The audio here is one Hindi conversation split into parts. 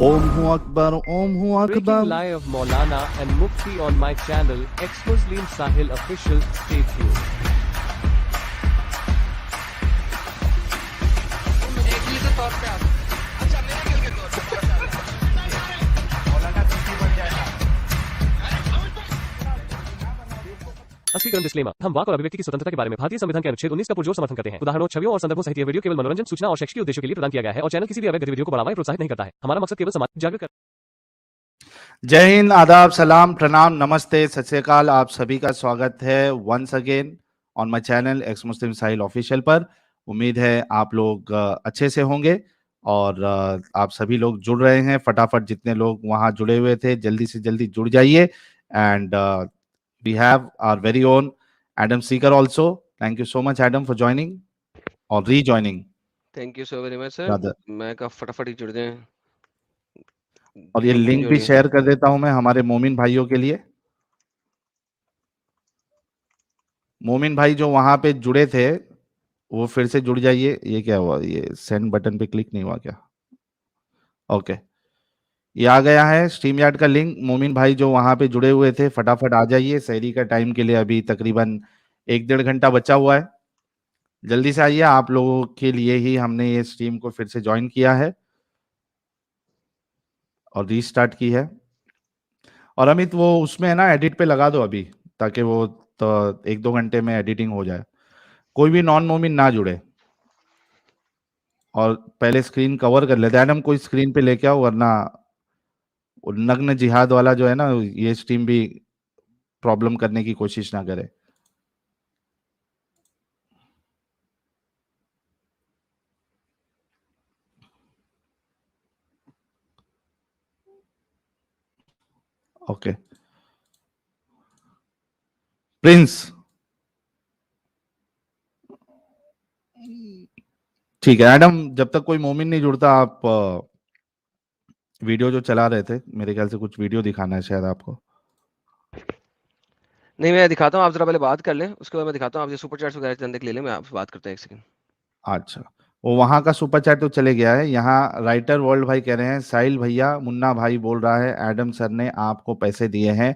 ओम हूँ अकबर, ओम हूँ Breaking Akbar. Lie of Maulana and Mufti on my channel, ex-Muslim Sahil Official. Stay tuned. नेकी के तौर पे आता है। अच्छा नेकी के तौर पे मौलाना बीपी बढ़ जाएगा। स्पष्टीकरण डिस्क्लेमर। हम वाक और अभिव्यक्ति की स्वतंत्रता के बारे में भारतीय संविधान के अनुच्छेद 19 का पुरजोर समर्थन करते हैं। उदाहरणों, छवियों और संदर्भों सहित यह वीडियो केवल मनोरंजन, सूचना और शैक्षिक उद्देश्यों के लिए प्रदान किया गया है और चैनल किसी भी अवैध गतिविधियों को बढ़ावा या प्रोत्साहित नहीं करता है। हमारा मकसद केवल समाज जागरूक करना। जय हिंद, आदाब, सलाम, प्रणाम, नमस्ते, सत श्री अकाल। आप सभी का स्वागत है once again on my channel ex Muslim Sahil official पर। उम्मीद है आप लोग अच्छे से होंगे और आप सभी लोग जुड़ रहे हैं। फटाफट जितने लोग वहां जुड़े हुए थे जल्दी से जल्दी जुड़ जाइए। And we have our very own Adam Seeker also. Thank you so much Adam for joining और rejoining thank you so very much sir. Rather. मैं का फटाफट ही जुड़ जाएं। और ये लिंक भी शेयर कर देता हूं मैं हमारे मोमिन भाइयों के लिए। मोमिन भाई जो वहां पे जुड़े थे वो फिर से जुड़ जाइए। ये क्या हुआ, ये सेंड बटन पे क्लिक नहीं हुआ क्या? ओके, ये आ गया है स्ट्रीम यार्ड का लिंक। मोमिन भाई जो वहां पे जुड़े हुए थे फटाफट आ जाइए। सहरी का टाइम के लिए अभी तकरीबन 1-1.5 घंटा बचा हुआ है। जल्दी से आइए, आप लोगों के लिए ही हमने ये स्ट्रीम को फिर से ज्वाइन किया है और रीस्टार्ट की है। और अमित वो उसमें है ना, एडिट पे लगा दो अभी, ताकि वो तो 1-2 घंटे में एडिटिंग हो जाए। कोई भी नॉन मोमिन ना जुड़े और पहले स्क्रीन कवर कर लेते हैं। एडम कोई स्क्रीन पे लेके आओ, वरना वो नग्न जिहाद वाला जो है ना, ये स्ट्रीम भी प्रॉब्लम करने की कोशिश ना करे। ओके, प्रिंस ठीक है। एडम जब तक कोई मोमिन नहीं जुड़ता, आप वीडियो जो चला रहे थे, मेरे ख्याल से कुछ वीडियो दिखाना है शायद आपको। नहीं, मैं दिखाता हूँ, आप जरा पहले बात कर लें, उसके बाद मैं दिखाता हूँ। आप ये सुपर चैट्स वगैरह चंदे के ले लें, मैं आपसे बात करता हूँ एक सेकंड। अच्छा, वो वहां का सुपर चैट तो चले गया है। यहाँ राइटर वर्ल्ड भाई कह रहे हैं, साहिल भैया, मुन्ना भाई बोल रहा है एडम सर ने आपको पैसे दिए हैं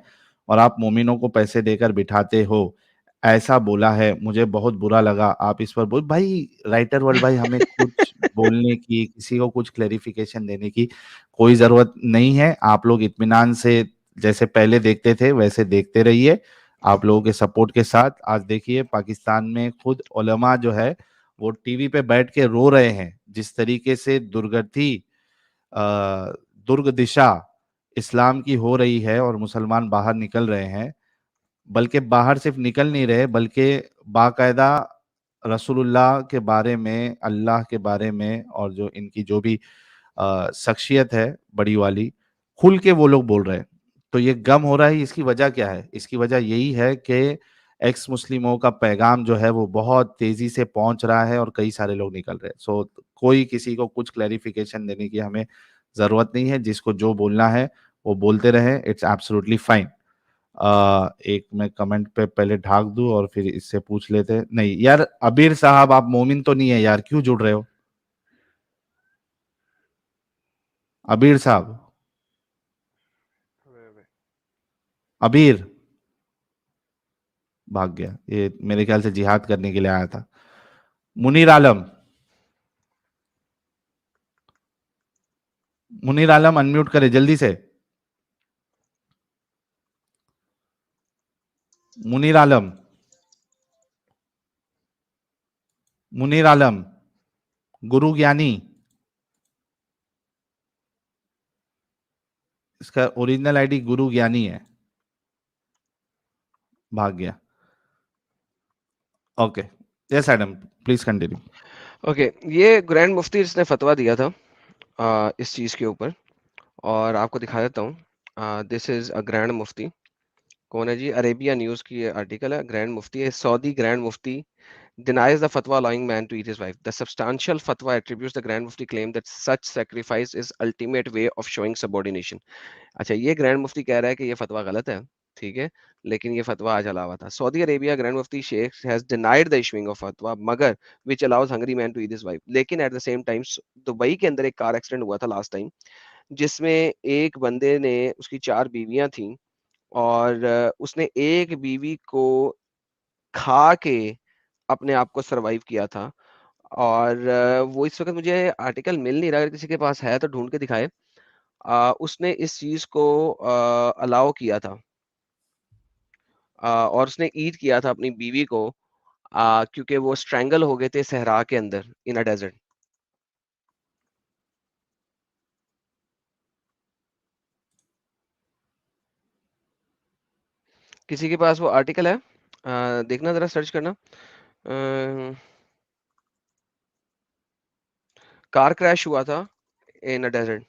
और आप मोमिनों को पैसे देकर बिठाते हो, ऐसा बोला है। मुझे बहुत बुरा लगा। आप इस पर बोल भाई। राइटर वर्ल्ड भाई, हमें कुछ बोलने की, किसी को कुछ क्लेरिफिकेशन देने की कोई जरूरत नहीं है। आप लोग इत्मीनान से जैसे पहले देखते थे वैसे देखते रहिए। आप लोगों के सपोर्ट के साथ आज देखिए पाकिस्तान में खुद उलमा जो है वो टीवी पे बैठ के रो रहे हैं। जिस तरीके से दुर्गति अ, दुर्ग दिशा इस्लाम की हो रही है और मुसलमान बाहर निकल रहे हैं, बल्कि बाहर सिर्फ निकल नहीं रहे बल्कि बाकायदा रसूलुल्लाह के बारे में, अल्लाह के बारे में और जो इनकी जो भी शख्सियत है बड़ी वाली, खुल के वो लोग बोल रहे हैं। तो ये गम हो रहा है। इसकी वजह क्या है? इसकी वजह यही है कि एक्स मुस्लिमों का पैगाम जो है वो बहुत तेजी से पहुंच रहा है और कई सारे लोग निकल रहे हैं। सो कोई किसी को कुछ क्लैरिफिकेशन देने की हमें जरूरत नहीं है। जिसको जो बोलना है वो बोलते रहे, इट्स एब्सोल्युटली फाइन। एक मैं कमेंट पे पहले ढाक दूं और फिर इससे पूछ लेते। नहीं यार, अबीर साहब आप मोमिन तो नहीं है यार, क्यों जुड़ रहे हो? अबीर साहब, अबीर भाग गया। ये मेरे ख्याल से जिहाद करने के लिए आया था। मुनीर आलम, मुनीर आलम अनम्यूट करे जल्दी से। मुनीर आलम, मुनीर आलम, गुरु ज्ञानी, इसका ओरिजिनल आईडी गुरु ज्ञानी है। भाग गया। Okay, yes Adam, please continue. Okay, ये ग्रैंड मुफ्ती इसने फतवा दिया था इस चीज़ के ऊपर, और आपको दिखा देता हूँ। दिस इज अ ग्रैंड मुफ्ती। कौन है जी? अरेबिया न्यूज़ की आर्टिकल है। ग्रैंड मुफ्ती है, Saudi grand Mufti denies the fatwa allowing man to eat his wife. The substantial fatwa attributes the Grand Mufti claim that such sacrifice is ultimate way of showing subordination. अच्छा, ये ग्रैंड मुफ्ती कह रहा है कि ये फतवा गलत है ठीक है, लेकिन ये फतवा आज चला हुआ था। Saudi Arabia grand mufti sheikh has denied the issuing of fatwa मगर which allows hungry man to eat his wife. लेकिन at the same time Dubai के अंदर एक कार एक्सीडेंट हुआ था लास्ट टाइम, जिसमें एक बंदे ने, उसकी 4 बीवियां थीं और उसने एक बीवी को खा के अपने आप को सरवाइव किया था। और वो इस वक्त मुझे आर्टिकल मिल नहीं रहा, अगर किसी के पास है तो ढूंढ के दिखाए। उसने इस चीज को अलाउ किया था और उसने ईट किया था अपनी बीवी को क्योंकि वो स्ट्रैंगल हो गए थे सहरा के अंदर इन अ डेजर्ट। किसी के पास वो आर्टिकल है? देखना जरा, सर्च करना। कार क्रैश हुआ था इन अ डेजर्ट।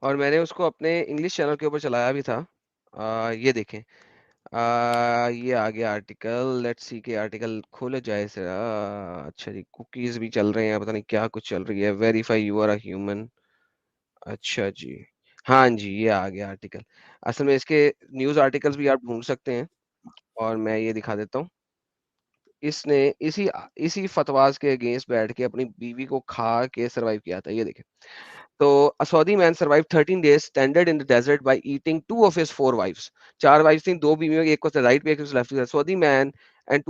और मैंने उसको अपने इंग्लिश चैनल के ऊपर चलाया भी था। ये देखें, ये आ गया आर्टिकल। लेट्स सी के आर्टिकल खोले जाए जरा। अच्छा जी, कुकीज भी चल रहे हैं, पता नहीं क्या कुछ चल रही है। Verify you are a human. अच्छा जी, हाँ जी, ये आ गया आर्टिकल। असल में इसके न्यूज़ आर्टिकल्स भी आप ढूंढ सकते हैं और मैं ये दिखा देता हूँ। इसने इसी फतवास के अगेंस्ट बैठ के अपनी बीवी को खा के सरवाइव किया था। ये देखें, तो a Saudi man survived 13 days stranded in the desert by eating 2 of his 4 wives. 4 wives थी, 2 बीवियों की, एक को राइट पे एक को लेफ्ट पे। Saudi man and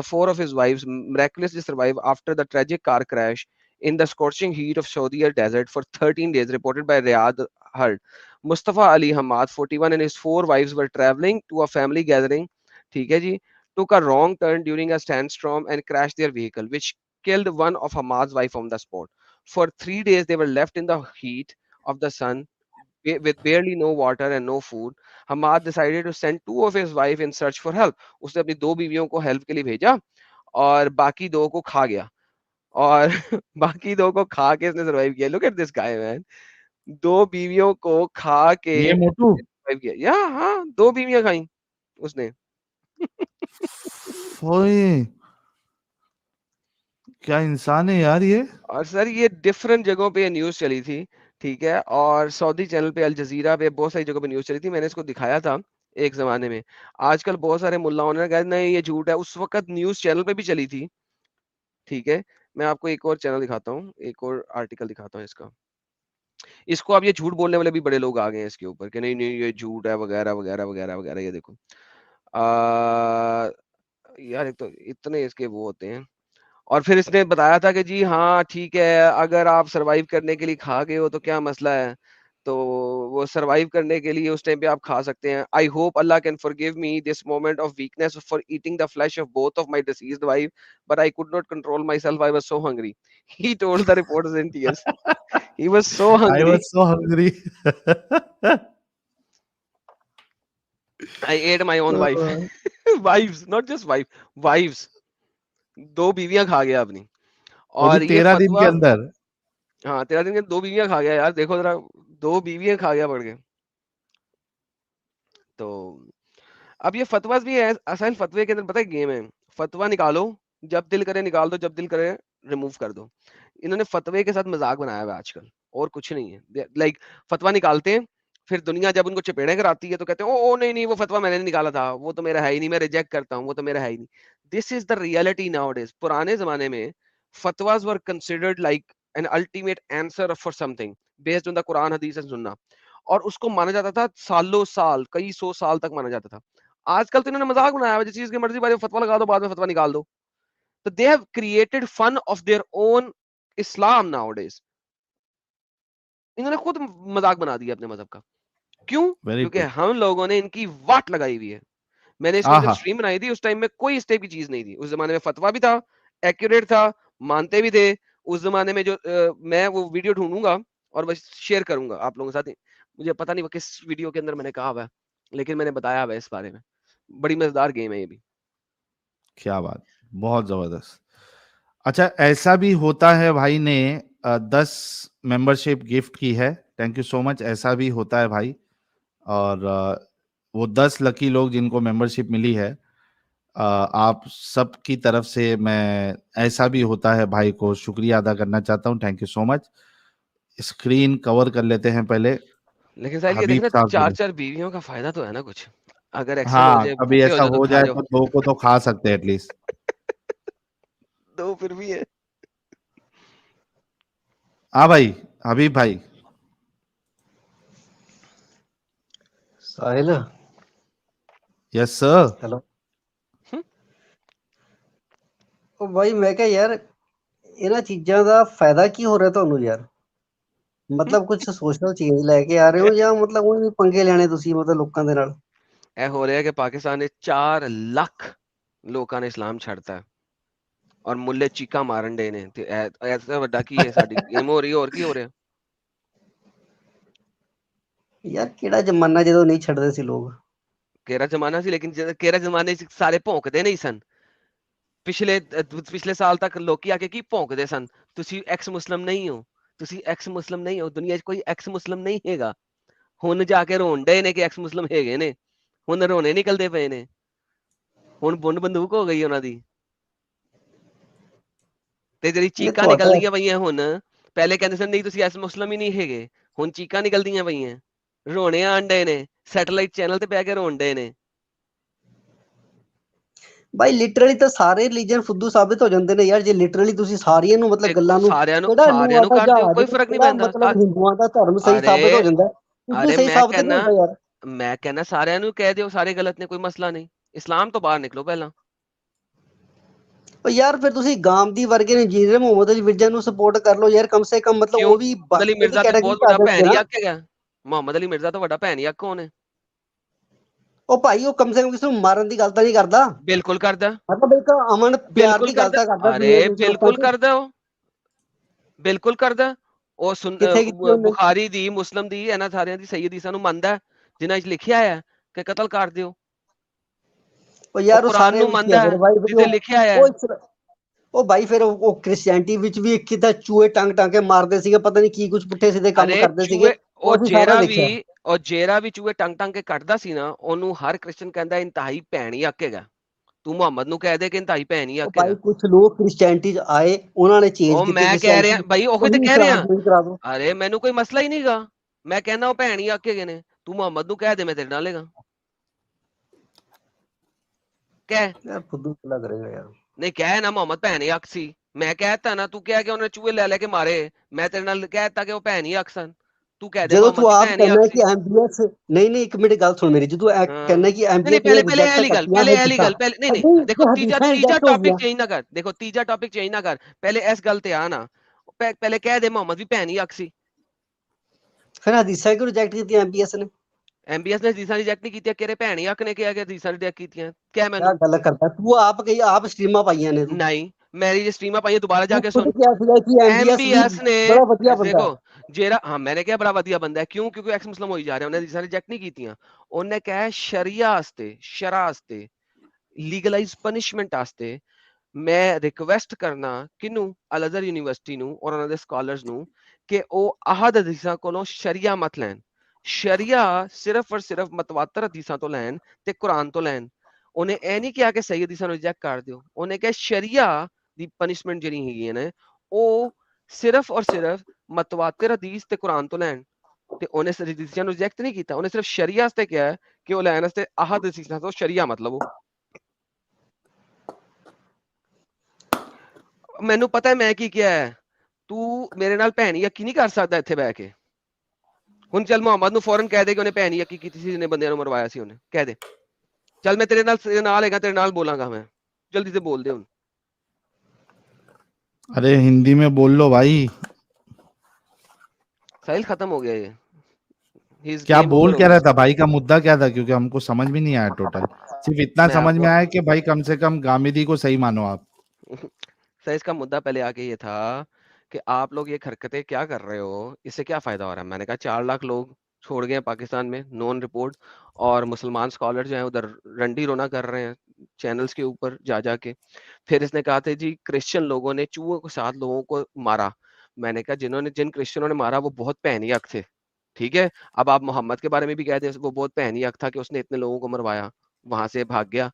4 of his wives miraculously survived after the tragic car crash in the scorching heat of Saudi desert for 13 days, reported by Riyadh Herd. Mustafa Ali Hamad, 41, and his 4 wives were traveling to a family gathering. ठीक है जी, took a wrong turn during a sandstorm and crashed their vehicle, which killed one of Hamad's wife on the spot. For 3 days, they were left in the heat of the sun with barely no water and no food. Hamad decided to send 2 of his wife in search for help. उसने अपनी 2 बीवियों को हेल्प के लिए भेजा और बाकी 2 को खा गया और बाकी 2 को खा के इसने सर्वाइव किया। Look at this guy man, 2 बीवियों को खा के ये मोटू सर्वाइव किया। या हाँ, 2 बीवियां खाई उसने। ओए क्या इंसान है यार ये। और सर ये डिफरेंट जगहों पे ये न्यूज़ चली थी, ठीक है, और सऊदी चैनल पे, अल जजीरा पे, बहुत सारी जगहों पे न्यूज़ चली थी। मैंने इसको दिखाया था एक ज़माने में। आजकल बहुत सारे मुल्लाओं ने कहा नहीं ये झूठ है, उस वक़्त न्यूज़ चैनल पे भी चली थी, ठीक है। मैं आपको एक और चैनल दिखाता हूँ, एक और आर्टिकल दिखाता हूँ इसका। इसको अब ये झूठ बोलने वाले भी बड़े लोग आ गए हैं इसके ऊपर कि नहीं-नहीं ये झूठ है वगैरह, वगैरह, वगैरह, वगैरह। ये देखो। अ, यार एक तो इतने इसके वो होते हैं। और फिर इसने बताया था कि जी हाँ, ठीक है, अगर आप सर्वाइव करने के लिए खा गए हो तो क्या मसला है? तो वो सर्वाइव करने के लिए उस टाइम पे आप खा सकते हैं। I hope Allah can forgive me this moment of weakness for eating the flesh of both of my deceased wife, but I could not control myself, I was so hungry. He told the reporters in tears. He was so I hungry. Was so hungry. I ate my own wife. Wives, not just wife, wives. 2 बीवियाँ खा गया अपनी। वो भी और ये 13 दिन के फतवा, अंदर। हाँ, 13 दिन के 2 बीवियाँ खा गया यार, देखो ज़रा, 2 बीवियाँ खा गया बढ़ के। तो अब ये फतवास भी है, असल फतवे के अंदर पता है गेम है। फतवा निकालो, जब दिल करे निकाल दो, जब दिल करे रिमूव कर दो। इन्होंने फतवे के साथ मजाक बनाया हुआ है आजकल, और कुछ नहीं है। लाइक फतवा निकालते हैं, फिर दुनिया जब उनको चपेड़े कराती है तो कहते हैं ओ नहीं नहीं वो फतवा मैंने नहीं निकाला था, वो तो मेरा है ही नहीं, मैं रिजेक्ट करता हूँ, वो तो मेरा है ही नहीं। This is the reality nowadays. पुराने जमाने में fatwas were considered like an ultimate answer for something based on the Quran hadith and सुन्ना, और उसको माना जाता था सालों साल, कई 100 साल तक माना जाता था। आजकल तो इन्होंने मजाक बनाया है, जिस चीज की मर्जी बारे में फतवा लगा दो, बाद में फतवा निकाल दो। तो they have created fun of their own Islam nowadays. इन्होंने खुद मजाक बना दिया अपने मजहब का। क्यों? वेरी क्योंकि ट्रू। हम लोगों ने इनकी वाट लगाई हुई है। मैंने इसके ऊपर जब आहा। स्ट्रीम बनाई थी उस टाइम में कोई इस टाइप की चीज नहीं थी। उस जमाने में फतवा भी था, एक्यूरेट था, मानते भी थे। उस जमाने में जो मैं वो वीडियो ढूंढूंगा और बस शेयर करूंगा आप लोगों के साथ। मुझे पता नहीं वो किस वीडियो के अंदर मैंने कहा हुआ है, लेकिन मैंने बताया हुआ है इस बारे में। बड़ी मजेदार गेम है ये भी। क्या बात, बहुत जबरदस्त। अच्छा ऐसा भी होता है, भाई ने 10 मेंबरशिप गिफ्ट की है, थैंक यू सो मच। ऐसा भी होता है भाई। और वो 10 लकी लोग जिनको मेंबरशिप मिली है, आप सबकी तरफ से मैं ऐसा भी होता है भाई को शुक्रिया अदा करना चाहता हूँ। Thank you so much. Screen cover कर लेते हैं पहले। लेकिन साहिल ये हबीब देखना, साहब बोले। 4-4 बीवियों का फायदा तो है ना कुछ। अगर एक्सेल हो हाँ, जाए, कभी भूखे हो ऐसा जाओ तो हो खा जाए जाओ। तो दो को तो खा सकते हैं एटलीस्ट। 2 फिर भी है। हाँ भाई, हबीब भाई। साहिल, यस सर। हेलो। हम्म, ਉਹ भाई मैं क्या यार ਇਹਨਾਂ ਚੀਜ਼ਾਂ ਦਾ ਫਾਇਦਾ ਕੀ ਹੋ ਰਿਹਾ ਤੁਹਾਨੂੰ ਯਾਰ? ਮਤਲਬ ਕੁਝ ਸੋਸ਼ਲ ਚੇਂਜ ਲੈ ਕੇ ਆ ਰਹੇ ਹੋ ਜਾਂ ਮਤਲਬ ਉਹ ਪੰਗੇ ਲੈਣੇ ਤੁਸੀਂ ਮਤਲਬ ਲੋਕਾਂ ਦੇ ਨਾਲ? ਇਹ ਹੋ ਰਿਹਾ ਕਿ ਪਾਕਿਸਤਾਨ ਦੇ 4 ਲੱਖ ਲੋਕਾਂ ਨੇ ਇਸਲਾਮ ਛੱਡਤਾ ਹੈ ਔਰ ਮੁੱਲੇ ਚੀਕਾਂ ਮਾਰਨ ਡੇ ਨੇ ਤੇ ਐਸਾ ਵੱਡਾ ਕੀ ਹੈ, ਸਾਡੀ ਗੇਮ ਹੋ ਰਹੀ, ਹੋਰ ਕੀ ਹੋ ਰਿਹਾ? ਯਾਰ ਕਿਹੜਾ ਜ਼ਮਾਨਾ ਜਦੋਂ ਨਹੀਂ ਛੱਡਦੇ ਸੀ ਲੋਕ। ਕਿਹੜਾ ਜ਼ਮਾਨਾ ਸੀ, ਲੇਕਿਨ ਕਿਹੜਾ ਜ਼ਮਾਨੇ ਚ ਸਾਰੇ ਭੌਂਕਦੇ ਨਹੀਂ ਸਨ। ਪਿਛਲੇ ਸਾਲ ਤੱਕ ਲੋਕੀ ਆ ਕੇ ਕੀ ਭੌਂਕਦੇ ਸਨ, ਤੁਸੀਂ ਐਕਸ ਮੁਸਲਮ ਨਹੀਂ ਹੋ, ਤੁਸੀਂ ਐਕਸ ਮੁਸਲਮ ਨਹੀਂ ਹੋ, ਦੁਨੀਆ 'ਚ ਕੋਈ ਐਕਸ ਮੁਸਲਮ ਨਹੀਂ ਹੈਗਾ। ਹੁਣ ਜਾ ਕੇ ਰੋਣ ਡੇ ਨੇ ਕਿ ਐਕਸ ਮੁਸਲਮ ਹੈਗੇ ਨੇ, ਹੁਣ ਰੋਣੇ ਨਿਕਲਦੇ ਪਏ ਨੇ, ਹੁਣ ਬੁੰਡ ਬੰਦੂਕ ਹੋ ਗਈ ਉਹਨਾਂ ਦੀ। ਤੇ ਜਿਹੜੀ ਇਹ ਚੀਕਾਂ ਤੁਹਾਡਾ ਨਿਕਲਦੀਆਂ ਪਈਆਂ ਹੁਣ, ਪਹਿਲੇ ਕਹਿੰਦੇ ਸਨ ਨਹੀਂ ਤੁਸੀਂ ਐਸ ਮੁਸਲਮ ਹੀ ਨਹੀਂ ਹੈਗੇ, ਹੁਣ ਚੀਕਾਂ ਨਿਕਲਦੀਆਂ ਪਈਆਂ, ਰੋਣੇ ਆਣ ਡੇ ਨੇ, ਸੈਟੇਲਾਈਟ ਚੈਨਲ ਤੇ ਬਹਿ ਕੇ ਰੋਣ ਡੇ ਨੇ। ਭਾਈ ਲਿਟਰਲੀ ਤਾਂ ਸਾਰੇ ਰਿਲੀਜਨ ਫੁੱਦੂ ਸਾਬਿਤ ਹੋ ਜਾਂਦੇ ਨੇ ਯਾਰ, ਜੇ ਲਿਟਰਲੀ ਤੁਸੀਂ ਸਾਰੀਆਂ ਨੂੰ ਮਤਲਬ ਦੇਖੋ ਗੱਲਾਂ ਨੂੰ ਕਿਹੜਾ ਸਾਰਿਆਂ ਨੂੰ ਨੂਆ ਦਾ ਕਰ ਦਿਓ, ਜਹਾਜ਼ ਕੋਈ ਫਰਕ ਨਹੀਂ ਕਿਹੜਾ ਪੈਂਦਾ। ਮਤਲਬ ਹਿੰਦੂਆਂ ਦਾ ਧਰਮ ਸਹੀ ਸਾਬਿਤ ਹੋ ਅਰੇ ਜਾਂਦਾ, ਕੁਝ ਵੀ ਅਰੇ ਸਹੀ ਸਾਬਿਤ ਨਹੀਂ ਹੁੰਦਾ ਯਾਰ। ਮੈਂ ਕਹਿੰਦਾ ਸਾਰਿਆਂ ਨੂੰ ਕਹਿ ਦਿਓ, ਸਾਰੇ ਗਲਤ ਨੇ, ਕੋਈ ਮਸਲਾ ਨਹੀਂ। ਇਸਲਾਮ ਤੋਂ ਬਾਹਰ ਨਿਕਲੋ ਪਹਿਲਾਂ। ਉਹ ਯਾਰ ਫਿਰ ਤੁਸੀਂ ਗਾਂਧੀ ਵਰਗੇ ਨੇ, ਇੰਜੀਨੀਅਰ ਮੁਹੰਮਦ ਅਲੀ ਮਿਰਜ਼ਾ ਨੂੰ ਸਪੋਰਟ ਕਰ ਲਓ ਯਾਰ, ਕਮ ਸੇ ਕਮ ਮਤਲਬ ਕਿਉਂ? ਉਹ ਵੀ ਮੁਹੰਮਦ ਅਲੀ ਇਹਦੀ ਮਿਰਜ਼ਾ ਤੇ ਕੈਟਾਗਰੀ ਬਹੁਤ ਚ ਆ ਵੱਡਾ ਜਾਣਗੇ ਭੈਣ ਨਾ। ਯੱਕ ਹੈਗਾ। ਮੁਹੰਮਦ ਅਲੀ ਮਿਰਜ਼ਾ ਤੋਂ ਵੱਡਾ ਭੈਣ ਯੱਕ ਕੌਣ ਹੈ? ਉਹ ਭਾਈ ਉਹ ਕਮ ਸੇ ਕਮ ਕਿਸੇ ਨੂੰ ਮਾਰਨ ਦੀ ਗੱਲ ਤਾਂ ਨਹੀਂ ਕਰਦਾ, ਬਿਲਕੁਲ ਕਰਦਾ, ਮਤਲਬ ਇੱਕ ਅਮਨ ਪਿਆਰ ਬਿਲਕੁਲ ਦੀ ਗੱਲ ਕਰਦਾ। ਤਾਂ ਕਰਦਾ ਦੁਨੀਆ ਅਰੇ ਦੇ ਵਿੱਚ ਲੋਕਾਂ ਬਿਲਕੁਲ ਚ। ਕਰਦਾ ਉਹ, ਬਿਲकुल ਕਰਦਾ। ਉਹ ਕਿੱਥੇ ਕੀਤੀ ਉਹਨੇ? ਬੁਖਾਰੀ ਦੀ, ਮੁਸਲਮ ਦੀ, ਇਹਨਾਂ ਸਾਰਿਆਂ ਦੀ ਸਹੀ ਹਦੀਸਾਂ ਨੂੰ ਮੰਨਦਾ, ਜਿਨ੍ਹਾਂ 'ਚ ਲਿਖਿਆ ਹੈ ਕਿ ਕਤਲ ਕਰ ਦਿਓ। ਉਹ ਉਹ ਯਾਰ ਉਹ ਕੁਰਾਨ ਸਾਰਿਆਂ ਨੂੰ ਵਿੱਚ ਹੀ ਹੈ ਮੰਨਦਾ ਫਿਰ ਭਾਈ, ਫਿਰ ਜਿੱਥੇ ਲਿਖਿਆ ਹੈ। ਉਹ ਭਾਈ ਫਿਰ ਉਹ ਕ੍ਰਿਸਚੀਅਨਟੀ ਵਿੱਚ ਵੀ ਇੱਕ ਤਾਂ ਚੂਹੇ ਟੰਗ ਟੰਗ ਕੇ ਮਾਰਦੇ ਸੀਗੇ, ਪਤਾ ਨਹੀਂ ਕੀ ਕੁਝ ਪੁੱਠੇ ਸਿੱਧੇ ਕੰਮ ਅਰੇ ਕਰਦੇ ਸੀਗੇ, ਚੂਹੇ, ਉਹ ਅਸੀਂ ਸਾਰਾ ਦੇਖਿਆ। ਉਹ ਜੇਰਾ ਵੀ ਚੂਹੇ ਟੰਗ ਟੰਗ ਕੇ ਕੱਢਦਾ ਸੀ ਨਾ, ਉਹਨੂੰ ਹਰ ਕ੍ਰਿਸਚਨ ਕਹਿੰਦਾ ਇੰਤਹਾਈ ਭੈਣ ਹੀ ਆਕੇਗਾ। ਤੂੰ ਮੁਹੰਮਦ ਨੂੰ ਕਹਿ ਦੇ ਕਿ ਇੰਤਹਾਈ ਭੈਣ ਹੀ ਉਹ ਭਾਈ ਆਕੇਗਾ। ਕੁਝ ਲੋਕ ਕ੍ਰਿਸਚੀਅਨਟੀ ਚ ਆਏ, ਉਹਨਾਂ ਨੇ ਚੇਂਜ ਉਹ ਕੀਤੀ ਮੈਂ ਕਹਿ ਰਿਹਾ ਕ੍ਰਿਸਚੀਅਨਟੀ, ਭਾਈ, ਉਹੀ ਤੇ ਤੁਸੀਂ ਕਹਿ ਇਸਲਾਮ ਰਿਹਾ। ਜੁਆਇਨ ਕਰਾ ਦਿਓ। ਅਰੇ ਮੈਨੂੰ ਕੋਈ ਮਸਲਾ ਹੀ ਨਹੀਂਗਾ, ਮੈਂ ਕਹਿੰਦਾ ਉਹ ਭੈਣ ਹੀ ਆਕੇਗੇ ਨੇ। ਤੂੰ ਮੁਹੰਮਦ ਨੂੰ ਕਹਿ ਦੇ, ਮੈਂ ਤੇਰੇ ਨਾਲ ਹੈਗਾ। ਕਹਿ, ਯਾਰ ਫੁੱਦੂ ਲੱਗ ਰਿਹਾ ਯਾਰ। ਨਹੀਂ ਕਹਿ ਨਾ ਮੁਹੰਮਦ ਭੈਣ ਹੀ ਅੱਖ ਸੀ। ਮੈਂ ਕਹਿਤਾ ਨਾ, ਤੂੰ ਕਿਹਾ ਕਿ ਉਹਨੇ ਚੂਹੇ ਲੈ ਲੈ ਕੇ ਮਾਰੇ, ਮੈਂ ਤੇਰੇ ਨਾਲ ਕਹਿਤਾ ਕਿ ਉਹ ਭੈਣ ਹੀ ਅੱਖ ਸਨ। ਤੂੰ ਕਹਿ ਦੇ ਜਦੋਂ ਮੁਹੰਮਦ ਤੂੰ ਦੀ ਆਪ ਭੈਣ ਹੀ ਅੱਖ ਕਹਿੰਦਾ ਸੀ। ਕਿ ਐਮਬੀਐਸ ਨਹੀਂ ਇੱਕ ਮਿੰਟ ਗੱਲ ਸੁਣ ਮੇਰੀ, ਜਦੋਂ ਹਾਂ, ਕਹਿੰਦਾ ਕਿ ਨਹੀਂ ਨਹੀਂ, ਐਮਬੀਐਸ ਨੇ ਪਹਿਲੇ ਰਿਜੈਕਟ ਇਹ ਕਰਤੀਆਂ ਪਹਿਲੇ ਇਹ ਹਦੀਸਾਂ, ਗੱਲ, ਨਹੀਂ ਅੱਗੇ ਨਹੀਂ, ਦੇਖੋ ਤੀਜਾ ਹਦੀਸਾਂ ਤੀਜਾ ਰਿਜੈਕਟ ਹੋ ਟੌਪਿਕ ਗਈਆਂ। ਚੇਂਜ ਨਾ ਕਰ, ਦੇਖੋ ਤੀਜਾ ਟੌਪਿਕ ਚੇਂਜ ਨਾ ਕਰ, ਪਹਿਲੇ ਇਸ ਗੱਲ ਤੇ ਆ ਨਾ। ਪਹਿਲੇ ਕਹਿ ਦੇ ਮੁਹੰਮਦ ਦੀ ਭੈਣ ਹੀ ਅੱਖ ਸੀ। ਫਿਰ ਹਦੀਸਾਂ ਕਿਉਂ ਰਿਜੈਕਟ ਕੀਤੀਆਂ ਐਮਬੀਐਸ ਨੇ? ਐਮਬੀਐਸ ਨੇ ਹਦੀਸਾਂ ਰਿਜੈਕਟ ਨਹੀਂ ਕੀਤੀਆਂ, ਕਿਹੜੇ ਭੈਣ ਹੀ ਅੱਖ ਨੇ ਕਿਹਾ ਕਿ ਹਦੀਸਾਂ ਰਿਜੈਕਟ ਕੀਤੀਆਂ? ਕਹਿ ਕਿਆ ਮੈਨੂੰ। ਗੱਲ ਕਰਦਾ ਤੂੰ, ਆਪ ਕਹੀ ਆਪ ਸਟ੍ਰੀਮਾਂ ਪਾਈਆਂ ਨੇ ਤੂੰ। ਨਹੀਂ, ਮੇਰੀ ਜੇ ਸਟ੍ਰੀਮਾਂ ਪਾਈਆਂ ਦੁਬਾਰਾ ਜਾ ਤੂੰ ਕੇ ਖੁਦ ਸੁਣ। ਕਿਹਾ ਸੀਗਾ ਕਿ ਐਮਬੀਐਸ ਵੀ एमबीएस ने ਬੜਾ ਵਧੀਆ ਬੰਦਾ देखो, ਹੈ। जेरा, हाँ मैंने क्या बड़ा वधिया बंदा है, क्यों? क्योंकि एक्स मुस्लिम होई जा रहे हैं, उन्हें सारी रिजेक्ट नहीं कीतियां। उन्हें क्या है, शरिया आस्ते, शरा आस्ते, लीगलाइज पनिशमेंट आस्ते मैं रिक्वेस्ट करना किनू, अल अज़हर यूनिवर्सिटी नू और उन्हां दे स्कॉलर्स नू कि ਉਹ ahad ਹਦੀਸਾਂ ਕੋਲੋਂ ਸ਼ਰੀਆ ਮਤ ਲੈਣ। ਸ਼ਰੀਆ ਸਿਰਫ ਔਰ ਸਿਰਫ ਮਤਵਾਤਰ ਹਦੀਸਾਂ ਤੋਂ ਲੈਣ ਤੇ ਕੁਰਾਨ ਤੋਂ ਲੈਣ। ਉਹਨੇ ਇਹ ਨਹੀਂ ਕਿਹਾ ਕਿ ਸਹੀ ਹਦੀਸਾਂ ਨੂੰ ਰਿਜੈਕਟ ਕਰ ਦਿਓ, ਉਹਨੇ ਕਿਹਾ ਸ਼ਰੀਆ ਦੀ ਪਨਿਸ਼ਮੈਂਟ ਜਿਹੜੀ ਹੈਗੀ ਨੇ ਉਹ ਸਿਰਫ ਔਰ ਸਿਰਫ ਮਤਵਾਤਰ ਹਦੀਸ ਤੇ ਕੁਰਾਨ ਤੋਂ ਲੈਣ। ਤੇ ਉਹਨੇ ਹਦੀਸਾਂ ਨੂੰ ਰਿਜੈਕਟ ਨਹੀਂ ਕੀਤਾ, ਉਹਨੇ ਸਿਰਫ ਸ਼ਰੀਆ ਵਾਸਤੇ ਕਿਹਾ ਕਿ ਉਹ ਲੈਣ ਵਾਸਤੇ ahad ਹਦੀਸਾਂ ਤੋਂ ਸ਼ਰੀਆ ਮਤਲਬ ਉਹ। ਮੈਨੂੰ ਪਤਾ ਮੈਂ ਕੀ ਕਿਹਾ ਹੈ, ਤੂੰ ਮੇਰੇ ਨਾਲ ਭੈਣੀ ਯਕੀ ਨਹੀਂ ਕਰ ਸਕਦਾ ਇੱਥੇ ਬਹਿ ਕੇ। ਹੁਣ ਚੱਲ ਮੁਹੰਮਦ ਨੂੰ ਫੌਰਨ ਕਹਿ ਦੇ ਕਿ ਉਹਨੇ ਭੈਣੀ ਯਕੀ ਕੀਤੀ ਸੀ, ਜਿਹਨੇ ਬੰਦਿਆਂ ਨੂੰ ਮਰਵਾਇਆ ਸੀ, ਉਹਨੇ ਕਹਿ ਦੇ। ਚੱਲ ਮੈਂ ਤੇਰੇ ਨਾਲ ਹੈਗਾ, ਤੇਰੇ ਨਾਲ ਬੋਲਾਂਗਾ ਮੈਂ। ਜਲਦੀ से बोल दे ਹੁਣ। अरे हिंदी में बोल लो भाई। साहिल खत्म हो गया ये, His क्या game बोल over हो क्या गया। रहा था भाई, का मुद्दा क्या था? क्योंकि हमको समझ में नहीं आया टोटल। सिर्फ इतना मैं समझ में आपको आया कि भाई कम से कम गामिदी को सही मानो आप। सर इसका मुद्दा पहले आके ये था कि आप लोग ये हरकतें क्या कर रहे हो, इससे क्या फायदा हो रहा है? मैंने कहा 4 लाख लोग छोड़ गए पाकिस्तान में, नॉन रिपोर्ट, और मुसलमान स्कॉलर जो हैं उधर रंडी रोना कर रहे हैं चैनल्स के ऊपर जा जाके। फिर इसने कहा था जी क्रिश्चियन लोगों ने चूहों के साथ लोगों को मारा। मैंने कहा जिन क्रिश्चियनों ने मारा वो बहुत पैनी हक थे, ठीक है। अब आप मोहम्मद के बारे में भी कह दें वो बहुत पैनी हक था कि उसने इतने लोगों को मरवाया, वहां से भाग गया,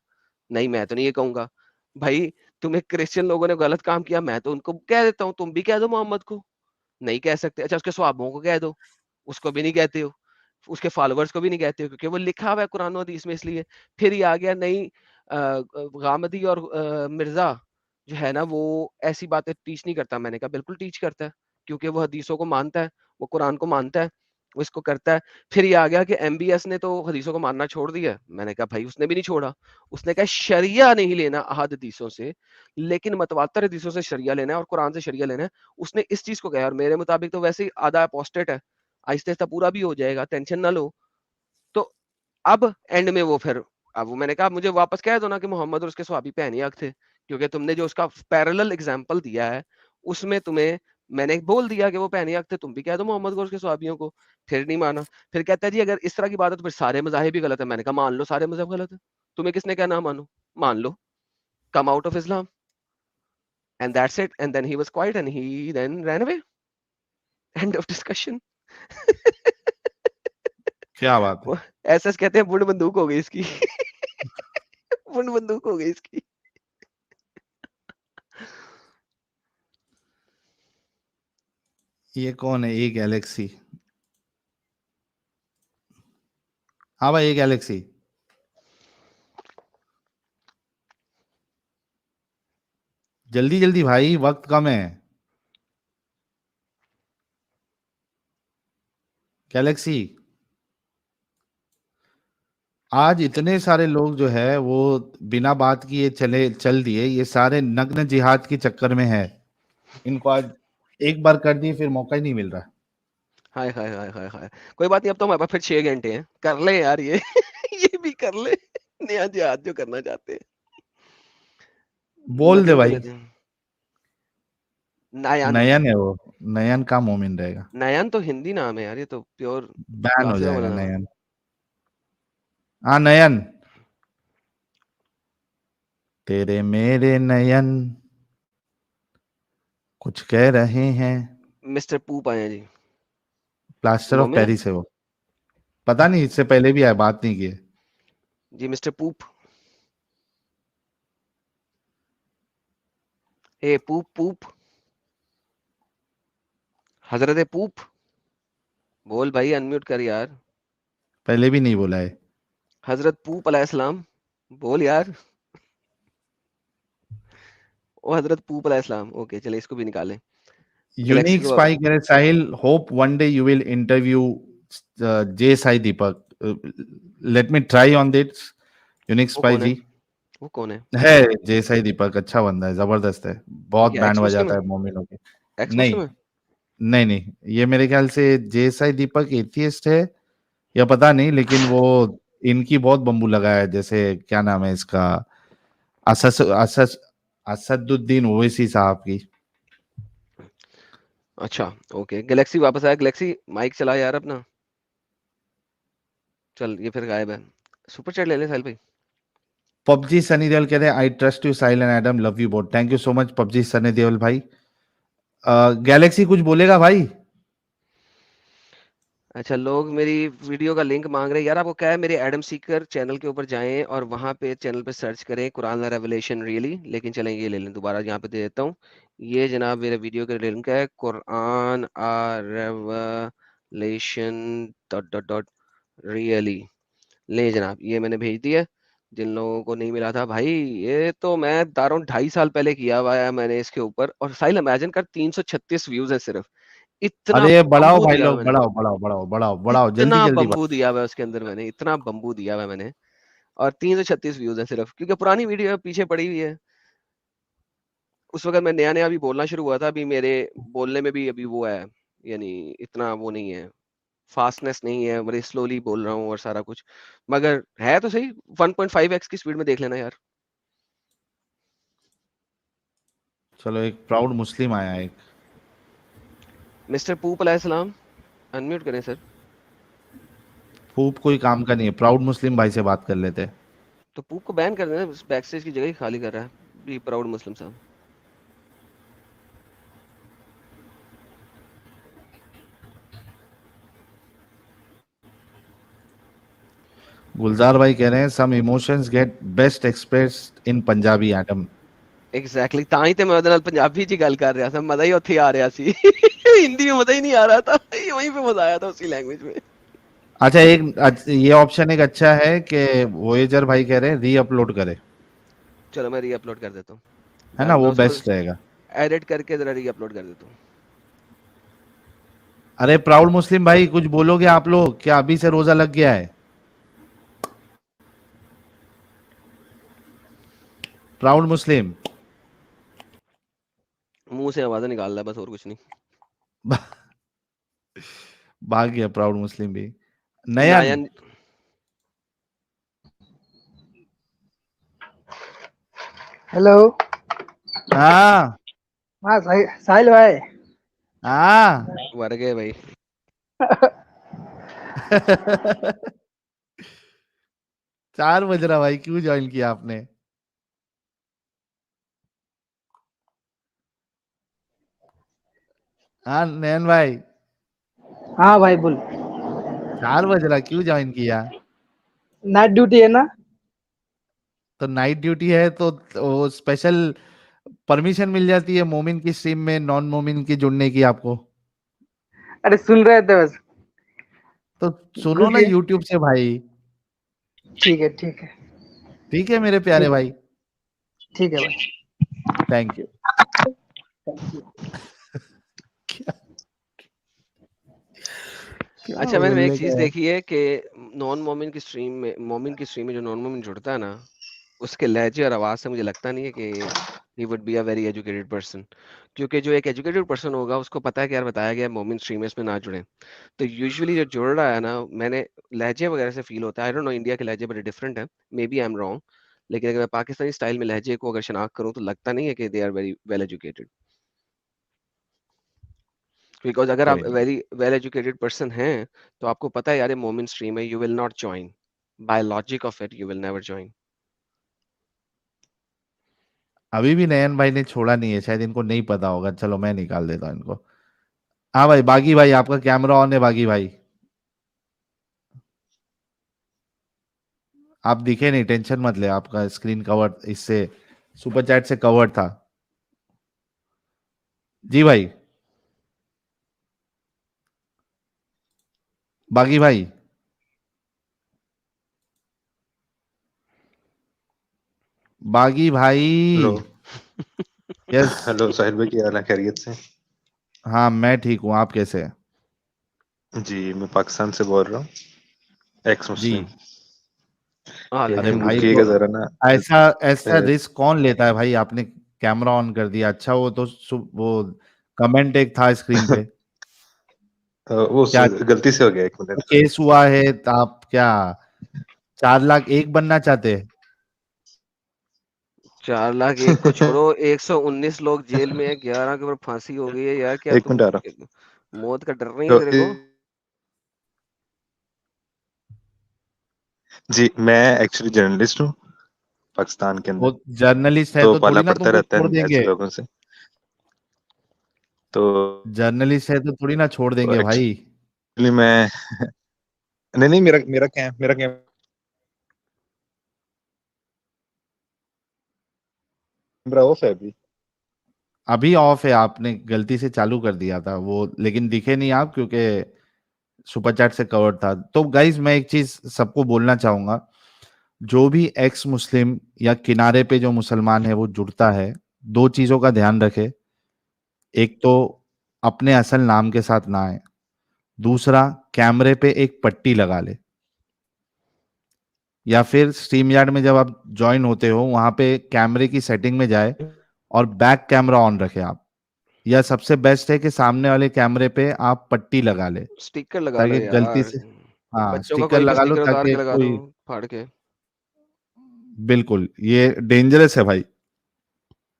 नहीं मैं तो नहीं ये कहूंगा। भाई तुम्हें क्रिश्चियन लोगों ने गलत काम किया, मैं तो उनको कह देता हूँ, तुम भी कह दो मोहम्मद को। नहीं कह सकते। अच्छा उसके सहाबों को कह दो, उसको भी नहीं कहते हो। उसके फॉलोवर्स को भी नहीं कहते हो, क्योंकि वो लिखा हुआ है कुरान और हदीस में, इसलिए। फिर ये आ गया नहीं, गामदी और मिर्जा जो है ना, वो ऐसी बातें टीच नहीं करता। मैंने कहा बिल्कुल टीच करता है, क्योंकि वो हदीसों को मानता है, वो कुरान को मानता है, वो इसको करता है। फिर ये आ गया कि एमबीएस ने तो हदीसों को मानना छोड़ दिया। मैंने कहा भाई उसने भी नहीं छोड़ा। उसने कहा शरिया नहीं लेना अहद हदीसों से, लेकिन मतवातर हदीसों से शरिया लेना है और कुरान से शरिया लेना है। उसने इस चीज को कहा, और मेरे मुताबिक तो वैसे ही आधा अपोस्टेट है, आहिस्ता आहिस्ता पूरा भी हो जाएगा, टेंशन ना लो। तो अब एंड में वो फिर, अब वो मैंने कहा मुझे वापस कह दो ना कि मोहम्मद और उसके सहाबी पहने हक थे, क्योंकि तुमने जो उसका पैरेलल एग्जांपल दिया है उसमें तुम्हें मैंने बोल दिया कि वो पहने हक थे, तुम भी कह दो मोहम्मद को और उसके सहाबियों को। फिर नहीं माना। फिर कहता है जी अगर इस तरह की बात है तो फिर सारे मज़ाहिब भी गलत है। मैंने कहा मान लो सारे मज़हब गलत है, तुम्हें किसने कहा ना मानो, मान लो, come out of Islam, and that's it. And then he was quite and he then ran away, end of discussion. क्या बात है। ऐसा कहते हैं बुढ़ बंदूक हो गई इसकी। बुढ़ बंदूक हो गई इसकी। ये कौन है, ए गैलेक्सी? हाँ भाई, ए गैलेक्सी। जल्दी जल्दी भाई, वक्त कम है। गैलेक्सी, आज इतने सारे लोग जो है वो बिना बात किए चल दिए, ये सारे नग्न जिहाद के चक्कर में है। इनको आज एक बार कर दिए, फिर मौका ही नहीं मिल रहा। हाय हाय हाय हाय हाय। कोई बात नहीं, अब तो हमारे पास फिर 6 घंटे हैं, कर ले यार ये। ये भी कर ले, नया जिहाद जो करना चाहते हैं। बोल दे मजे कर भाई। लेते हैं। नयन। नयन है वो। नयन का मोमिन रहेगा। नयन तो हिंदी नाम है यार, ये तो प्योर बैन हो काफिरों वाला जाएगा नाम है। नयन। हाँ नयन। तेरे मेरे नयन कुछ कह रहे हैं। मिस्टर पूप आए हैं जी। प्लास्टर ऑफ मोमिन है पेरिस है वो। पता नहीं, इससे पहले भी आए, बात नहीं की है। जी। मिस्टर पूप, ए पूप पूप, हजरत पूप, बोल भाई, अनम्यूट कर यार। पहले भी नहीं बोला है। हजरत पूप अलैहिस्सलाम, बोल यार। ओ हजरत पूप अलैहिस्सलाम, ओके चले इसको भी निकालें। गैलेक्सी यूनिक को। स्पाई कह रहे Sahil, hope one day you will interview J Sai Deepak. Let me try on this. Unique वो स्पाई कौन है? जी। वो कौन है? है। जे साई दीपक अच्छा बंदा है, जबरदस्त है। वो बहुत क्या बैंड एक्स मुस्लिम बजाता है? है मोमिनों के। एक्स नहीं, मुस्लिम है? नहीं नहीं, ये मेरे ख्याल से जे साई दीपक एथियस्ट है या पता नहीं, लेकिन वो इनकी बहुत बम्बू लगाया है, जैसे क्या नाम है इसका, असस असस असदुद्दीन ओवैसी साहब की। अच्छा ओके, गैलेक्सी वापस आया। गैलेक्सी माइक चला यार अपना। चल ये फिर गायब है। सुपर चैट ले ले साहिल भाई। पबजी सनी देओल कह रहे हैं I trust you Sahil and Adam, love you both. Thank you so much PUBG Sunny Deol भाई। गैलेक्सी कुछ बोलेगा भाई? अच्छा, लोग मेरी वीडियो का लिंक मांग रहे हैं यार। आपको क्या है, मेरे एडम सीकर चैनल के ऊपर जाएं और वहां पे चैनल पे सर्च करें कुरान रेवलेशन रियली। लेकिन चलें ये ले लें, दोबारा यहाँ पे दे देता हूँ। ये जनाब मेरे वीडियो का लिंक है, Quran revelation dot dot dot really. ले जनाब, ये मैंने भेज दिया। जिन लोगों को नहीं मिला था भाई, ये तो मैं बता रहा हूँ 2.5 साल पहले किया हुआ है मैंने इसके ऊपर। और साहिल इमेजिन कर, 336 व्यूज है सिर्फ। इतना अरे बढ़ाओ बम्बू भाई दिया हुआ लोग, मैंने, बढ़ाओ बढ़ाओ बढ़ाओ बढ़ाओ बढ़ाओ, जल्दी इतना जल्दी बम्बू बढ़ाओ। दिया हुआ है उसके अंदर मैंने, इतना बम्बू दिया हुआ है मैंने। और 336 व्यूज है सिर्फ, क्योंकि पुरानी वीडियो पीछे पड़ी हुई है। उस वक्त मैं नया नया भी बोलना शुरू हुआ था। अभी मेरे बोलने में भी अभी वो है, यानी इतना वो नहीं है, फास्टनेस नहीं है, बड़े स्लोली बोल रहा हूँ और सारा कुछ। मगर है तो सही। 1.5x की स्पीड में देख लेना यार। चलो, एक प्राउड मुस्लिम आया एक। मिस्टर पूप अलैहिस्सलाम, अनम्यूट करें सर। फूप कोई काम का नहीं है, प्राउड मुस्लिम भाई से बात कर लेते हैं। तो पूप को बैन कर देना, बैक स्टेज की जगह ही खाली कर रहा है। बी प्राउड मुस्लिम साहब। गुलजार भाई कह रहे हैं some emotions get best expressed in Punjabi Adam. Exactly ਤਾਂ ਹੀ ਤੇ ਮੈਂ ਉਹਦੇ ਨਾਲ ਪੰਜਾਬੀ ਚ ਹੀ ਗੱਲ ਕਰ ਰਿਹਾ ਸੀ ਮਜ਼ਾ ਹੀ ਉੱਥੇ ਆ ਰਿਹਾ ਸੀ हिंदी में मजा ही नहीं आ रहा था वहीं पे मजा आया था उसी लैंग्वेज में अच्छा ये ऑप्शन एक अच्छा है कि वोएजर भाई कह रहे हैं री अपलोड करे, चलो मैं री अपलोड कर देता हूँ है ना, डन मैं वो उसको बेस्ट रहेगा। एडिट करके जरा री अपलोड कर देता हूँ अरे प्राउड मुस्लिम भाई कुछ बोलोगे आप लोग, क्या अभी से रोजा लग गया है? प्राउड मुस्लिम मुंह से आवाजें निकाल रहा है बस और कुछ नहीं भाग गया प्राउड मुस्लिम भी। नयन, नायन हेलो। हाँ हाँ साहिल भाई। हाँ मर गए भाई 4 बज रहा भाई, क्यों ज्वाइन किया आपने? हाँ नयन भाई, हाँ भाई बोल। 4 बज रहा, क्यों ज्वाइन किया? नाइट ड्यूटी है ना। तो नाइट ड्यूटी है तो वो स्पेशल परमिशन मिल जाती है मोमिन की स्ट्रीम में नॉन मोमिन की जुड़ने की आपको। अरे सुन रहे थे बस। तो सुनो घुस ना गए। यूट्यूब से भाई। ठीक है ठीक है। ठीक है मेरे प्यारे ठीक है भाई, ठीक है भाई। Thank you. क्या अच्छा मैंने एक बोलने चीज का है? देखी है कि नॉन मोमिन की स्ट्रीम में मोमिन की स्ट्रीम में जो नॉन मोमिन जुड़ता है ना उसके लहजे और आवाज से मुझे लगता नहीं है कि he would be a very educated person क्योंकि जो एक एजुकेटेड पर्सन होगा उसको पता है कि यार बताया गया है मोमिन स्ट्रीमर्स में ना जुड़े तो यूजुअली जो जुड़ रहा है ना मैंने लहजे वगैरह से फील होता है आई डोंट नो इंडिया के लहजे बड़े डिफरेंट है may be I am wrong लेकिन अगर मैं पाकिस्तानी स्टाइल में लहजे को अगर शनाख्त करूँ तो लगता नहीं है कि they are very well educated because अगर आप कोई नहीं, वेरी वेल एजुकेटेड पर्सन हैं तो आपको पता है यार ये मोमिन स्ट्रीम है you will not join by logic of it you will never join अभी भी नयन भाई ने छोड़ा नहीं है, शायद इनको नहीं पता होगा, चलो मैं निकाल देता हूँ इनको। हाँ भाई बागी भाई, आपका कैमरा ऑन है बागी भाई, आप दिखे नहीं, टेंशन मत ले, आपका स्क्रीन कवर इससे सुपर चैट से कवर था। जी भाई, बागी भाई, बागी भाई। हेलो। यस। हेलो साहिल भाई, क्या हाल है? खैरियत से? हाँ मैं ठीक हूँ, आप कैसे हैं? जी, मैं पाकिस्तान से बोल रहा हूँ, एक्स जी। मुस्लिम। हाँ अरे लेकिन भाई रुकिएगा तो जरा ना। ऐसा ऐसा अ, रिस्क कौन लेता है भाई, आपने कैमरा ऑन कर दिया, अच्छा वो तो वो कमेंट एक था स्क्रीन पे। वो क्या गलती से हो गया, 1 मिनट। केस हुआ है तो आप क्या 4 लाख एक बनना चाहते हैं? 4 लाख एक को छोड़ो 119 लोग जेल में है 11 के ऊपर फांसी हो गई है यार क्या एक तुम मिनट आ रहा मौत का डर नहीं है हूँ। तेरे को जी, मैं एक्चुअली जर्नलिस्ट हूँ पाकिस्तान के वो अंदर। जर्नलिस्ट है तो तो पाला थोड़ी ना पड़ता तुमको रहता छोड़ है ऐसे देंगे, लोगों से। तो जर्नलिस्ट है तो थोड़ी ना छोड़ देंगे भाई। एक्चुअली मैं नहीं नहीं, मेरा कैमरा ऑफ है अभी। अभी ऑफ है, आपने गलती से चालू कर दिया था वो, लेकिन दिखे नहीं आप क्योंकि सुपर चैट से कवर था। तो गाइज मैं एक चीज सबको बोलना चाहूंगा, जो भी एक्स मुस्लिम या किनारे पे जो मुसलमान है वो जुड़ता है, 2 चीजों का ध्यान रखे। एक तो अपने असल नाम के साथ ना आए, दूसरा कैमरे पे एक पट्टी लगा ले, या फिर स्ट्रीम यार्ड में जब आप ज्वाइन होते हो वहां पे कैमरे की सेटिंग में जाए और बैक कैमरा ऑन रखे आप, या सबसे बेस्ट है कि सामने वाले कैमरे पे आप पट्टी लगा ले, स्टिकर लगा लो ताकि गलती यार से, हाँ बच्चों का स्टिकर कोई भी लगा लो स्टिकर उतार के ताकि लगा दो कोई, फाड़ के बिल्कुल ये डेंजरस है भाई,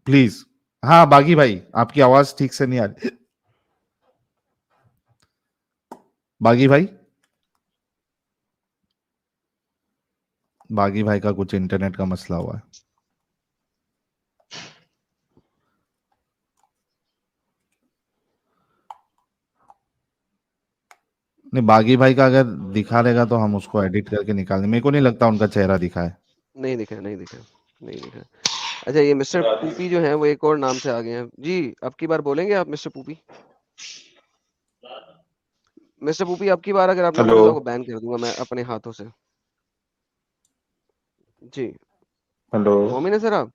प्लीज। हाँ बागी भाई आपकी आवाज ठीक से नहीं आ रही, बागी भाई, बागी भाई का कुछ इंटरनेट का मसला हुआ है। नहीं, बागी भाई का अगर दिखा रहेगा तो हम उसको एडिट करके निकाल दें। मेरे को नहीं लगता उनका चेहरा दिखा है। नहीं दिखा, नहीं दिखा, नहीं दिखा। अच्छा, ये मिस्टर पूपी जो है वो एक और नाम से आ गए हैं जी। अब की बार बोलेंगे आप मिस्टर पूपी? मिस्टर पूपी, अब की बार अगर आप ना बोले हेलो। तो आपको बैन कर दूंगा मैं अपने हाथों से जी। हेलो। मोमिन है सर आप?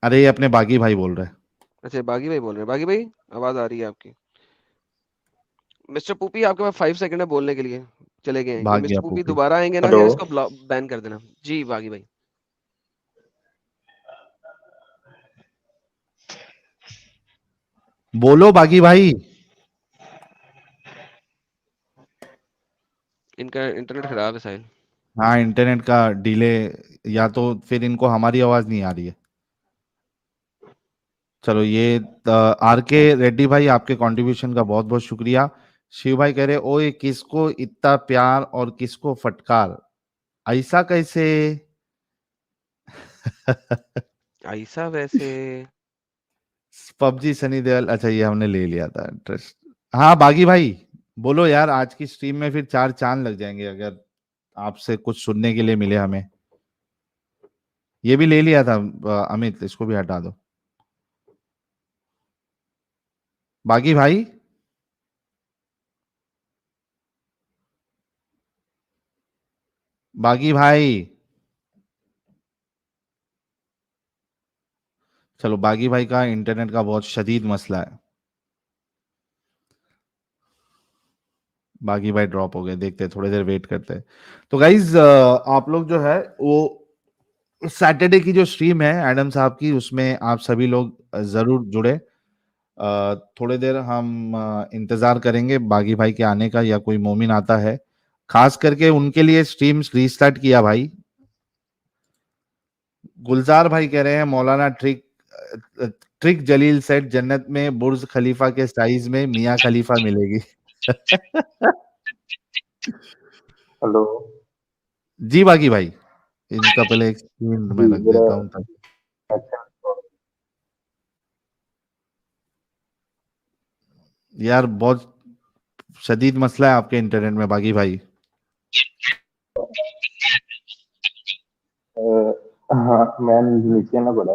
अरे ये अपने बागी भाई बोल रहे हैं। अच्छा, बागी भाई बोल रहे हैं। बागी भाई, आवाज आ रही है आपकी। मिस्टर पूपी, आपके पास 5 सेकंड है बोलने के लिए। चले गए हैं ये भाग मिस्टर गया पूपी। पूपी। दोबारा आएंगे ना हेलो। यार, इसको बैन कर देना जी। बागी भाई, बोलो बागी भाई। इनका इंटरनेट खराब है साहिल। हाँ, इंटरनेट का डिले, या तो फिर इनको हमारी आवाज नहीं आ रही है। चलो, ये आर के रेड्डी भाई, आपके कंट्रीब्यूशन का बहुत बहुत शुक्रिया। शिव भाई कह रहे, ओए किसको इतना प्यार और किसको फटकार, ऐसा कैसे? ऐसा वैसे। पबजी सनी देओल, अच्छा ये हमने ले लिया था इंटरेस्ट। हाँ बागी भाई, बोलो यार, आज की स्ट्रीम में फिर 4 चांद लग जाएंगे अगर आपसे कुछ सुनने के लिए मिले हमें। ये भी ले लिया था अमित, इसको भी हटा दो। बागी भाई, बागी भाई, चलो, बागी भाई का इंटरनेट का बहुत शदीद मसला है। बागी भाई ड्रॉप हो गए, देखते हैं, थोड़ी देर वेट करते हैं। तो गाइज, आप लोग जो है वो सैटरडे की जो स्ट्रीम है एडम साहब की, उसमें आप सभी लोग जरूर जुड़े। थोड़ी देर हम इंतजार करेंगे बागी भाई के आने का, या कोई मोमिन आता है। खास करके उनके लिए स्ट्रीम रीस्टार्ट किया भाई। गुलजार भाई कह रहे हैं, मौलाना ट्रिक जलील सेठ, जन्नत में बुर्ज खलीफा के साइज में मियां खलीफा मिलेगी। हेलो। जी बागी भाई, इनका पहले एक स्क्रीन में जी रख मेरा देता हूँ ताकि। यार बहुत शदीद मसला है आपके इंटरनेट में बागी भाई। हाँ, मैं नीचे ना बोला,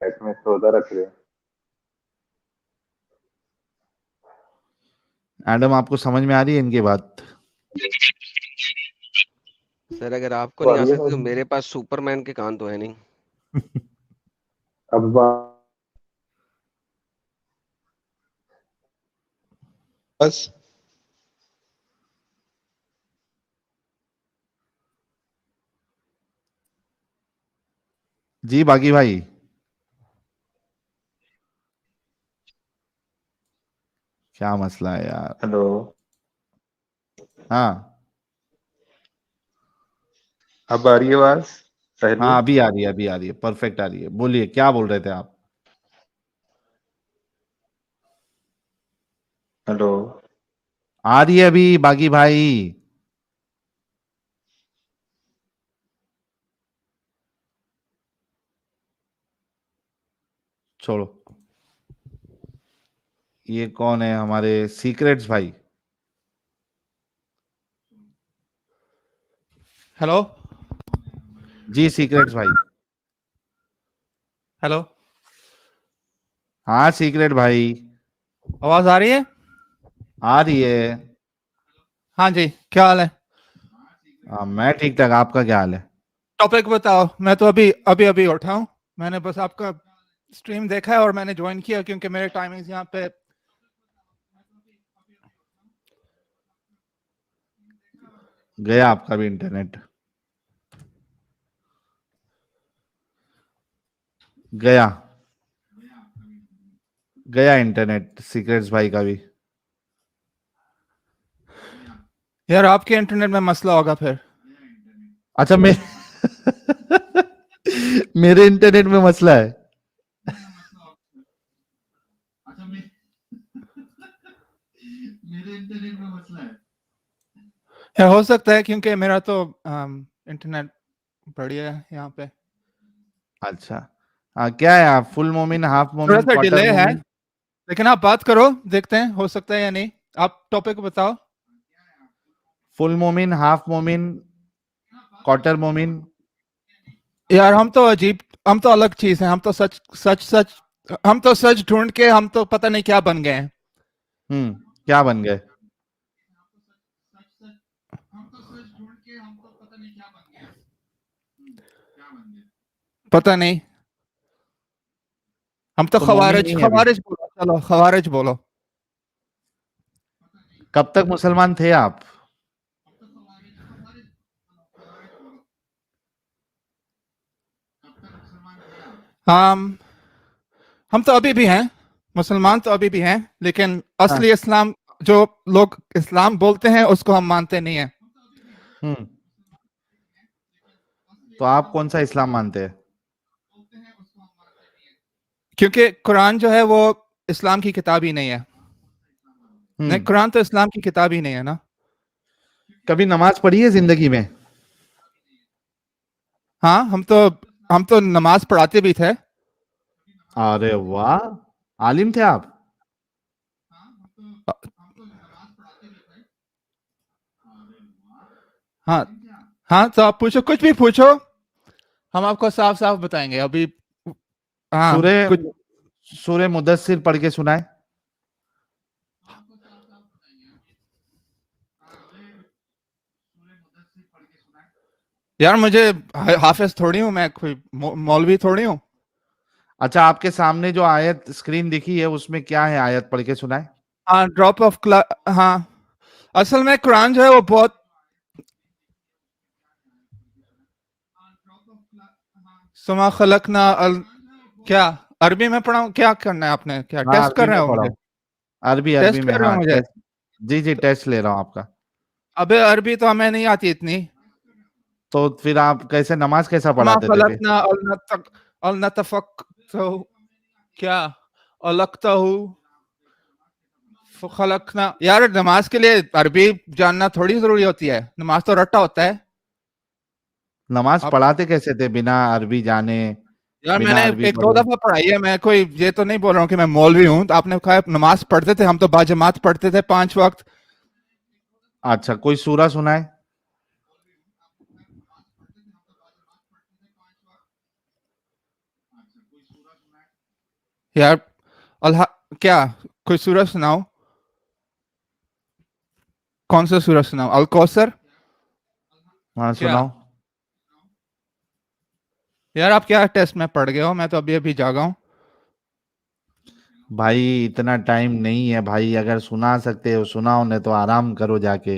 बैठ में सौदा रख रहे हैं। हम्म। एडम, आपको समझ में आ रही है इनकी बात? सर अगर आपको तो नहीं आ आ रही है सकती तो बात? मेरे पास सुपरमैन के कान तो है नहीं। अब बस। जी बागी भाई, क्या मसला है यार? हेलो। हाँ अब आ रही है आवाज साहिल भाई? हाँ, अभी आ रही है, अभी आ रही है, परफेक्ट आ रही है। बोलिए, क्या बोल रहे थे आप? हेलो। आ रही है अभी बागी भाई। छोड़ो, ये कौन है? हमारे सीक्रेट्स भाई। हेलो। जी सीक्रेट्स भाई। हेलो। हाँ सीक्रेट भाई, आवाज आ रही है? आ रही है। हाँ जी, क्या हाल है? हाँ, मैं ठीक ठाक, आपका क्या हाल है? टॉपिक बताओ। मैं तो अभी अभी अभी उठा हूँ। मैंने बस आपका स्ट्रीम देखा है और मैंने ज्वाइन किया क्योंकि मेरे टाइमिंग्स यहाँ पे। गया आपका भी इंटरनेट? गया, गया इंटरनेट सीक्रेट्स भाई का भी। यार आपके इंटरनेट में मसला होगा फिर। अच्छा, मेरे इंटरनेट में मसला है। मेरे इंटरनेट में मसला है। या हो सकता है क्योंकि मेरा तो इंटरनेट बढ़िया है यहाँ पे। अच्छा, हाँ, क्या है आप? फुल मोमिन, हाफ थोड़ा मोमिन, सा क्वार्टर डिले है मोमिन? लेकिन आप बात करो, देखते हैं हो सकता है या नहीं। आप टॉपिक बताओ। फुल मोमिन, हाफ मोमिन, क्वार्टर मोमिन? यार हम तो अजीब, हम तो अलग चीज है, हम तो सच सच सच, हम तो सच ढूंढ के हम तो पता नहीं क्या बन गए हैं। क्या बन गए? पता नहीं, हम तो तो मोमिन खवारिज, नहीं है अभी। खवारिज बोलो, चलो खवारिज बोलो। कब तक मुसलमान थे आप? हम तो अभी भी हैं, मुसलमान तो अभी भी हैं, लेकिन असली इस्लाम जो लोग इस्लाम बोलते हैं उसको हम मानते नहीं है। तो आप कौन सा इस्लाम मानते हैं? क्योंकि कुरान जो है वो इस्लाम की किताब ही नहीं है। नहीं, कुरान तो इस्लाम की किताब ही नहीं है ना। कभी नमाज पढ़ी है जिंदगी में? हाँ, हम तो नमाज पढ़ाते भी थे। अरे वाह, आलिम थे आप। हाँ हाँ, तो आप पूछो, कुछ भी पूछो, हम आपको साफ साफ बताएंगे अभी। हाँ सूरे कुछ, सूरे मुदस्सिर पढ़ के सुनाए। यार मुझे हाफिज थोड़ी हूँ मैं, कोई मौलवी थोड़ी हूँ। अच्छा, आपके सामने जो आयत स्क्रीन दिखी है उसमें क्या है? आयत पढ़ के सुनाए। हाँ, ड्रॉप ऑफ हाँ, असल में कुरान जो है वो बहुत, सुमा खलकना क्या अरबी में पढ़ाऊं? क्या करना है आपने? क्या हाँ, टेस्ट अरबी कर रहे में हो मुझे? पढ़ाओ। अरबी टेस्ट में, कर रहे हो हाँ मुझे? टेस्ट। जी जी, टेस्ट ले रहा हूँ आपका। अबे अरबी तो हमें नहीं आती इतनी। तो फिर आप कैसे नमाज कैसा सुमा पढ़ाते थे फिर? खलकना अल नतफक क्या अलगता हूँ खलकना। यार नमाज के लिए अरबी जानना थोड़ी जरूरी होती है, नमाज तो रट्टा होता है। नमाज आप, पढ़ाते कैसे थे बिना अरबी जाने, यार मैंने बिना अरबी एक दो पढ़े? दफा पढ़ाई है, मैं कोई ये तो नहीं बोल रहा हूँ कि मैं मौलवी हूँ। तो आपने कहा नमाज पढ़ते थे, हम तो बाजमात पढ़ते थे 5 वक्त। अच्छा, कोई सूरा सुनाए। यार अल्लाह, क्या कोई सूरज सुनाओ? कौन सा सूरज सुनाओ? अल कौसर? हाँ क्या सुनाओ। यार आप क्या टेस्ट में पढ़ गए हो? मैं तो अभी अभी जागा हूँ। भाई इतना टाइम नहीं है भाई, अगर सुना सकते हो सुनाओ, नहीं तो आराम करो जाके।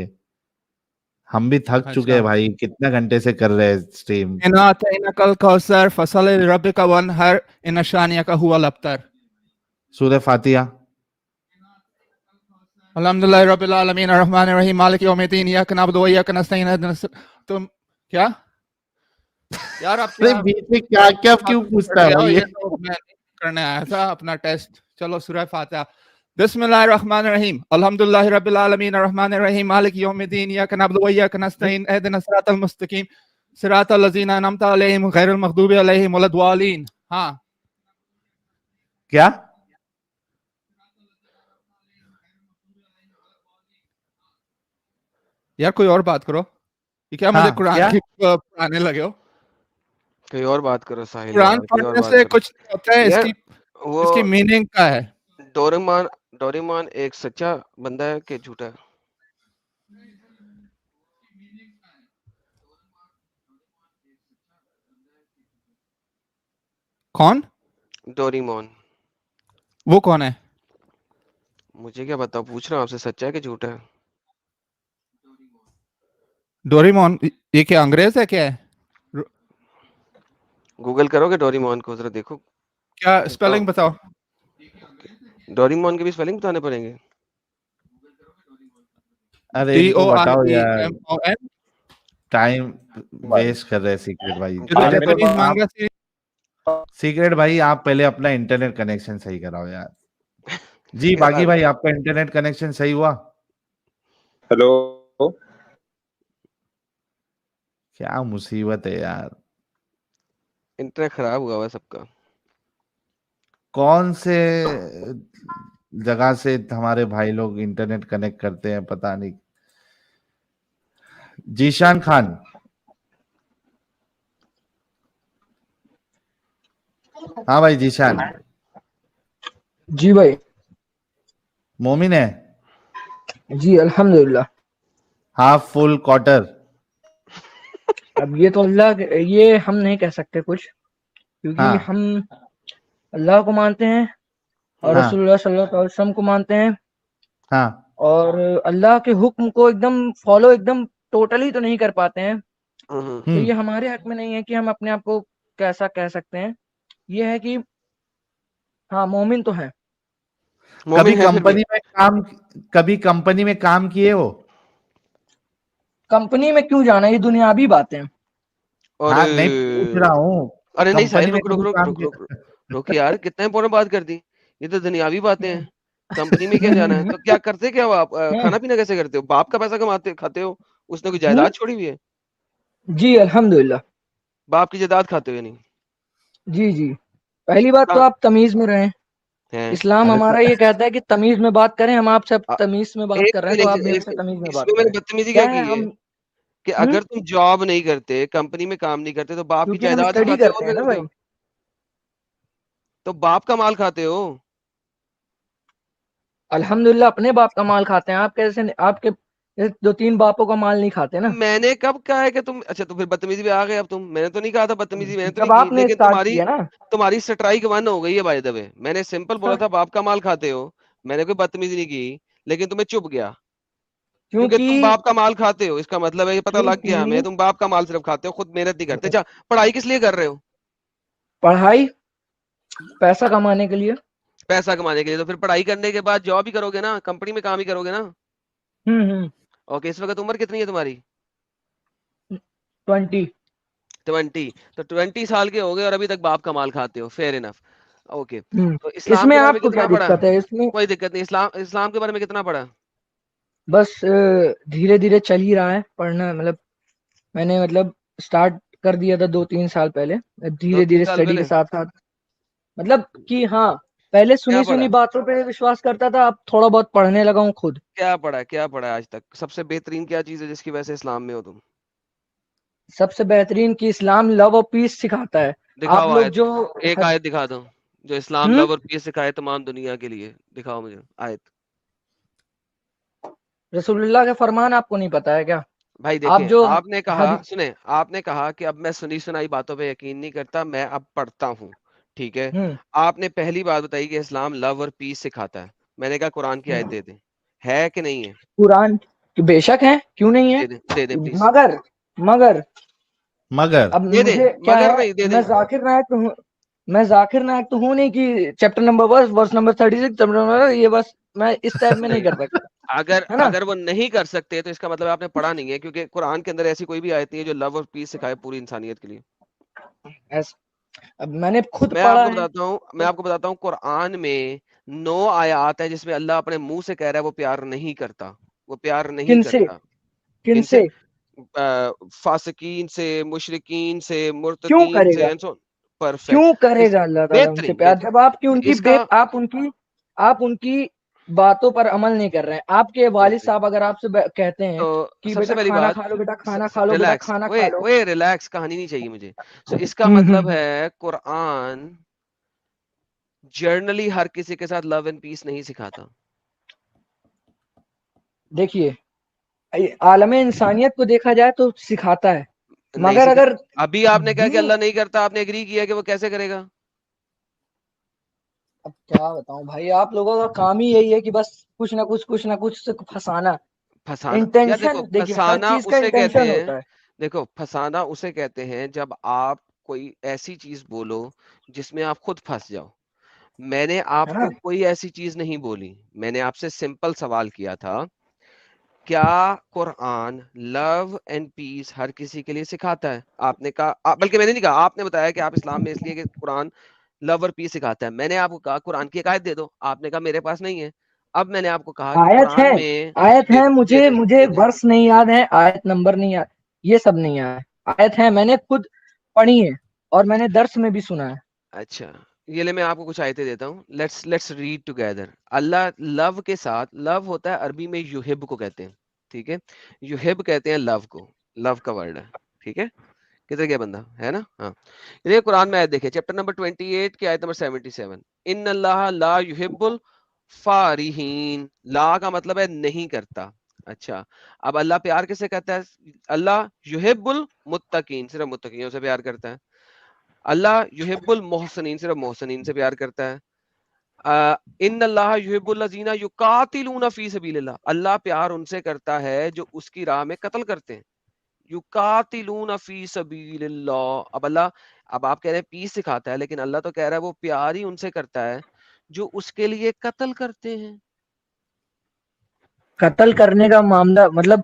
हम भी थक चुके अच्छा, हैं भाई, कितने घंटे से कर रहे हैं स्ट्रीम। इना अतैना कल कौसर फसल रब्बिका वनहर इन शानिया का हुआ लफ्तर। सूरह फातिहा। अल्हम्दुलिल्लाह रब्बिल आलमीन अर्रहमानिर रहीम मालिक यौमिद्दीन इय्याका नअबुदु व इय्याका नस्तईन। तुम क्या यार आप अरे क्या बीच में क्या क्या क्यों पढ़ पूछता है गए हो? भाई ये? ये तो मैं नहीं करने आया था अपना टेस्ट। चलो सूरह फातिहा। बिस्मिल्लाहिर्रहमानिर्रहीम अल्हम्दुलिल्लाहि रब्बिल आलमीन अर्रहमानिर रहीम मालिक यौमिद्दीन इय्याका नअबुदु व इय्याका नस्तईन इहदिनस सिरातल मुस्तकीम सिरातल लज़ीना अनअमता अलैहिम गैरिल मग़दूबि अलैहिम वलद्दालिन। हाँ, क्या? यार कोई और बात करो। ये क्या मुझे हाँ कुरान क्या? की पढ़ाने लगे हो? कोई और बात करो साहिल कुरान यार, कोई और पढ़ने बात से करो कुछ नहीं होता है, यार। वो इसकी मीनिंग क्या है? डोरेमोन डोरेमोन एक सच्चा बंदा है कि झूठा है? कौन? डोरेमोन। वो कौन है? मुझे क्या पता, पूछ रहा हूँ आपसे, सच्चा है कि झूठा है? डोरेमोन? ये क्या अंग्रेज है क्या है? गूगल करोगे डोरेमोन को, जरा देखो। क्या बताओ, स्पेलिंग बताओ? डोरेमोन के भी स्पेलिंग बताने पड़ेंगे? अरे डी इनको ओ बताओ आर ई यार, M O N. Time waste कर रहे हैं सीक्रेट भाई। ये तो पहले तो जापानीज आप, मांगा सी। सीक्रेट भाई आप पहले अपना इंटरनेट कनेक्शन सही कराओ यार। जी बागी यार भाई, आपका इंटरनेट कनेक्शन सही हुआ? हेलो। क्या मुसीबत है यार। इंटरनेट खराब हुआ हुआ है सबका। कौन से जगह से हमारे भाई लोग इंटरनेट कनेक्ट करते हैं, पता नहीं। जीशान खान, हाँ भाई जीशान, जी भाई। मोमिन है? जी अल्हम्दुलिल्लाह। Half full quarter? अब ये तो ये हम नहीं कह सकते कुछ, क्योंकि हाँ हम अल्लाह को मानते हैं और हाँ रसूलुल्लाह सल्लल्लाहु अलैहि वसल्लम को मानते हैं, हाँ और अल्लाह के हुक्म को एकदम फॉलो एकदम टोटली तो नहीं कर पाते हैं। तो ये हमारे हक में नहीं है कि हम अपने आप को कैसा कह सकते हैं। ये है कि हाँ, मोमिन तो है। कभी मोमिन है फिर भी। कभी कंपनी में काम किए हो? कंपनी में क्यों जाना, ये दुनियावी बातें हैं। और हाँ नहीं, पूछ रहा हूँ, अरे नहीं कंपनी साहिल, में रुक रुक कभी रुक काम रुक रुक किया? रुक यार, कितना इंपॉर्टेंट बात कर दी। ये तो दुनियावी बातें हैं। कंपनी में क्या जाना है? तो क्या करते क्या हो आप? खाना पीना कैसे करते हो? बाप का पैसा कमाते खाते हो? उसने कोई जायदाद छोड़ी हुई है? जी अल्हम्दुलिल्लाह। बाप की जायदाद खाते हो या नहीं? जी जी। पहली बात तो हाँ, आप तमीज में रहें। हैं। इस्लाम अरे हमारा ये कहता है कि तमीज में बात करें। हम आपसे अ, तमीज में बात एक कर रहे हैं, तो सेकंड, आप मेरे एक से सेकंड, तमीज में बात इसमें मैंने करें। बदतमीजी क्या क्या है की है? हम कि अगर तुम जॉब नहीं करते, कंपनी में काम नहीं करते, तो बाप की क्योंकि हम जायदाद ही स्टडी खाते हो, और करते क्या हैं ना करते भाई। हो? तो बाप का माल खाते हो। अल्हम्दुलिल्लाह अपने बाप का माल खाते हैं। आप कैसे, आपके 2-3 बापों का माल नहीं खाते ना। मैंने कब कहा है कि तुम, अच्छा तो फिर बदतमीजी पे आ गए अब तुम। मैंने तो नहीं कहा था बदतमीजी, मैंने तो जब नहीं की, आपने लेकिन स्टार्ट तुम्हारी किया ना। तुम्हारी स्ट्राइक 1 हो गई है बाय द वे। मैंने सिंपल बोला था बाप का माल खाते हो, मैंने कोई बदतमीजी नहीं की, लेकिन तुम्हें चुप गया क्योंकि क्योंकि तुम बाप का माल खाते हो। इसका मतलब है, ये पता लग गया हमें, क्योंकि तुम बाप का माल सिर्फ खाते हो, खुद मेहनत नहीं करते। अच्छा, पढ़ाई किस लिए कर रहे हो? पढ़ाई पैसा कमाने के लिए। पैसा कमाने के लिए। तो फिर पढ़ाई करने के बाद जॉब ही करोगे ना, कंपनी में काम ही करोगे ना। हम्म। ओके, इस वक्त उम्र कितनी है तुम्हारी? 20। 20। तो 20 साल के हो गए और अभी तक बाप का माल खाते हो। Fair enough. ओके, तो इस्लाम इसमें के बारे में आपको क्या कितना पढ़ा? दिक्कत है इसमें? कोई दिक्कत नहीं। इस्लाम इस्लाम के बारे में कितना पढ़ा? बस धीरे धीरे चल ही रहा है पढ़ना। मतलब मैंने स्टार्ट कर दिया था 2-3 साल पहले, दो धीरे तीन धीरे साल स्टडी के पहले साथ साथ। मतलब कि हाँ, पहले क्या सुनी सुनी पढ़ा? बातों पे विश्वास करता था, अब थोड़ा बहुत पढ़ने लगा हूँ खुद। क्या पढ़ा आज तक? सबसे बेहतरीन क्या चीज है जिसकी वजह से इस्लाम में हो तुम? सबसे बेहतरीन कि इस्लाम लव और पीस सिखाता है। आप दिखाओ लोग आयत। जो एक आयत दिखा दो जो इस्लाम हम्म लव और पीस सिखाए तमाम दुनिया के लिए। दिखाओ मुझे आयत। रसूलुल्लाह के फरमान आपको नहीं पता है क्या? भाई आप देखें, जो आपने कहा, हद सुने, आपने कहा कि अब मैं सुनी सुनाई बातों पे यकीन नहीं करता, मैं अब पढ़ता हूँ। ठीक है। हम्म आपने पहली बात बताई कि इस्लाम लव और पीस सिखाता है। मैंने कहा कुरान की आयत दे दे। है कि नहीं है? कुरान कि बेशक है, क्यों नहीं है। दे दे प्लीज। मगर मगर मगर अब दे दे, मुझे क्या मगर है, नहीं, दे दे। मैं जाकिर नायक तो हूँ नहीं कि chapter number verse number 36 chapter number, ये बस मैं इस टाइप में नहीं नहीं, कर सकता, अगर है ना। अगर वो नहीं कर सकते तो इसका मतलब आपने पढ़ा नहीं है, क्योंकि कुरान के अंदर ऐसी कोई भी आयत नहीं है जो लव और पीस सिखाए पूरी इंसानियत के लिए। अब मैंने खुद पढ़ा है मैं तो। आपको बताता हूँ, कुरान में 9 आयत है जिसमें अल्लाह अपने मुंह से कह रहा है वो प्यार नहीं करता। वो प्यार नहीं किनसे करता। किनसे? किनसे फासिकीन से, मुशरिकीन से, क्यों मुर्तदीन से, करेगा, एंड सो। परफेक्ट। क्यों इस करेगा अल्लाह ताला उनसे बेहतरीन प्यार, बेहतरीन। जब आपकी तो उनकी इसका आप उनकी बातों पर अमल नहीं कर रहे हैं। आपके वालिद बेहतरीन। साहब अगर आपसे कहते हैं तो कि सबसे बेटा पहली खाना बात, खा लो, बेटा खाना खा लो, बेटा रिलैक्स, खाना वे खा लो। वे रिलैक्स, कहानी नहीं चाहिए मुझे। सो इसका मतलब हम्म। है कुरान जर्नली हर किसी के साथ लव एंड पीस नहीं सिखाता। देखिए, आलमे इंसानियत को देखा जाए तो सिखाता है, नहीं मगर सिखा। अगर अभी आपने कहा कि दीन, अल्लाह नहीं करता, आपने एग्री किया कि वो कैसे करेगा? अब क्या बताऊं भाई, आप लोगों का काम ही यही है कि बस कुछ ना कुछ से फंसाना। फसाना यार, देखो इंटेंशन देखिए, हर फसाना चीज का उसे कहते इंटेंशन हैं, होता है। देखो फसाना उसे कहते हैं जब आप कोई ऐसी चीज बोलो जिसमें आप खुद फंस जाओ। मैंने है ना। आपको कोई ऐसी चीज नहीं बोली, मैंने आपसे सिंपल सवाल किया था, क्या कुरान लव एंड पीस हर किसी के लिए सिखाता है? आपने कहा बल्कि मैंने नहीं कहा, आपने बताया कि आप इस्लाम में इसलिए कि कुरान लव और पीस सिखाता है। मैंने आपको कहा कुरान की एक आयत दे दो, आपने कहा मेरे पास नहीं है। अब मैंने आपको कहा कि आयत है, कुरान में आयत दे है, दे दे मुझे दे मुझे दे दे। वर्ष नहीं याद है, आयत नंबर नहीं याद, ये सब नहीं याद। आयत है, मैंने खुद पढ़ी है और मैंने दर्स में भी सुना है। अच्छा, ये ले मैं आपको कुछ आयतें देता हूँ, let's read together. Allah love के साथ, लव होता है अरबी में युहिब को कहते हैं, ठीक है, युहिब कहते हैं लव को, लव का वर्ड है, ठीक है, किधर गया बंदा, है ना, हाँ। ये कुरान में आयत देखिए, चैप्टर नंबर 28 की आयत नंबर 77, इन अल्लाह ला युहिब्बुल फारिहीन, ला का मतलब है नहीं करता। अच्छा, अब अल्लाह प्यार किससे करता है? अल्लाह युहिब्बुल मुत्तकीन, सिर्फ मुत्तकीयों से प्यार करता है। अल्लाह युहिब्बुल मोहसिनीन, सिर्फ मोहसिनीन से प्यार करता है। इन अल्लाह युहिब्बुल लजीना युकातिलूना फी सबीलिल्लाह, अल्लाह प्यार उनसे करता है जो उसकी राह में कत्ल करते हैं। युकातिलूना फी सबीलिल्लाह, अब अल्लाह, अब आप कह रहे हैं पीस सिखाता है, लेकिन अल्लाह तो कह रहा है वो प्यार ही उनसे करता है जो उसके लिए कत्ल करते हैं। कत्ल करने का मामला मतलब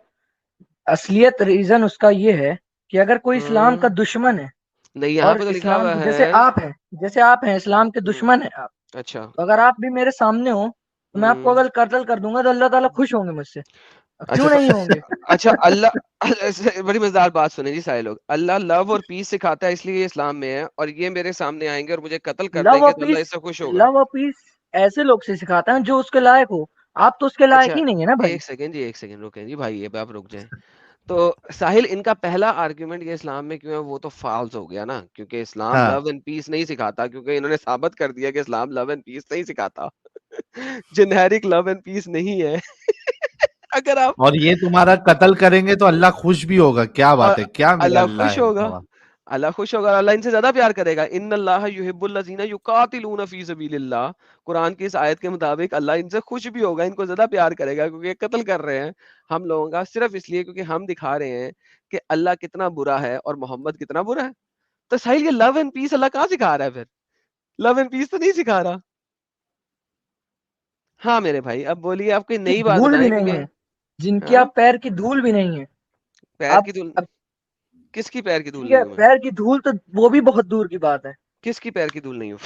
असलियत रीजन उसका ये है कि अगर कोई इस्लाम का दुश्मन है, नहीं, यहाँ और पे तो लिखा इस्लाम हुआ जैसे है, आप हैं इस्लाम के दुश्मन है आप, अच्छा, तो अगर आप भी मेरे सामने हो तो मैं आपको अगर कत्ल कर दूंगा तो अल्लाह ताला खुश होंगे मुझसे, अच्छा क्यों तो नहीं होंगे? अच्छा अल्लाह बड़ी मजेदार बात सुने जी सारे लोग, अल्लाह लव और पीस सिखाता है इसलिए ये इस्लाम में है, और ये मेरे सामने आएंगे और मुझे कत्ल कर लव देंगे और तो अल्लाह पीस, इससे खुश होगा। लव और पीस ऐसे लोग से सिखाता है जो उसके लायक हो, आप तो उसके लायक अच्छा, ही नहीं है ना भाई। एक सेकंड जी, एक सेकंड रुकें जी भाई, ये आप रुक जाएं। तो साहिल, इनका पहला आर्ग्यूमेंट ये इस्लाम में क्यों है वो तो फाल्स हो गया ना, क्योंकि इस्लाम हाँ, लव एंड पीस नहीं सिखाता, क्योंकि इन्होंने साबित कर दिया कि इस्लाम लव एंड पीस नहीं सिखाता। जेनेरिक लव एंड पीस नहीं है। अगर आप और ये तुम्हारा कत्ल करेंगे तो अल्लाह खुश भी होगा, क्या और बात है, क्या मेरा अल्लाह अल्लाह खुश है, होगा, वाह। अल्लाह खुश होगा, अल्लाह इनसे ज्यादा प्यार करेगा। इन अल्लाह युहिब्बुल लजीना युकातिलूना फी सबीलिल्लाह, कुरान की इस आयत के मुताबिक अल्लाह इनसे खुश भी होगा, इनको ज्यादा प्यार करेगा, क्योंकि ये कत्ल कर रहे हैं हम लोगों का सिर्फ इसलिए क्योंकि हम दिखा रहे हैं कि अल्लाह कितना बुरा है और मोहम्मद कितना बुरा है। तो साहिल, ये लव एंड पीस अल्लाह कहाँ सिखा रहा है फिर? लव एंड पीस तो नहीं सिखा रहा। हाँ मेरे भाई, अब बोलिए, आप कोई की नई बात धूल भी बताएं, नहीं क्योंकि है, जिनकी हाँ, आप पैर की धूल भी नहीं है। पैर की आप धूल, अब किसकी पैर की धूल ठीक है, नहीं हूं मैं? पैर की धूल तो वो भी बहुत दूर की बात है। किसकी पैर की धूल नहीं हूं?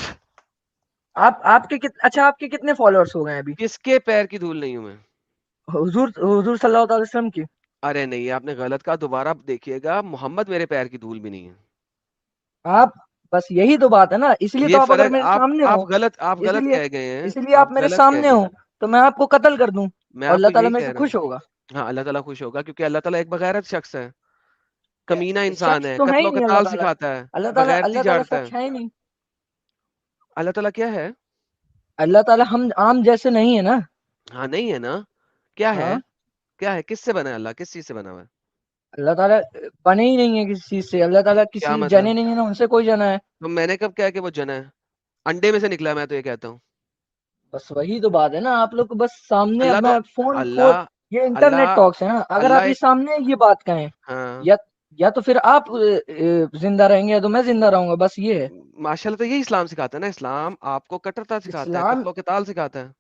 अच्छा आपके कितने फॉलोअर्स हो गए हैं अभी? किसके पैर की धूल नहीं हूं मैं? हुजूर हुजूर सल्लल्लाहु अलैहि वसल्लम की। अरे नहीं, आपने गलत कहा, दोबारा देखिएगा, मोहम्मद मेरे पैर की धूल भी नहीं है। आप बस यही तो बात है ना, इसलिए ये तो आप अगर फर्क, मेरे सामने आप हो, गलत, आप गलत इसलिए कह गए हैं, इसलिए आप आप मेरे गलत कह सामने गए हो हैं। तो मैं आपको कत्ल कर दूं मैं और आपको अल्लाह ताला यही मेरे कह से रहा हूँ, खुश होगा। हाँ अल्लाह ताला खुश होगा, क्योंकि अल्लाह ताला एक बगैरत शख्स है, कमीना इंसान शख्स है, तो है ही कत्लो नहीं अल्लाह कताल ताला। सिखाता है, बगैरती अल्लाह ताला झाड़ता है। शख्स है ही नहीं। अल्लाह ताला क्या है? अल्लाह ताला हम आम जैसे नहीं है ना। हाँ नहीं है ना, क्या है? हाँ, क्या है, किससे बना है अल्लाह, किस चीज से बना हुआ है? अल्लाह ताला बने ही नहीं है किसी चीज से, अल्लाह ताला क्या किसी जने मतलब? नहीं है ना, उनसे कोई जना है। तो मैंने कब कहा कि वो जना है? अंडे में से निकला है, मैं तो ये कहता हूँ। बस वही तो बात है ना, आप लोग को बस सामने, अल्लाह अब तो, मैं फोन अल्लाह, ये इंटरनेट अल्लाह, टॉक्स है ना, अगर आप अल्लाह ये एक, सामने ये बात कहें, हाँ, या या तो फिर आप जिंदा रहेंगे या तो मैं जिंदा रहूंगा, बस ये है। माशाल्लाह, तो यही इस्लाम सिखाता है ना, इस्लाम आपको कट्टरता सिखाता है, इस्लाम, कत्लो कताल सिखाता है।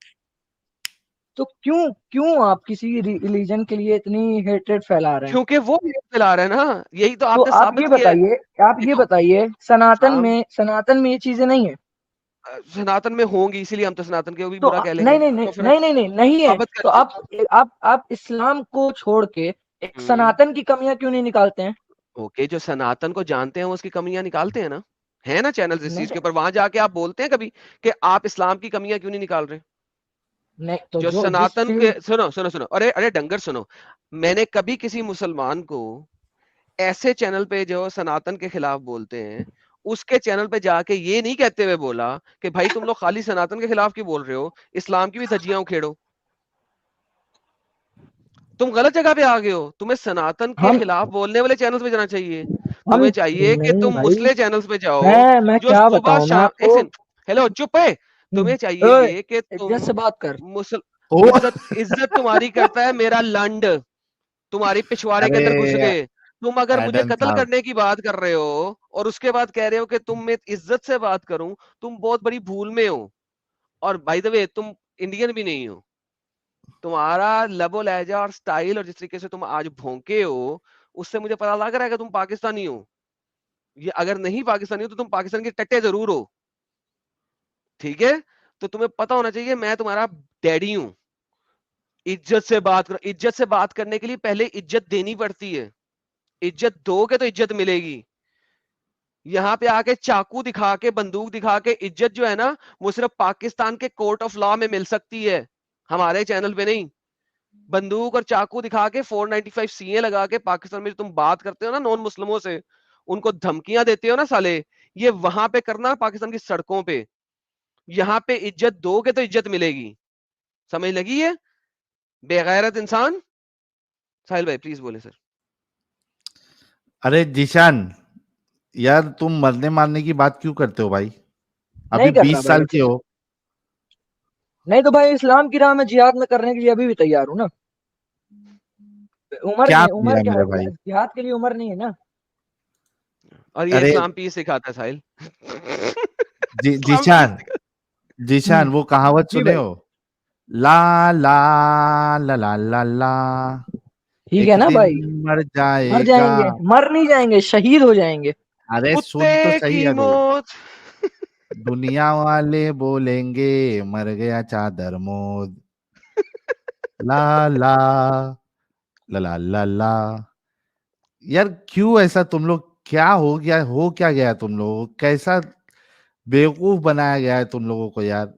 तो क्यों क्यों आप किसी रिलीजन के लिए इतनी हेट्रेड फैला रहे हैं? क्योंकि वो हेट फैला रहा है ना, यही तो तो आपने साबित किया है। आप ये देखो, बताइए, इस्लाम सनातन में ये चीजें नहीं है? सनातन में होंगी, इसीलिए हम तो सनातन के भी तो बुरा कह नहीं लेंगे, नहीं नहीं तो फिर नहीं नहीं नहीं नहीं है, साबित तो करिए। आप इस्लाम को छोड़ के एक हम्म, सनातन की कमियां क्यों नहीं निकालते हैं? ओके, जो सनातन को जानते हैं वो उसकी कमियां निकालते हैं ना, है ना चैनल इस चीज नहीं के ऊपर, वहां जाके आप बोलते हैं कभी कि आप इस्लाम की कमियां क्यों नहीं निकाल रहे? नहीं, तो जो जो जिस सनातन के, फील्ड, सुनो सुनो सुनो, अरे अरे डंगर सुनो, मैंने कभी किसी मुसलमान को ऐसे चैनल पे जो सनातन के खिलाफ बोलते हैं, उसके चैनल पे जाके ये नहीं कहते हुए बोला कि भाई तुम लोग खाली सनातन के खिलाफ क्यों बोल रहे हो, इस्लाम की भी धज्जियां उखेड़ो। तुम गलत जगह पे आ गए हो, तुम्हें सनातन के हम खिलाफ बोलने वाले चैनल्स पे जाना चाहिए। हम तुम्हें चाहिए कि नहीं तुम भाई, मुस्लिम चैनल्स पे जाओ, मैं जो क्या सुबह बताऊं मैं शाम, एक आपको। सेकंड, हेलो चुप है, तुम्हें चाहिए ओए, ये कि इज्जत तुम से बात कर। मुसल ओ इज्जत, इज्जत तुम्हारी करता है मेरा लंड, तुम्हारी पिछवाड़े के अरे अंदर घुस गए। तुम अगर मुझे एडम कत्ल साहब, करने की बात कर रहे हो और उसके बाद कह रहे हो कि तुम मैं इज्जत से बात करूं, तुम बहुत बड़ी भूल में हो। और बाय द वे, तुम इंडियन भी नहीं हो, तुम्हारा लबो लहजा और स्टाइल और जिस तरीके से तुम आज भौंके हो, उससे मुझे पता लग रहा है कि तुम पाकिस्तानी हो। ये अगर नहीं पाकिस्तानी हो तो तुम पाकिस्तान के टट्टे जरूर हो, ठीक है? तो तुम्हें पता होना चाहिए मैं तुम्हारा डैडी हूं। इज्जत से बात करो, इज्जत से बात करने के लिए पहले इज्जत देनी पड़ती है, इज्जत दोगे तो इज्जत मिलेगी। यहाँ पे आके चाकू दिखा के, बंदूक दिखा के इज्जत जो है ना, वो सिर्फ पाकिस्तान के कोर्ट ऑफ लॉ में मिल सकती है, हमारे चैनल पे नहीं। बंदूक और चाकू दिखा के 495 सीए लगा के पाकिस्तान में जो तुम बात करते हो ना नॉन मुस्लिमों से, उनको धमकियां देते हो ना साले, ये वहां पे करना पाकिस्तान की सड़कों पे। यहाँ पे इज्जत दोगे तो इज्जत मिलेगी, समझ लगी है? बेगैरत इंसान। साहिल भाई प्लीज बोले सर। अरे जीशान, यार तुम मरने मारने की बात क्यों करते हो भाई? अभी नहीं करता 20 भाई, साल के हो। नहीं तो भाई इस्लाम की राह में जिहाद में करने के लिए अभी भी तैयार हूँ ना। उम्र क्या नहीं है, उम्र किया क्या मेरे है, भाई? जिहाद के लिए उम्र नहीं है ना। और ये अरे इस्लाम पीस सिखाता है साहिल। इस्लाम पीस जीशान, सिखाता जीशान वो कहावत जी सुने भाई, हो? ला ला ला ला ला ला, ठीक है एक ना दिन भाई। मर मर जाएगा। जाएंगे, मर नहीं जाएंगे, शहीद हो जाएंगे। अरे सुन तो कुत्ते सही। की अरे मौत। दुनिया वाले बोलेंगे मर गया चादर मोद। ला ला ला ला ला ला। यार क्यों ऐसा तुम लोग, क्या हो क्या गया तुम लोगों को? कैसा बेवकूफ बनाया गया है तुम लोगों को यार?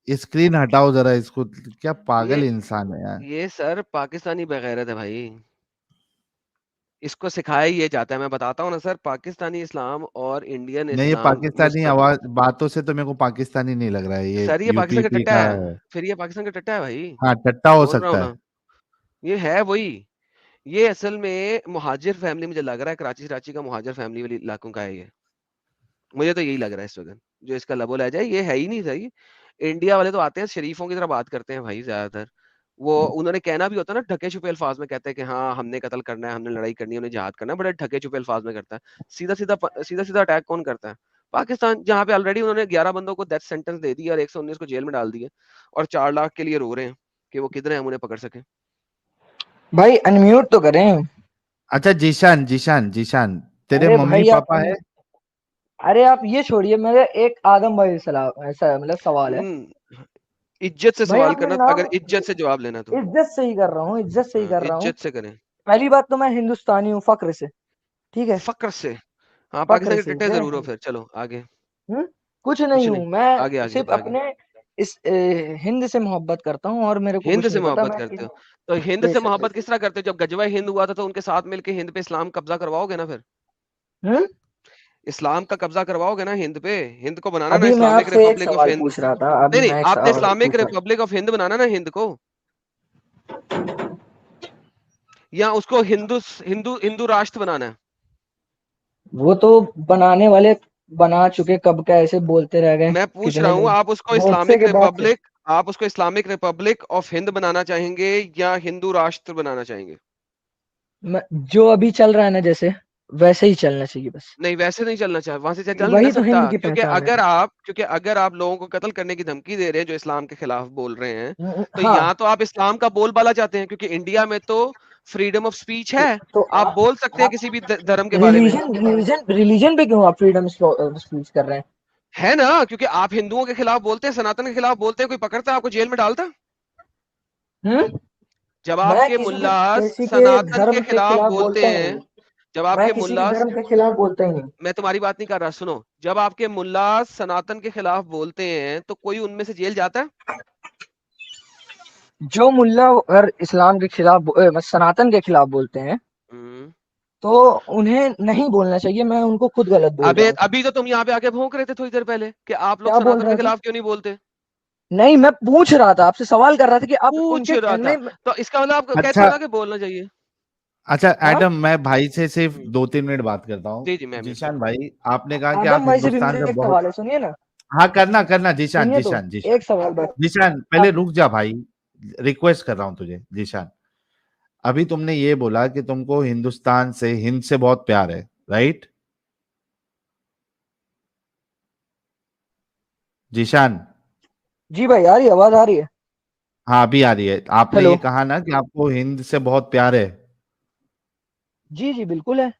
स्क्रीन हटाओ जरा इसको, क्या पागल ये इंसान है यार। ये सर पाकिस्तानी बेगैरत है भाई, इसको सिखाया ही ये जाता है। मैं बताता हूँ ना सर, पाकिस्तानी इस्लाम और इंडियन नहीं, ये इस्लाम पाकिस्तानी आवाज बातों से तो मेरे को पाकिस्तानी नहीं लग रहा है, ये सर ये पाकिस्तान का यूपीपी टट्टा का है, है। फिर ये पाकिस्तान का टट्टा है भाई, हाँ, टट्टा हो बोल रहा हूँ सकता है। ना। ये है वही, ये असल में मुहाजिर फैमिली, मुझे लग रहा है कराची का मुहाजिर फैमिली वाली इलाकों का है ये, मुझे तो यही लग रहा है इस वक्त। जो इसका लबो लहजा है ये है ही नहीं सही। इंडिया वाले तो आते हैं शरीफों की तरह बात करते हैं भाई ज्यादातर। वो उन्होंने कहना भी होता है ना ढके छुपे अल्फाज में, कहते हैं कि हाँ हमने कत्ल करना है, हमने लड़ाई करनी है, हमने जिहाद करना है, बड़े ढके छुपे अल्फाज में करता है। सीधा सीधा अटैक कौन करता है? पाकिस्तान, जहाँ पे ऑलरेडी उन्होंने 11 बंदों को डेथ सेंटेंस दे दिया और 119 को जेल में डाल दिया, और 4 लाख के लिए रो रहे हैं कि वो किधर है, हम उन्हें पकड़ सके। भाई अनम्यूट तो करें। अच्छा जीशान, जीशान, जीशान, तेरे अरे मम्मी भाई आप पापा है? अरे आप ये छोड़िए, मेरे एक आदम भाई सलाम ऐसा मतलब सवाल है। इज्जत से भाई सवाल आपने करना, नाम, अगर इज्जत से जवाब लेना तो इज्जत से ही कर रहा हूँ, इज्जत से ही कर रहा हूँ। इज्जत से करें, पहली बात तो मैं हिंदुस्तानी हूँ, फक्र से, ठीक है। फक्र से। हाँ फक्र पाकिस्तान के से टट्टे मैं जरूर हो फिर, चलो आगे। कुछ कुछ नहीं नहीं, हूँ मैं, आगे आगे सिर्फ आगे। अपने इस हिंद से मोहब्बत करता हूँ और मेरे को हिंद कुछ से नहीं पता। मोहब्बत मैं करते हो तो हिंद से बेशक मोहब्बत बेशक। किस तरह करते हो? जब गजवा हिंद हुआ था तो उनके साथ मिलके हिंद पे इस्लाम कब्जा करवाओगे ना फिर? हम्म इस्लाम का कब्जा करवाओगे ना हिंद पे? हिंद को बनाना ना अभी मैं इस्लामिक आपसे एक रिपब्लिक ऑफ सवाल हिंद। पूछ रहा था, अभी नहीं नहीं, मैं एक आपने सवाल इस्लामिक पूछ रहा रिपब्लिक ऑफ हिंद बनाना ना हिंद को, या उसको हिंदू हिंदू हिंदू राष्ट्र बनाना है? वो तो बनाने वाले बना चुके, कब का ऐसे बोलते रह गए मैं पूछ रहा कितने हूँ, दिन, आप उसको मुझसे इस्लामिक के बाद से। रिपब्लिक, आप उसको इस्लामिक रिपब्लिक ऑफ हिंद बनाना चाहेंगे या हिंदू राष्ट्र बनाना चाहेंगे? जो अभी चल रहा है ना जैसे, वैसे ही चलना चाहिए बस। नहीं वैसे नहीं चलना चाहिए, वहां से चल नहीं ना वही तो सकता, हिंद की पहचान है। क्योंकि अगर आप लोगों को कत्ल करने की धमकी दे रहे हैं जो इस्लाम के खिलाफ बोल रहे हैं, तो हाँ यहाँ तो आप इस्लाम का बोलबाला चाहते हैं, क्योंकि इंडिया में तो फ्रीडम ऑफ स्पीच है, तो आप बोल सकते हैं आप किसी भी धर्म के बारे में। रिलीजन पे क्यों आप फ्रीडम स्पीच कर रहे हैं? है ना, क्योंकि आप हिंदुओं के खिलाफ बोलते हैं, सनातन के खिलाफ बोलते हैं, कोई पकड़ता है आपको जेल में डालता? हम्म जब मैं आपके किसी के मुल्ला किसी के सनातन के धर्म के खिलाफ खिलाफ बोलते बोलता ही हैं, नहीं। जब मैं आपके किसी के मुल्ला, धर्म के खिलाफ बोलता ही नहीं। मैं तुम्हारी बात नहीं कर रहा, सुनो, जब आपके मुल्ला सनातन के खिलाफ बोलते हैं तो कोई उनमें से जेल जाता है? जो मुल्ला अगर इस्लाम के खिलाफ सनातन के खिलाफ बोलते हैं हम्म। तो उन्हें नहीं बोलना चाहिए, मैं उनको खुद गलत बोल रहा अबे हूँ। अभी तो तुम यहाँ पे आके भौंक रहे थे थोड़ी देर पहले कि आप लोग क्या बोल सनातन के रहे थे? खिलाफ क्यों नहीं बोलते? नहीं, मैं पूछ रहा था, आपसे सवाल कर रहा था कि आप पूछ उनके रहा था, कहने में। तो इसका मतलब आप कहते अच्छा, हो ना कि बोलना चाहिए। अच्छा हाँ एडम, मैं भाई से सिर्फ हम्म, 2-3 मिनट बात करता हूँ। जी जी, मैं म्यूट जीशान करूंगा। भाई, आपने कहा कि आप आदम भाई से भी हिंदुस्तान मेरे से एक बहुत। सवाल है, सुनिए ना। हाँ, करना करना जीशान, सुनिए तो, जीशान, जीशान, एक सवाल बस। जीशान पहले आप रुक जा भाई। रिक्वेस्ट कर रहा हूं तुझे जीशान। अभी तुमने ये बोला कि तुमको हिंदुस्तान से, हिंद से बहुत प्यार है, राइट जीशान? जी भाई, आ रही है आवाज, आ रही है? हाँ अभी आ रही है। आपने हेलो। ये कहा ना कि आपको हिंद से बहुत प्यार है। जी जी बिल्कुल है।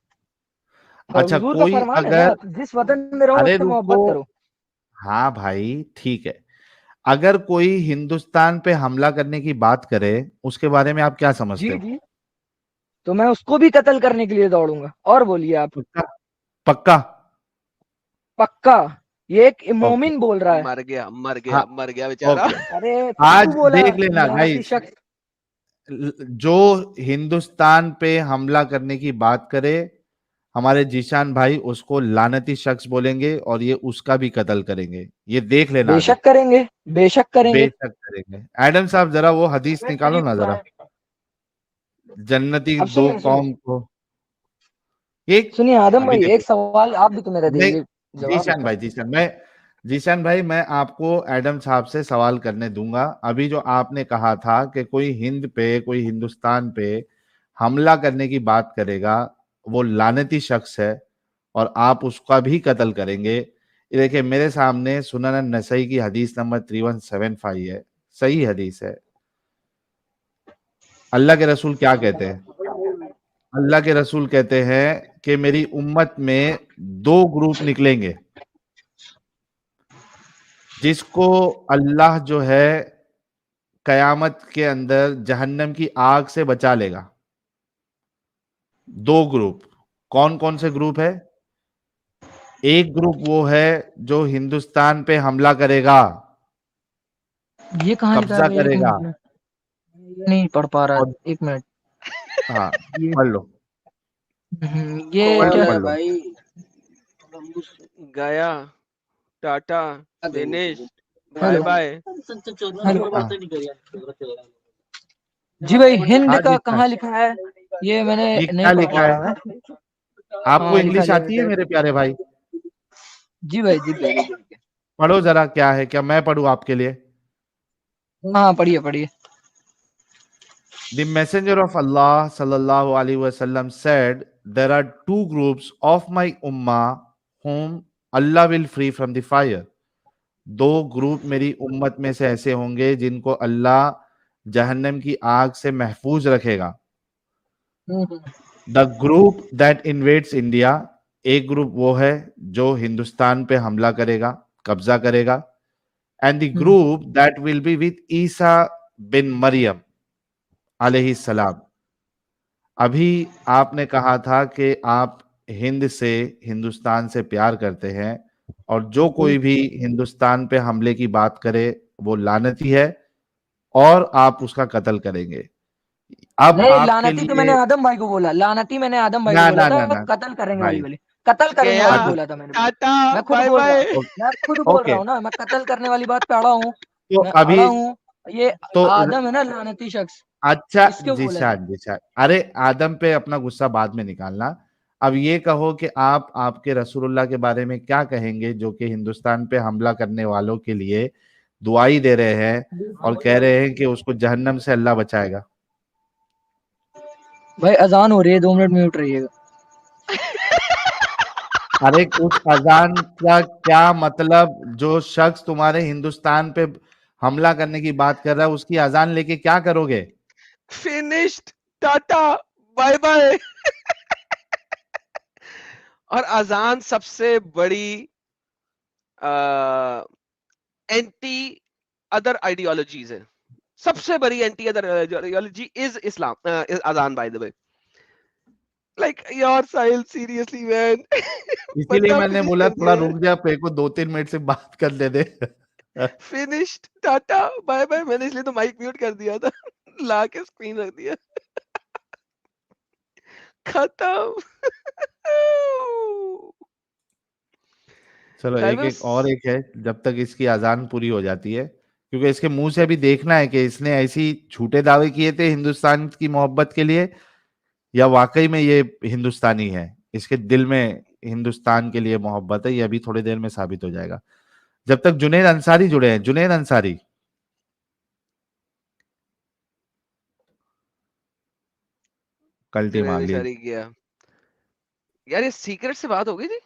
अच्छा, हुजूर का कोई फरमान है ना, अगर, जिस वतन में रहो अरे उससे रुको, मोहब्बत करो। हाँ भाई ठीक है, अगर कोई हिंदुस्तान पे हमला करने की बात करे, उसके बारे में आप क्या समझते जी हो? जी, तो मैं उसको भी कत्ल करने के लिए दौड़ूंगा। और बोलिए आप। पक्का? पक्का? पक्का ये एक मोमिन बोल रहा है। मर गया हाँ, मर गया बेचारा। ओके। अरे आज तू बोला देख लेना लानती गाइस, शख्स। जो हिंदुस्तान पे हमला करने की बात करे हमारे जीशान भाई, उसको लानती शख्स बोलेंगे और ये उसका भी कत्ल करेंगे। ये देख लेना अभी। बेशक करेंगे, बेशक करेंगे। बेशक करेंगे। एडम साहब जरा वो हदीस निकालो ना जरा, जन्नती अब दो सुनिए कौम को। एक सुनिए आदम अभी भाई, देखो, एक सवाल आप भी तो मेरा नहीं, दीजिए जवाब जीशान इसका। भाई, जीशान भाई मैं आपको एडम साहब से सवाल करने दूंगा। अभी जो आपने कहा था कि कोई हिंद पे, कोई हिंदुस्तान पे हमला करने की बात करेगा वो लानती शख्स है और आप उसका भी कत्ल करेंगे। ये देखिए मेरे सामने सुनन नसई की हदीस नंबर 3175 है, सही हदीस है। अल्लाह के रसूल क्या कहते हैं? अल्लाह के रसूल कहते हैं कि मेरी उम्मत में दो ग्रुप निकलेंगे, जिसको अल्लाह जो है कयामत के अंदर जहन्नम की आग से बचा लेगा। दो ग्रुप, कौन कौन से ग्रुप है? एक ग्रुप वो है जो हिंदुस्तान पे हमला करेगा, ये कहाँ लिखा है कब्जा भाई? एक करेगा। मिनट में ये नहीं पढ़ पा रहा, और एक मिनट। हाँ, ये पढ़ लो, ये पढ़ लो, क्या पढ़ है लो। भाई? गया, tata, finish, bye hello bye. Hello. हाँ जी भाई, हिंद हाँ का जी सर, कहाँ लिखा है? ये मैंने ये नहीं क्या पढ़ लिखा पा है? रहा मैं। आपको हाँ लिखा इंग्लिश आती है लिखा। मेरे प्यारे भाई? जी भाई, जी भाई। पढ़ो जरा, क्या है? क्या मैं पढ़ूं आपके लिए? हाँ पढ़िए पढ़िए। The messenger of Allah sallallahu alaihi wasallam said, there are two groups of my ummah whom Allah will free from the fire. दो ग्रुप मेरी उम्मत में से ऐसे होंगे जिनको अल्लाह जहन्नम की आग से महफूज रखेगा। The group that invades India, एक ग्रुप वो है जो हिंदुस्तान पे हमला करेगा, कब्जा करेगा। And the group that will be with Isa bin Maryam अलैहिस्सलाम। अभी आपने कहा था कि आप हिंद से, हिंदुस्तान से प्यार करते हैं और जो कोई भी हिंदुस्तान पे हमले की बात करे वो लानती है और आप उसका कत्ल करेंगे। अब नहीं, आपके लानती तो मैंने लिए आदम भाई को बोला, लानती मैंने आदम भाई को ना बोला ना था, ना ना कत्ल करेंगे वाली भाई, वाली। कत्ल करेंगे गया, वाली अब बोला था मैंने। टाटा, मैं खुद बाय बोल रहा बाय। हूँ, मैं खुद बोल रहा ओके, हूँ ना, मैं कत्ल करने वाली बात पे अड़ा हूँ। तो मैं अभी अड़ा हूँ। ये तो आदम है ना लानती शख्स, अच्छा, इसको बोला है। जीशान जीशान, अरे आदम पे अपना गुस्सा बाद में निकालना। अब ये कहो कि आप आपके रसूलुल्लाह के बारे में क्या कहेंगे जो कि हिंदुस्तान पे हमला करने वालों के लिए दुआई दे रहे हैं और कह रहे हैं कि उसको जहन्नम से अल्लाह बचाएगा। भाई अजान हो रही है, 2 मिनट म्यूट रहिएगा। अरे उस अजान का क्या मतलब? जो शख्स तुम्हारे हिंदुस्तान पे हमला करने की बात कर रहा है उसकी अजान लेके क्या करोगे? Finished, tata, bye bye. और अजान सबसे बड़ी एंटी अदर आइडियोलॉजीज है। सबसे बड़ी anti other ideology is Islam, Azaan by the way. Like your Sahil, seriously man. इसीलिए बंदा मैंने फिनिश बोला कर थोड़ा दिया है। रुक जा, पे को 2-3 मिनट से बात कर ले दे। Finished, tata, bye bye. मैंने इसलिए तो माइक म्यूट कर दिया था। ला के स्क्रीन रख दिया। खत्म। चलो एक खैबर। एक और एक है, जब तक इसकी अजान पूरी हो जाती है, क्योंकि इसके मुंह से अभी देखना है कि इसने ऐसी झूठे दावे किए थे हिंदुस्तान की मोहब्बत के लिए या वाकई में ये हिंदुस्तानी है, इसके दिल में हिंदुस्तान के लिए मोहब्बत है। ये अभी थोड़ी देर में साबित हो जाएगा। जब तक जुनैद अंसारी जुड़े हैं, जुनैद अंसारी, कल्टी मार ली। गया यार, ये सीक्रेट से बात हो गई थी।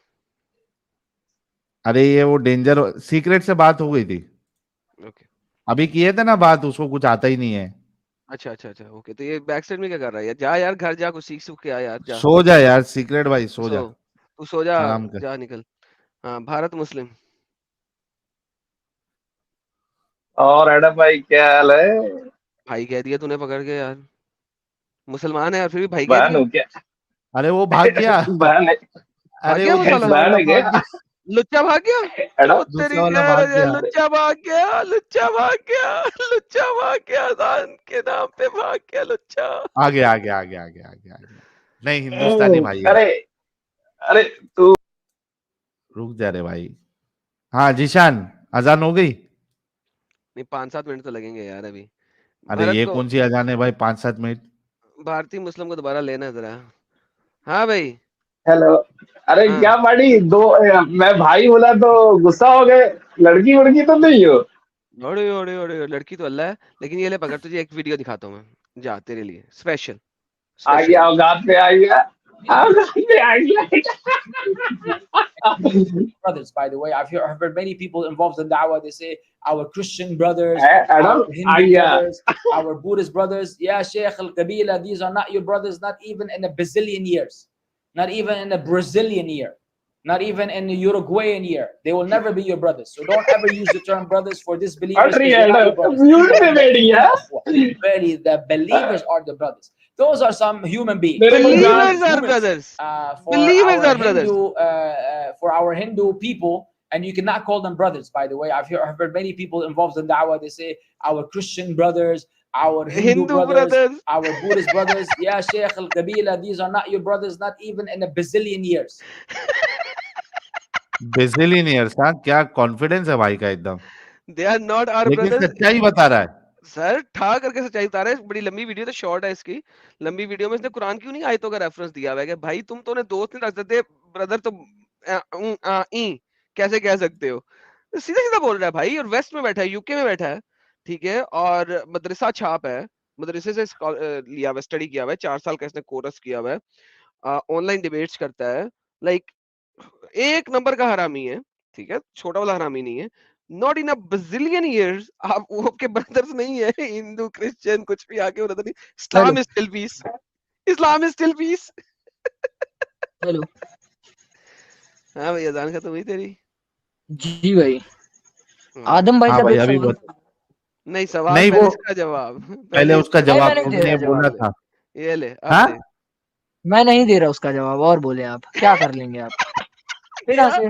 अरे ये वो डेंजर सीक्रेट से बात हो गई थी, ओके। अभी किए थे ना बात, उसको कुछ आता ही नहीं है। अच्छा अच्छा अच्छा, ओके। तो ये बैक साइड में क्या कर रहा है यार? जा यार, घर जा, कुछ सीख सूख के आ यार, जा। सो जा यार सीक्रेट भाई, सो सो, जा, तू सो जा। आराम कर। जा निकल। हाँ, भारत मुस्लिम। और एडम भाई क्या हाल है? भाई कह दिया तूने पकड़ के यार। मुसलमान है यार, फिर भी भाई कह बहन दिया। हो क्या? अरे वो भाग गया। बहन है, भाग अरे गया वो वो साला। दूसरा बहन वाला है भाग क्या? गया। लुच्चा भाग गया। एडम ओ दूसरा तेरी वाला यार, भाग ये गया। लुच्चा भाग गया, लुच्चा भाग गया, लुच्चा भाग गया, अजान के नाम पे भाग गया लुच्चा। आ गया आ गया आ गया आ गया आ गया आ गया। नहीं हिंदुस्तानी भाई है। अरे अरे तू रुक जा रे भाई। हाँ जीशान, अजान हो गई? नहीं 5-7 मिनट तो लगेंगे यार अभी। अरे भरत ये को, कौन सी अजान है भाई, 5-7 मिनट? भारतीय मुस्लिम को दोबारा लेना है जरा। हाँ भाई। हेलो। अरे हाँ क्या बड़ी दो मैं भाई बोला तो गुस्सा हो गए। लड़की वड़की तो नहीं हो? ओड़े ओड़े ओड़े, लड़की तो अल्लाह है, लेकिन ये ले पकड़, तुझे एक वीडियो दिखाता हूँ मैं, जा तेरे लिए स्पेशल आ स्पेशल। गया औकात पे, आ गया औकात पे, आ गया। brothers, by the way. I've heard many people involved in da'wah. They say our Christian brothers, Adam our आ Hindu गया। brothers, our Buddhist brothers. Yeah, Sheikh Al Kabila, these are not your brothers, not even in a bazillion years, not even in a Brazilian year, not even in a Uruguayan year. They will never be your brothers. So don't ever use the term brothers for disbelievers, अरे because they're not your Adam brothers. Mute These पे are बैठी है। really the believers are the brothers. Those are some human beings. मेरे को जान Believers are Humans. brothers. For Believers our are brothers. Hindu, for our Hindu people, and you cannot call them brothers. By the way, I've heard many people involved in da'wah. They say our Christian brothers, our Hindu brothers, our Buddhist brothers. Yeah, Sheikh Al Kabila, these are not your brothers, not even in a bazillion years. Bazillion years. हाँ, क्या कॉन्फिडेंस है भाई का एकदम। They are not our लेकिन brothers. सच्चाई बता रहा है। सर ठा करके सच्चाई बता रहा है। बड़ी लंबी वीडियो तो शॉर्ट है इसकी। लंबी वीडियो में इसने कुरान क्यों नहीं आयतों का रेफरेंस दिया हुआ है कि भाई तुम तो ने दोस्त नहीं रख सकते, ब्रदर तो कैसे कह सकते हो? सीधा सीधा बोल रहा है भाई, और वेस्ट में बैठा है, यूके में बैठा है, ठीक है, और मदरसा छाप है, मदरसे से लिया हुआ, स्टडी किया हुआ है, 4 साल का इसने कोर्स किया हुआ है, ऑनलाइन डिबेट्स करता है, लाइक एक नंबर का हरामी है, ठीक है, छोटा वाला हरामी नहीं है। Not in a bazillion years आप वो आपके ब्रदर्स नहीं है, हिंदू क्रिश्चियन कुछ भी आके बोला नहीं। Islam is still peace, Islam is still peace. Hello. हाँ भाई, अजान खत्म हुई तेरी? जी भाई। हाँ। आदम भाई हाँ साहब भाई एक अभी सवाल। नहीं सवाल नहीं, पहले वो इसका जवाब, पहले उसका नहीं, जवाब मैं नहीं दे तुमने रहा बोला जवाब। था। ये ले अब हाँ? दे। मैं नहीं दे रहा उसका जवाब, और बोले आप क्या कर लेंगे आप? फिर यार, हंसे,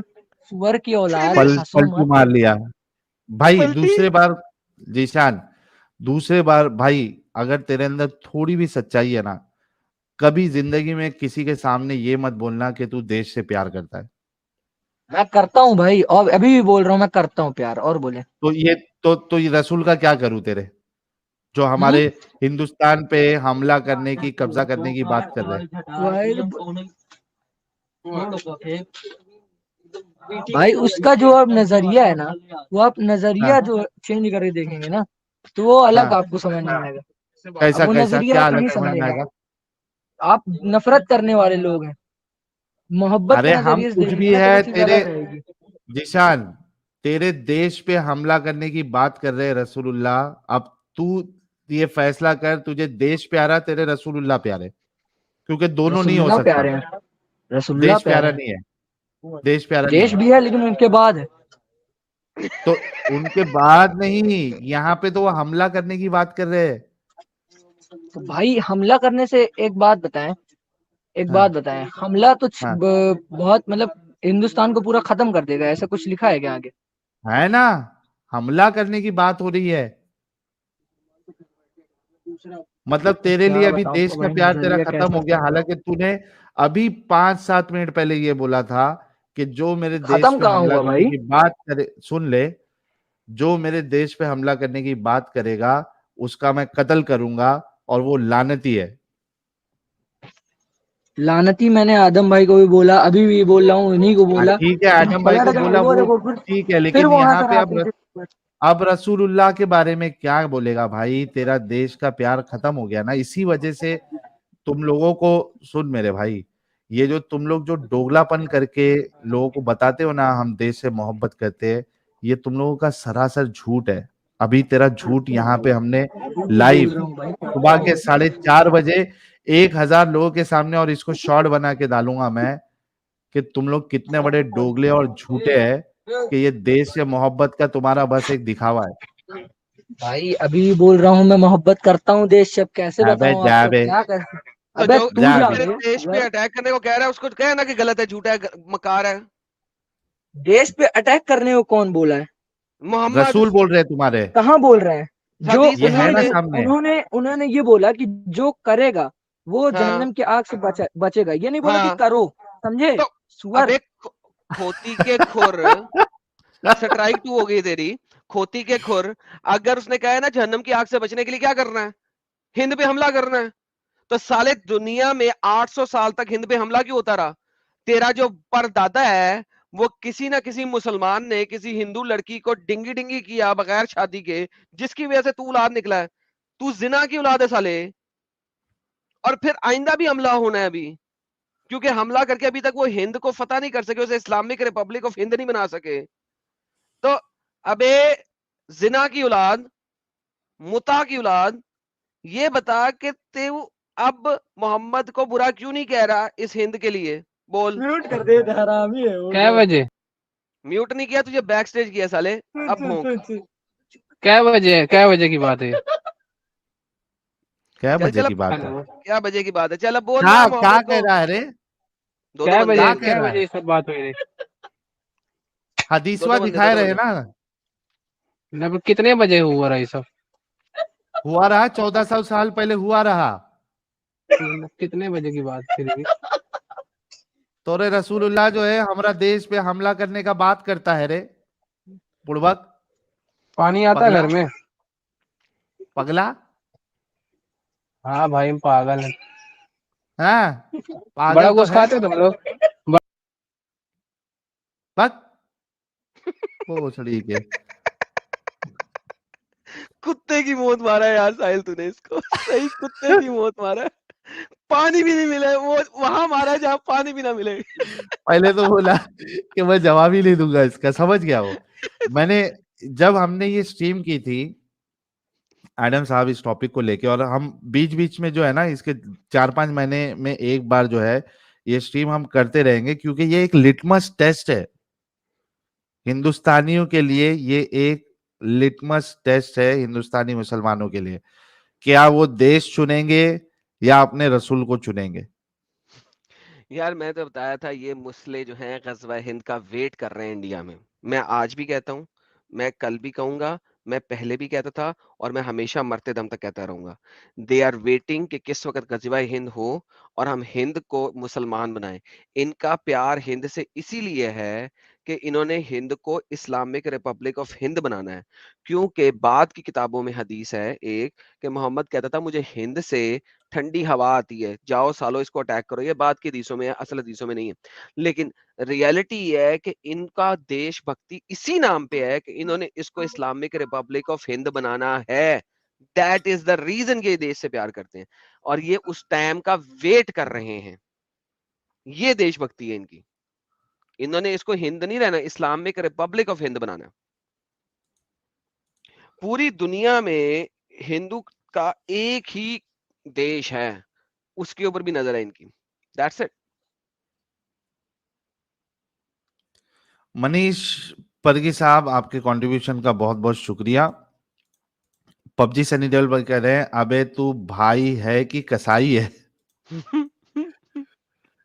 सुअर की औलाद, हंसो पलटू मत। मार लिया भाई। पलटी। दूसरे बार जीशान, दूसरे बार भाई, अगर तेरे अंदर थोड़ी भी सच्चाई है ना, कभी जिंदगी में किसी के सामने ये मत बोलना कि तू देश से प्यार करता है। मैं करता हूँ भाई, और अभी भी बोल रहा हूँ मैं करता हूँ प्यार, और बोले। तो ये रसूल का क्या करूं तेरे, जो हमारे हिंदुस्तान पे हमला करने की, कब्जा करने की बात कर रहे हैं। भाई उसका जो अब नजरिया है ना, वो आप नजरिया हाँ। जो चेंज करके देखेंगे ना, तो वो अलग हाँ। आपको समझ में आएगा। कैसा वो कैसा नजरिया क्या आप अलग नहीं समझ में समझेंगे। आएगा? आप नफरत करने वाले लोग हैं, मोहब्बत अरे के हम नजरिए से कुछ देखेंगे भी ना, तो है वो चीज तेरे, अलग रहेगी। जिशान, तेरे देश पे हमला करने की बात कर रहे हैं रसूलुल्लाह। अब तू ये फैसला कर, तुझे देश प्यारा तेरे रसूलुल्लाह प्यारे, क्योंकि दोनों नहीं हो रसूलुल्लाह सकता। प्यारे हैं, रसूलुल्लाह देश प्यारे प्यारा हैं। नहीं है, देश प्यारा नहीं देश है। भी है लेकिन उनके बाद है। तो उनके बाद नहीं, यहाँ पे तो वो हमला करने की बात कर रहे हैं। तो भाई हमला करने से एक बात बताएं, हाँ। हमला तो हाँ। बहुत मतलब हिंदुस्तान को पूरा खत्म कर देगा, ऐसा कुछ लिखा है क्या आगे? है ना, हमला करने की बात हो रही है। मतलब तेरे लिए क्या अभी बताऊं देश तो का भाई, प्यार तेरा नजरिया खत्म कैसा हो गया, है? हालांकि तूने अभी 5-7 मिनट पहले ये बोला था कि जो मेरे देश खत्म पे कहाँ हमला हुआ करने भाई? की बात करे, सुन ले, जो मेरे देश पे हमला करने की बात करेगा उसका मैं कत्ल करूंगा, और वो लानती है। लानती मैंने आदम भाई को भी बोला, अभी भी बोल रहा हूँ, इन्हीं को बोला। ठीक है, तुम आदम भाई पलट को गए, बोला वो वो देखो ठीक है, फिर लेकिन वो यहाँ हंस पे रहा पीछे। अब रसूलुल्लाह के बारे में क्या बोलेगा भाई? तेरा देश का प्यार खत्म हो गया ना, इसी वजह से तुम लोगों को, सुन मेरे भाई, ये जो तुम लोग जो दोगलापन करके लोगों को बताते हो ना हम देश से मोहब्बत करते हैं, ये तुम लोगों का सरासर झूठ है। अभी तेरा झूठ यहाँ पे हमने लाइव सुबह के 4:30 बजे 1000 लोगों के सामने, और इसको शॉर्ट बना के डालूंगा मैं कि तुम लोग कितने बड़े डोगले और झूठे हैं, कि ये देश से मोहब्बत का तुम्हारा बस एक दिखावा है। भाई अभी भी बोल रहा हूँ मैं मोहब्बत करता हूँ देश से, अब कैसे अबे बताऊँ जा आपको, बे, क्या कर? तो अबे जो तू जा जा बे। मेरे बे, देश पे अटैक करने को कह रहा है, उसको कह ना कि गलत है, झूठा है, मकार है। देश पे अटैक करने को कौन बोला है? मोहम्मद रसूल बोल रहे हैं तुम्हारे, कहाँ बोल रहे हैं? जो हदीस ये है ना उन्होंने सामने। उन्होंने ये बोला कि जो करेगा वो हाँ जहन्नम की आग से बचेगा। ये नहीं बोला कि हाँ करो, समझे? तो सुअर। अबे खोती के खुर, स्ट्राइक 2 हो गई तेरी। खोती के खुर, अगर उसने कहा है ना जहन्नम की आग से बचने के लिए क्या करना है, हिंद पे हमला करना है, तो साले दुनिया में 800 साल तक हिंद पे हमला क्यों होता रहा? तेरा जो परदादा है वो किसी ना किसी मुसलमान ने किसी हिंदू लड़की को डिंगी डिंगी किया बगैर शादी के, जिसकी वजह से तू औलाद निकला है। तू जिना की औलाद है साले, और फिर आइंदा भी हमला होना है अभी, क्योंकि हमला करके अभी तक वो हिंद को फतह नहीं कर सके, उसे इस्लामिक रिपब्लिक ऑफ हिंद नहीं बना सके। तो अबे जिना की औलाद, मुता की औलाद, ये बता कि तू अब मोहम्मद को बुरा क्यों नहीं कह रहा इस हिंद के लिए? बोल। म्यूट कर दे, हरामी है वो। क्या बजे म्यूट नहीं किया तुझे, बैक स्टेज किया साले। अब भोंक। क्या बजे की बात है? क्या चल बजे चल की अब, बात है? क्या बजे की बात है? चल अब बोल क्या ना क्या मोहम्मद कह को। रहा है रे? दो क्या बंदे, बजे क्या कह क्या रहा बजे है? ये सब बात हुई थी? हदीसवा दो दिखाए रहे बंदे। ना, मतलब कितने बजे हुआ रहा ये सब? हुआ रहा 1400 साल पहले हुआ रहा। मतलब कितने बजे की बात फिर भी? तोरे रसूलुल्लाह जो है हमारा देश पे हमला करने का बात करता है रे, बुड़बक, पानी आता है पगला, घर में? पगला। हाँ भाई, हम पागल है। हाँ बड़ा पागल तो गोश्त है। खाते हो तुम लोग? बक भोसड़ी के। कुत्ते की मौत मारा है यार साहिल तूने इसको, सही कुत्ते की मौत मारा है। पानी भी नहीं मिला है, वो वहां मारा है जहां पानी भी ना मिले। पहले तो बोला कि मैं जवाब ही नहीं दूंगा इसका, समझ गया वो। मैंने जब हमने ये स्ट्रीम की थी एडम साहब इस टॉपिक को लेके, और हम बीच बीच में जो है ना इसके 4-5 महीने में एक बार जो है ये स्ट्रीम हम करते रहेंगे, क्योंकि ये एक लिटमस टेस्ट है हिंदुस्तानियों के लिए। ये एक लिटमस टेस्ट है हिंदुस्तानी मुसलमानों के लिए, क्या वो देश चुनेंगे या अपने रसूल को चुनेंगे। यार मैं तो बताया था ये मुस्ले जो हैं गजवा हिंद का वेट कर रहे हैं इंडिया में। मैं आज भी कहता हूँ, मैं कल भी कहूंगा, मैं पहले भी कहता था, और मैं हमेशा मरते दम तक कहता रहूंगा। दे आर वेटिंग कि किस वक्त गजवा हिंद हो और हम हिंद को मुसलमान बनाएं। इनका प्यार हिंद से इसीलिए है कि इन्होंने हिंद को इस्लामिक रिपब्लिक ऑफ हिंद बनाना है। क्योंकि बाद की किताबों में हदीस है एक, कि मोहम्मद कहता था मुझे हिंद से ठंडी हवा आती है, जाओ सालो इसको अटैक करो। ये बात की हदीसों में है, असल हदीसों में नहीं है। लेकिन रियलिटी ये है कि इनका देशभक्ति इसी नाम पे है कि इन्होंने इसको इस्लामिक रिपब्लिक ऑफ हिंद बनाना है। दैट इज द रीजन ये देश से प्यार करते हैं, और ये उस टाइम का वेट कर रहे हैं। ये देशभक्ति है इनकी। इन्होंने इसको हिंद नहीं रहना, इस्लामिक रिपब्लिक ऑफ हिंद बनाना है। पूरी दुनिया में हिंदू का एक ही देश है, उसके ऊपर भी नजर है इनकी। That's it. मनीष परगी साहब, आपके कंट्रीब्यूशन का बहुत बहुत शुक्रिया। पबजी सनी देओल भाई कह रहे हैं अबे तू भाई है कि कसाई है।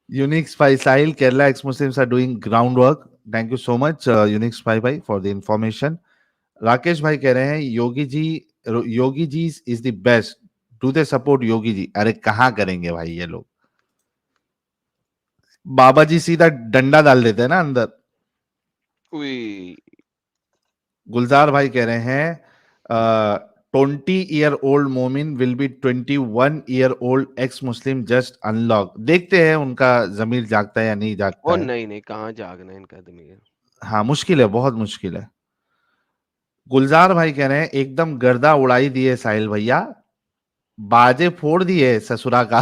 Unique spy Sahil, Kerala ex Muslims are doing ground work. Thank you so much unique spy भाई फॉर द इंफॉर्मेशन। राकेश भाई कह रहे हैं Yogi ji is the best, do they support Yogi ji? अरे कहाँ करेंगे भाई ये लोग, बाबा जी सीधा डंडा डाल देते हैं ना अंदर। गुलजार भाई कह रहे हैं 20-year-old मोमिन will be 21-year-old x Muslim just unlock. देखते हैं उनका जमीर जागता है या नहीं जागता ओ है। नहीं नहीं, कहाँ जागना है इनका दमीर। हाँ मुश्किल है, बहुत मुश्किल है। गुलजार भाई कह रहे हैं एकदम गर्दा उड़ाई दिए साहिल भैया, बाजे फोड़ दिए ससुरा का।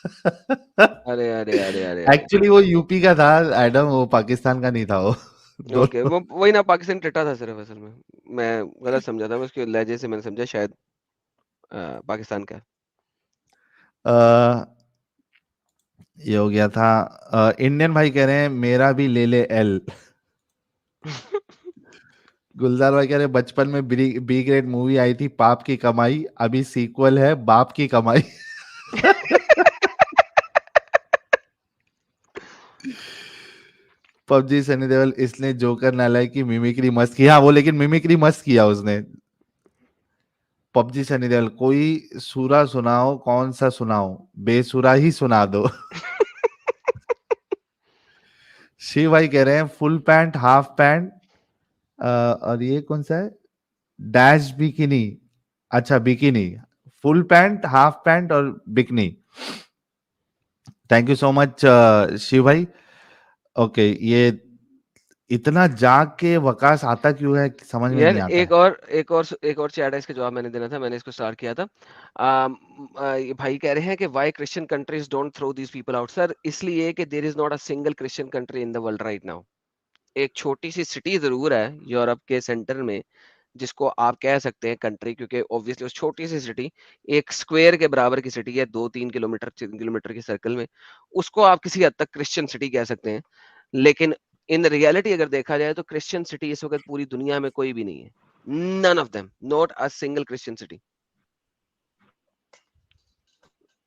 अरे अरे अरे अरे एक्चुअली वो यूपी का था एडम, वो पाकिस्तान का नहीं था वो। ओके, वो वही ना, पाकिस्तान टट्टा था सिर्फ। असल में मैं गलत समझा था, उसके लहजे से मैंने समझा शायद पाकिस्तान का। ये हो गया था। इंडियन भाई कह रहे हैं मेरा भी ले ले एल। गुलजार भाई कह रहे हैं बचपन में बी ग्रेड मूवी आई थी पाप की कमाई, अभी सीक्वल है बाप की कमाई। पबजी सनी देओल, इसने जोकर नालायक की मिमिक्री मस्त की। हाँ वो लेकिन मिमिक्री मस्त किया उसने। पबजी सनी देओल, कोई सूरा सुनाओ, कौन सा सुनाओ, बेसुरा ही सुना दो। शिव भाई कह रहे हैं फुल पैंट हाफ पैंट, और ये कौन सा है, डैश बिकिनी। अच्छा bikini, full pant half pant और bikini. Thank you so much Shiv भाई। ओके, ये इतना जाग के वकास आता क्यों है समझ में यार नहीं आता है। एक और चैट है, इसका जवाब मैंने देना था, मैंने इसको स्टार्ट किया था। ये भाई कह रहे हैं कि why Christian countries don't throw these people out. Sir इसलिए कि there is not a single Christian country in the world right now. एक छोटी सी सिटी जरूर है यूरोप के सेंटर में जिसको आप कह सकते हैं कंट्री, क्योंकि ऑब्वियसली उस छोटी सी सिटी एक स्क्वायर के बराबर की सिटी है, 2-3 किलोमीटर 3 किलोमीटर के सर्कल में, उसको आप किसी हद तक क्रिश्चियन सिटी कह सकते हैं। लेकिन इन रियलिटी अगर देखा जाए तो क्रिश्चियन सिटी इस वक्त पूरी दुनिया में कोई भी नहीं है। None of them, not a single Christian city.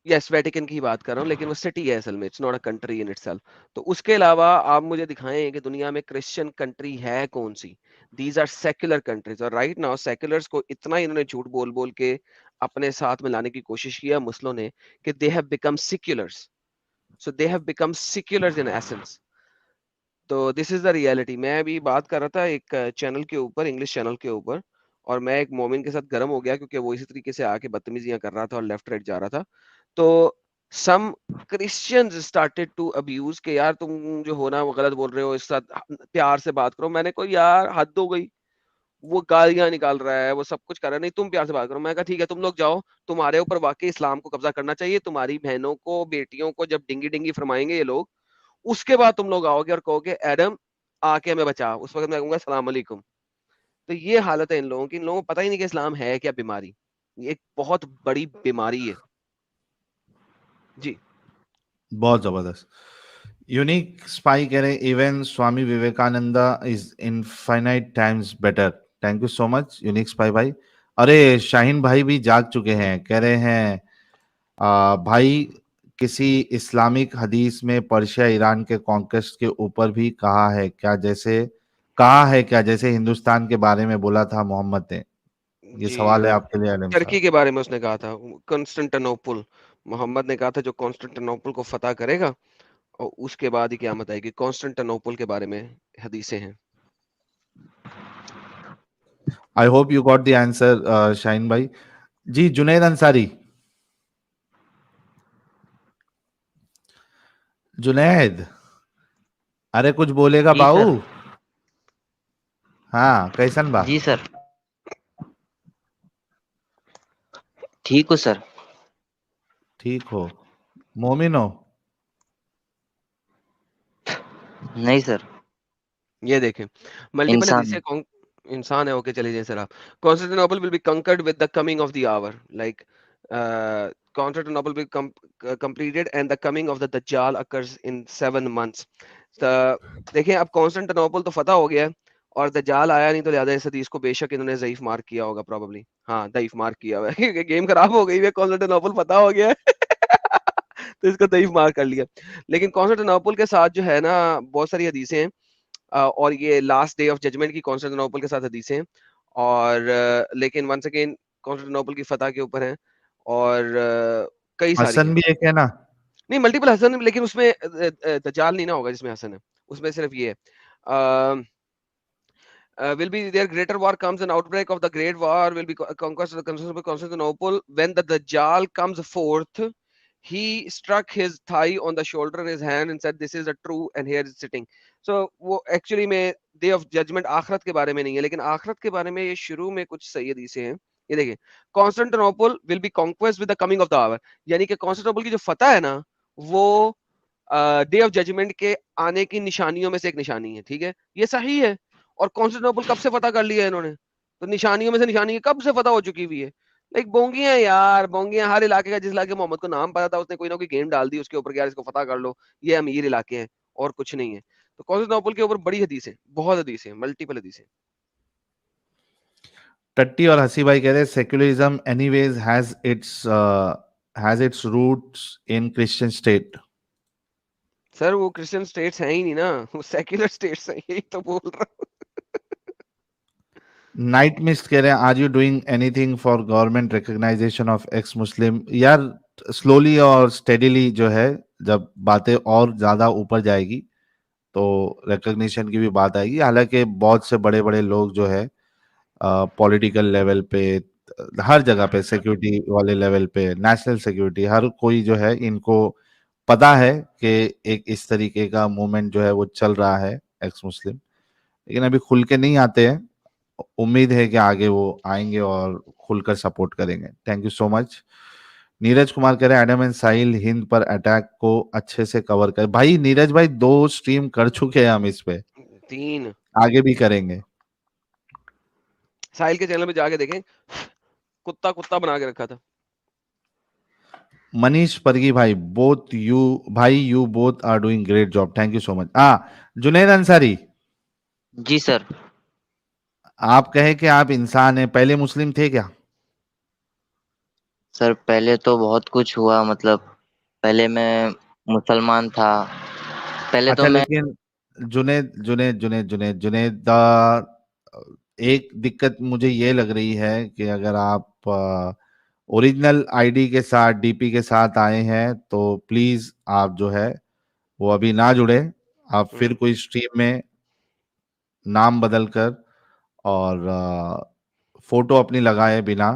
Yes Vatican की बात कर रहा हूँ, लेकिन वो सिटी है असल में, it's not a country in itself. तो उसके अलावा आप मुझे दिखाएं कि दुनिया में क्रिश्चियन कंट्री है कौन सी। दीज आर सेक्युलर कंट्रीज, और राइट नाउ सेक्युलर्स को इतना इन्होंने झूठ बोल बोल के अपने साथ मिलाने की कोशिश किया मुस्लिमों ने कि they have become seculars. So they have become seculars in essence. तो दिस इज द रियलिटी। मैं अभी बात कर रहा था एक चैनल के ऊपर, इंग्लिश चैनल के ऊपर, और मैं एक मोमिन के साथ गर्म हो गया क्योंकि वो इसी तरीके से आके बदतमीजियां कर रहा था और लेफ्ट राइट जा रहा था। तो सम क्रिश्चियंस स्टार्टेड टू अब्यूज के यार तुम जो हो ना वो गलत बोल रहे हो, इस साथ प्यार से बात करो। मैंने कहा यार हद हो गई, वो गालियां निकाल रहा है, वो सब कुछ कर रहा है, नहीं तुम प्यार से बात करो। मैं कहा ठीक है तुम लोग जाओ, तुम्हारे ऊपर वाकई इस्लाम को कब्जा करना चाहिए, तुम्हारी बहनों को बेटियों को जब डिंगी डिंगी फरमाएंगे ये लोग, उसके बाद तुम लोग आओगे और कहोगे एडम आके हमें बचा। उस वक्त मैं कहूंगा सलाम अलैकुम। तो ये हालत है इन लोगों की। इन लोगों को पता ही नहीं कि इस्लाम है क्या बीमारी। ये एक बहुत बड़ी बीमारी है जी। बहुत जबरदस्त। यूनिक स्पाई कह रहे हैं even Swami Vivekananda is infinite times better. Thank you so much unique spy भाई। अरे शाहीन भाई भी जाग चुके हैं, कह रहे हैं भाई किसी इस्लामिक हदीस में पर्शिया ईरान के कॉन्क्वेस्ट के ऊपर भी कहा है क्या जैसे हिंदुस्तान के बारे में बोला था मोहम्मद ने। ये जी सवाल है आपके लिए आलम टर्की साहब। के बारे में उसने कहा था, कॉन्स्टेंटिनोपल। मोहम्मद ने कहा था जो कॉन्स्टेंटिनोपल को फतह करेगा और उसके बाद ही क़यामत आएगी। कॉन्स्टेंटिनोपल के बारे में हदीसें हैं। I hope you got the answer Shaheen भाई। जी जुनैद अंसारी, जुनैद, अरे कुछ बोलेगा जी बाऊ। सर। हाँ कैसन बा। जी सर, ठीक हो सर। ठीक हो, मोमिन हो। नहीं सर, ये देखें मल्टीपल इंसान हदीसें इंसान है। ओके चलिए सर आप। Constantinople will be conquered with the coming of the hour, like Constantinople will completed and the coming of the dajjal occurs in 7 months। देखें अब कॉन्स्टेंटिनोपल तो फतह हो गया है और दज्जाल आया नहीं, तो लिहाजा इस हदीस को बेशक इन्होंने ज़ईफ मार्क किया होगा प्रॉब्ली। हाँ ज़ईफ मार्क किया हुआ है क्योंकि गेम खराब हो गई है, कॉन्स्टेंटिनोपल फतह हो गया है तो इसको ज़ईफ मार्क कर लिया। लेकिन कॉन्स्टेंटिनोपल के साथ जो है ना बहुत सारी हदीसें हैं, और ये लास्ट डे ऑफ जजमेंट की कॉन्स्टेंटिनोपल के साथ हदीसें हैं। और लेकिन वंस अगेन कॉन्स्टेंटिनोपल की फतह के ऊपर है, और कई सारी हसन हैं। भी एक है ना। नहीं मल्टीपल हसन, लेकिन उसमें दज्जाल नहीं ना होगा जिसमें हसन है, उसमें सिर्फ ये है। Will be there greater war comes, an outbreak of the great war will be conquest of the Constantinople. When the Dajjal comes forth, he struck his thigh on the shoulder in his hand and said, "This is a true," and here is sitting. So वो एक्चुअली में डे ऑफ जजमेंट आखरत के बारे में नहीं है, लेकिन आखरत के बारे में ये शुरू में कुछ सही हदीसें हैं। ये देखिए Constantinople will be conquest with the coming of the hour, यानी कि कॉन्स्टेंटिनोपल की जो फतह है ना वो डे ऑफ जजमेंट के आने की निशानियों में से एक निशानी है। ठीक है, ये सही है। और कॉन्स्टेंटिनोपल कब से फतह कर लिया है इन्होंने, तो निशानियों में से निशानी कब से फतह हो चुकी हुई है। लाइक बोंगियां यार, बोंगियां। हर इलाके का, जिस इलाके मोहम्मद को नाम पता था उसने कोई ना कोई गेम डाल दी उसके ऊपर, यार इसको फतह कर लो, ये अमीर इलाके हैं और कुछ नहीं है। तो कॉन्स्टेंटिनोपल के ऊपर बड़ी हदीस है, बहुत हदीस है, मल्टीपल हदीस है। टट्टी और हसी भाई कह रहे हैं secularism anyways has its roots in Christian state. Sir वो क्रिश्चियन स्टेट्स हैं ही नहीं ना, वो सेक्युलर स्टेट्स हैं, यही तो बोल रहा हूँ। नाइट मिस्ट कह रहे हैं, are you doing anything for government recognization of ex Muslim? यार स्लोली और स्टेडीली जो है, जब बातें और ज्यादा ऊपर जाएगी तो रिकॉग्निशन की भी बात आएगी। हालांकि बहुत से बड़े बड़े लोग जो है पॉलिटिकल लेवल पे, हर जगह पे, सिक्योरिटी वाले लेवल पे, नेशनल सिक्योरिटी, हर कोई जो है, इनको पता है कि एक इस तरीके का मूवमेंट जो है वो चल रहा है एक्स मुस्लिम, लेकिन अभी खुल के नहीं आते हैं। उम्मीद है कि आगे वो आएंगे और खुलकर सपोर्ट करेंगे। Thank you so much. Neeraj Kumar कह रहे हैं एडम एंड साहिल हिंद पर अटैक को अच्छे से कवर कर। भाई नीरज भाई 2 स्ट्रीम कर चुके हैं हम इस पे, 3 आगे भी करेंगे। साहिल के चैनल पे जाके देखें, कुत्ता कुत्ता बना के रखा था। मनीष परगी भाई, बोथ यू भाई, you both are doing great job, thank you so much. Junaid Ansari, जी सर। आप कहे कि आप इंसान हैं, पहले मुस्लिम थे क्या? सर पहले तो बहुत कुछ हुआ, मतलब पहले मैं मुसलमान था। पहले तो अच्छा, मैं लेकिन जुनैद जुनैद जुनैद जुनैद जुनैद एक दिक्कत मुझे ये लग रही है कि अगर आप ओरिजिनल आईडी के साथ, डीपी के साथ आए हैं तो प्लीज आप जो है वो अभी ना जुड़े। आप फिर कोई स्ट्रीम में नाम बदल कर और फोटो अपनी लगाए बिना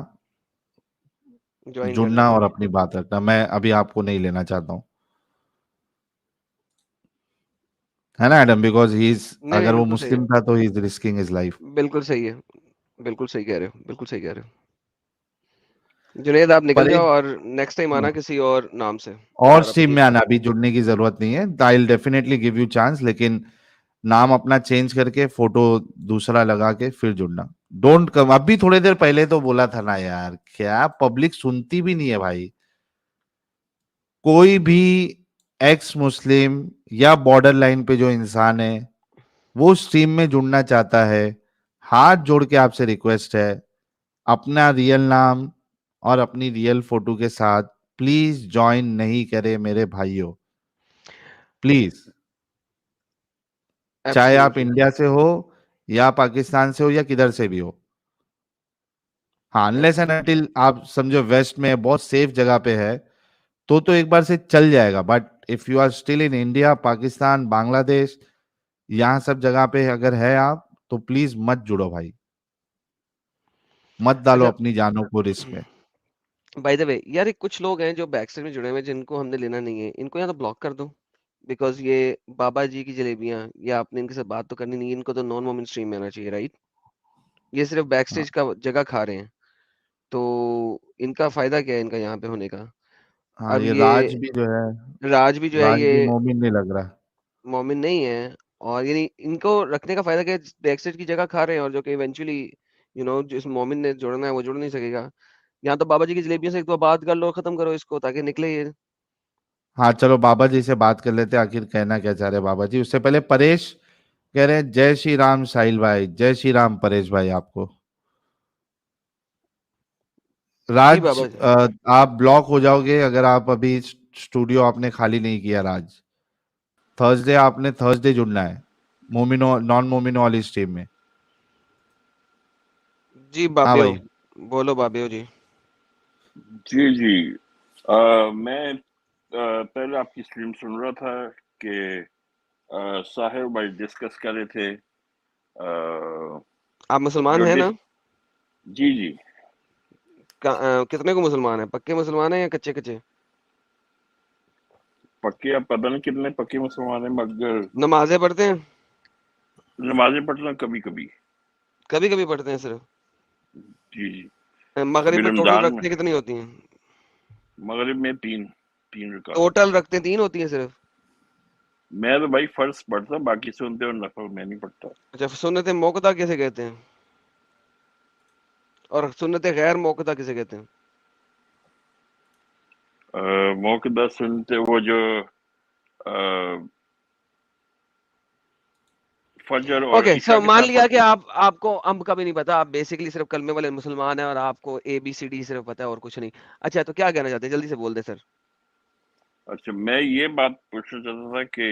ज्वाइन कर जुड़ना लें। और अपनी बात रखना। मैं अभी आपको नहीं लेना चाहता हूँ, है ना एडम? बिकॉज ही इज, नहीं नहीं, अगर वो बिल्कुल सही है, मुस्लिम था तो he is risking his life. बिल्कुल सही है, बिल्कुल सही कह रहे हो, बिल्कुल सही कह रहे हो। जुनैद आप निकल पर जाओ एक और नेक्स्ट टाइम आना किसी और नाम से, और दोबारा स्ट्रीम प्लीज। में आना, अभी जुड़ने की जरूरत नहीं है। I will definitely give you chance, लेकिन नाम अपना चेंज करके फोटो दूसरा लगा के फिर जुड़ना। Don't come. अभी थोड़ी देर पहले तो बोला था ना यार, क्या पब्लिक सुनती भी नहीं है भाई। कोई भी एक्स मुस्लिम या बॉर्डर लाइन पे जो इंसान है वो स्ट्रीम में जुड़ना चाहता है, हाथ जोड़ के आपसे रिक्वेस्ट है, अपना रियल नाम और अपनी रियल फोटो के साथ प्लीज ज्वाइन नहीं करे मेरे भाइयों, प्लीज। चाहे आप एब्सोल्युटली। इंडिया से हो या पाकिस्तान से हो या किधर से भी हो। हाँ, अनलेस एंड अनटिल आप समझो वेस्ट में बहुत सेफ जगह पे है तो एक बार से चल जाएगा। But if you are still in India, Pakistan, Bangladesh, यहाँ सब जगह पे अगर है आप, तो प्लीज मत जुड़ो भाई, मत डालो अच्छा, अपनी जानों को रिस्क में। बाय द वे यार, एक कुछ लोग हैं जो बैक साइड में जुड़े हुए हैं जिनको हमने लेना नहीं है, इनको या तो ब्लॉक कर दो, बिकॉज ये बाबा जी की जलेबियां, या आपने इनके साथ बात तो करनी नहीं है, इनको तो नॉन मोमेंट स्ट्रीम में आना चाहिए, राइट? ये सिर्फ बैक हाँ, स्टेज का जगह खा रहे हैं, तो इनका फायदा क्या है इनका यहाँ पे होने का? हाँ, अब ये ये राज भी जो है, राज भी जो है, राज ये भी मोमिन नहीं लग रहा। मोमिन नहीं है, और यानी इनको रखने का फायदा क्या है? बैक स्टेज की जगह खा रहे हैं, और जो कि इवेंचुअली जिस मोमिन ने जुड़ना है वो जुड़ नहीं सकेगा। यहाँ तो बाबा जी की जलेबियों से एक दो बात कर लो, खत्म करो इसको, ताकि निकले ये। हाँ, चलो बाबा जी से बात कर लेते हैं, आखिर कहना क्या चाह रहे हैं बाबा जी। उससे पहले परेश कह रहे हैं जय श्री राम साहिल भाई, जय श्री राम परेश भाई आपको। जी राज, बाबा। आप ब्लॉक हो जाओगे अगर आप अभी स्टूडियो आपने खाली नहीं किया। राज, थर्सडे आपने थर्सडे जुड़ना है मोमिनो नॉन मोमिनो वाली स्ट्रीम में। जी हाँ बाबियो, भाई। बोलो बाबियो जी। जी जी। मैं पहले आपकी स्ट्रीम सुन रहा था कि साहिर भाई डिस्कस कर रहे थे आप मुसलमान जो हैं डिस ना? जी जी। कितने को मुसलमान है? पक्के मुसलमान है या कच्चे कच्चे? पक्के, अब पता नहीं कितने पक्के मुसलमान हैं, मगर नमाजें पढ़ते हैं? नमाजें पढ़ना कभी कभी। कभी कभी पढ़ते हैं सिर्फ? जी जी। अभी मगरिब में टोटल रमजान में, रखते कितनी होती हैं? मगरिब में तीन तीन रकात। टोटल रखते 3 होती हैं सिर्फ? मैं तो भाई फर्ज पढ़ता, बाकी सुनते और नफल मैं नहीं पढ़ता। अच्छा, सुन्नत मौक़दा किसे कहते हैं, और सुन्नत गैर मौक़दा किसे कहते हैं? मौक़दा सुनते वो जो फजर और ओके, ईशा सो के मान साथ लिया कि पढ़ते। आपको अम्ब का भी नहीं पता, आप बेसिकली सिर्फ कलमे वाले मुसलमान हैं, और आपको ABCD सिर्फ पता है और कुछ नहीं। अच्छा, तो क्या कहना चाहते हैं, जल्दी से बोल दे सर। अच्छा, मैं ये बात पूछना चाहता था कि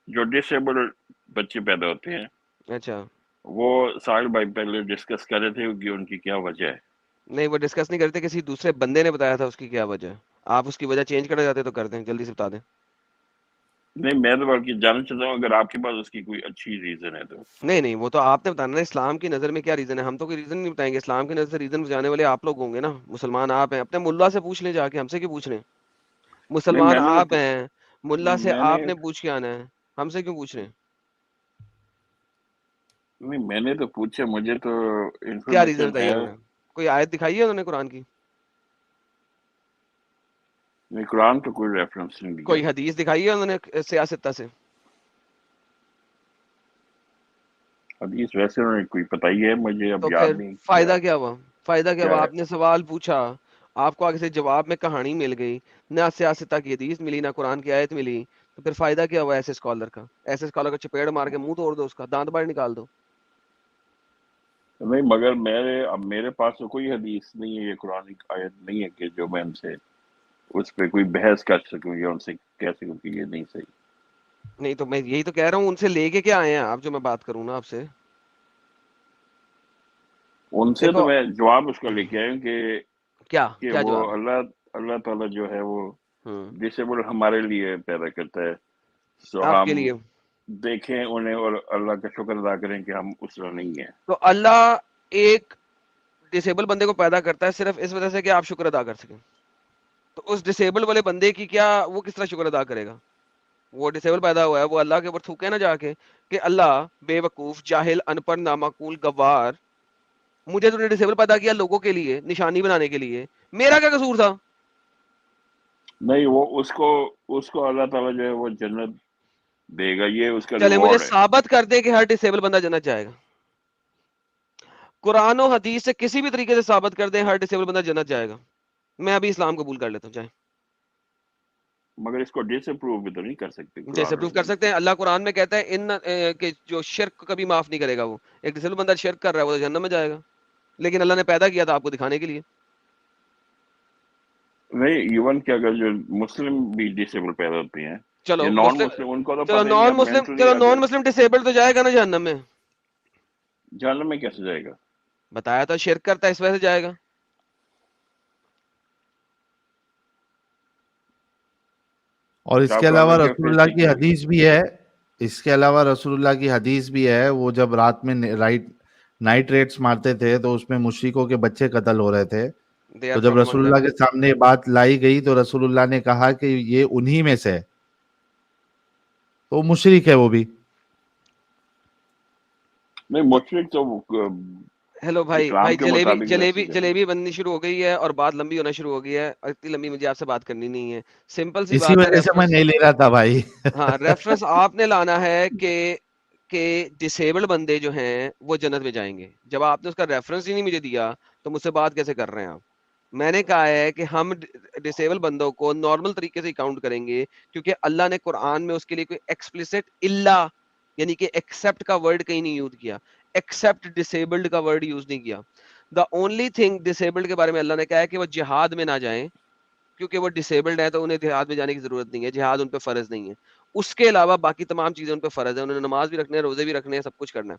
जो डिसेबल्ड बच्चे पैदा होते हैं, अच्छा। वो साहिल भाई पहले डिस्कस कर रहे थे कि उनकी क्या वजह है। नहीं, वो डिस्कस नहीं करते, किसी दूसरे बंदे ने बताया था उसकी क्या वजह है। आप उसकी वजह चेंज करना चाहते तो कर दें, जल्दी से बता दें। नहीं, मैं तो बल्कि जानना चाहता हूँ अगर आपके पास उसकी कोई अच्छी रीजन है तो। नहीं, वो तो आपने बताना ना, इस्लाम की नज़र में क्या रीज़न है। हम तो कोई रीज़न नहीं बताएंगे, इस्लाम की नज़र से रीज़न बताने वाले आप लोग होंगे ना, मुसलमान आप हैं। अपने मुल्ला से पूछ लें जाके, हमसे क्यों पूछ रहे हैं? नहीं, मुसलमान मैंने आप तो हैं, मुल्ला से मैंने आपने पूछ के आना है, हमसे क्यों पूछ रहे हैं? नहीं, मैंने तो पूछा, मुझे तो क्या रीज़न इन्फॉर्मेशन बताइए है। उन्होंने? कोई आयत दिखाई है उन्होंने कुरान की? नहीं, कुरान तो कोई रेफरेंस नहीं दिया। कोई हदीस दिखाई है उन्होंने सियासत्ता से? हदीस वैसे उन्होंने कोई बताई है, मुझे अब तो याद फिर नहीं फायदा क्या हुआ? फायदा क्या क्या हुआ? है। आपने सवाल पूछा, आपको आगे से जवाब में कहानी मिल गई, ना सियासत्ता की हदीस मिली, ना कुरान की आयत मिली, तो फिर फायदा क्या हुआ ऐसे स्कॉलर का? ऐसे स्कॉलर को चपेड़ मार के मुंह तोड़ दो, उसका दांत बाहर निकाल दो। नहीं, मगर मेरे पास तो कोई हदीस नहीं है, ये कुरानिक आयत नहीं है कि जो मैं उनसे उस पे कोई बहस कर सकूं या उनसे कह सकूं कि ये नहीं सही। नहीं, तो मैं यही तो कह रहा हूँ, उनसे लेके क्या आए हैं आप, जो मैं बात करूँ ना आपसे? उनसे तो देखो, मैं जवाब उसका लेके आया हूं क्या कि क्या वो जवाब है? अल्लाह अल्लाह ताला जो है वो हम्म डिसेबल हमारे लिए पैदा करता है, सो आपके हम लिए देखें उन्हें और अल्लाह का शुक्र अदा करें कि हम उस तरह नहीं है। तो अल्लाह एक डिसेबल बंदे को पैदा करता है सिर्फ इस वजह से कि आप शुक्र अदा कर सकें। तो उस डिसेबल वाले बंदे की क्या, वो किस तरह शुक्र अदा करेगा? वो डिसेबल पैदा हुआ है, वो अल्लाह के ऊपर थूके ना जाके कि अल्लाह बेवकूफ, जाहिल, अनपढ़, नामाकूल, गवार, मुझे तूने डिसेबल पैदा किया लोगों के लिए, निशानी बनाने के लिए, मेरा क्या कसूर था? नहीं, वो उसको उसको अल्लाह ताला जो है वो जन्नत देगा, ये उसका चले मुझे रिवॉर्ड है। साबित कर दे कि हर डिसेबल बंदा जन्नत जाएगा। कुरान और हदीस से किसी भी तरीके से साबित कर दे हर डिसेबल बंदा जन्नत जाएगा, मैं अभी इस्लाम कबूल कर लेता हूँ। चाहे मगर इसको डिसअप्रूव भी तो नहीं कर सकते जैसे कुरान और प्रूफ कर हदीस सकते से। हैं, अल्लाह कुरान में कहता है कि जो शिर्क कभी माफ नहीं करेगा। वो एक डिसेबल बंदा शिर्क कर रहा है, वो तो जन्नत में जाएगा, लेकिन अल्लाह ने पैदा किया था आपको दिखाने के लिए। नहीं, इवन कि अगर जो मुस्लिम भी डिसेबल पैदा होते हैं चलो या नॉन मुस्लिम, मुस्लिम, उनको तो चलो पता ही नहीं, नॉन अब मुस्लिम, मेंटली चलो नॉन अगर मुस्लिम डिसेबल तो जाएगा ना जहन्नम में? जहन्नम में कैसे जाएगा? बताया था शिर्क करता है इस वजह से जाएगा। और क्या इसके आपको अलावा अल्लाह के फेस रसूलुल्लाह की दिखे? हदीस भी है। इसके अलावा रसूलुल्लाह की हदीस भी है, वो जब रात में नाइट रेड्स मारते थे तो उसमें मुशरिकों के बच्चे कत्ल हो रहे थे। दे आर तो जब फ्रॉम अमंग देम। रसूलुल्लाह के सामने ये बात लाई गई तो रसूलुल्लाह ने कहा कि ये उन्हीं में से है, तो मुशरिक है वो भी। नहीं, मुशरिक तो हेलो भाई, इस्लाम भाई के जलेबी मुताबिक जलेबी वैसे जाएंगे। जलेबी बननी शुरू हो गई है और बात लंबी होना शुरू हो गई है, और इतनी लंबी मुझे आपसे बात करनी नहीं है। सिंपल सी इसी बात है, वजह से मैं रेफरेंस। नहीं ले रहा था भाई। हाँ, रेफरेंस आपने लाना है कि डिसेबल्ड बंदे जो हैं वो जन्नत में जाएंगे। जब आपने उसका रेफरेंस ही नहीं मुझे दिया, तो मुझसे बात कैसे कर रहे हैं आप? मैंने कहा है कि हम डिसेबल बंदों को नॉर्मल तरीके से काउंट करेंगे, क्योंकि अल्लाह ने कुरान में उसके लिए कोई एक्सप्लिसिट इल्ला यानी कि एक्सेप्ट का वर्ड कहीं नहीं यूज किया, एक्सेप्ट डिसेबल्ड का वर्ड यूज नहीं किया। द ओनली थिंग डिसेबल्ड के बारे में अल्लाह ने कहा है कि वो जिहाद में ना जाएं, क्योंकि वो डिसेबल्ड है तो उन्हें जिहाद में जाने की जरूरत नहीं है, जिहाद उन पर फर्ज नहीं है। उसके अलावा बाकी तमाम चीजें उन पर फर्ज है, उन्हें नमाज भी रखने हैं, रोजे भी रखने हैं, सब कुछ करना है।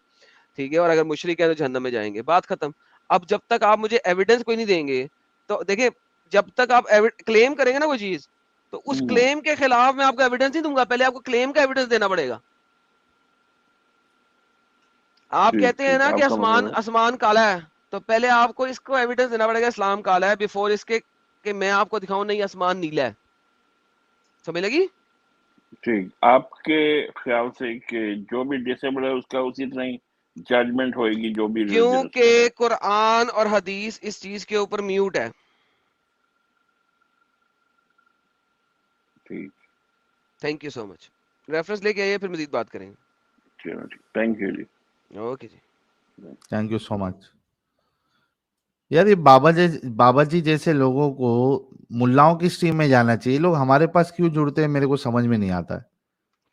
ठीक है, और अगर मुशरिक है तो जहन्नम में जाएंगे, बात खत्म। अब जब तक आप मुझे एविडेंस कोई नहीं देंगे, तो देखिए, जब तक आप क्लेम करेंगे ना वो चीज, तो उस क्लेम के खिलाफ मैं आपको एविडेंस नहीं दूंगा, पहले आपको क्लेम का एविडेंस देना पड़ेगा। आप ठीक कहते हैं ठीक, ना कि आपका आसमान मतलब है। आसमान काला है, तो पहले आपको इसको एविडेंस देना पड़ेगा इस्लाम काला है, बिफोर इसके कि मैं आपको दिखाऊं नहीं आसमान नीला है। समझ लगी? ठीक, आपके ख्याल से कि जो भी डिसेबल है उसका उसी तरह ही जजमेंट होएगी जो भी रिलीजन उसका क्योंकि है। कुरान और हदीस इस चीज के ऊपर म्यूट है। ठीक, thank you so much. Reference लेके आइए, फिर मजीद बात करेंगे। चलो ठीक, थैंक यू जी। ओके जी। Thank you so much. यार ये बाबा जी जैसे लोगों को मुल्लाओं की स्ट्रीम में जाना चाहिए, लोग हमारे पास क्यों जुड़ते हैं मेरे को समझ में नहीं आता है।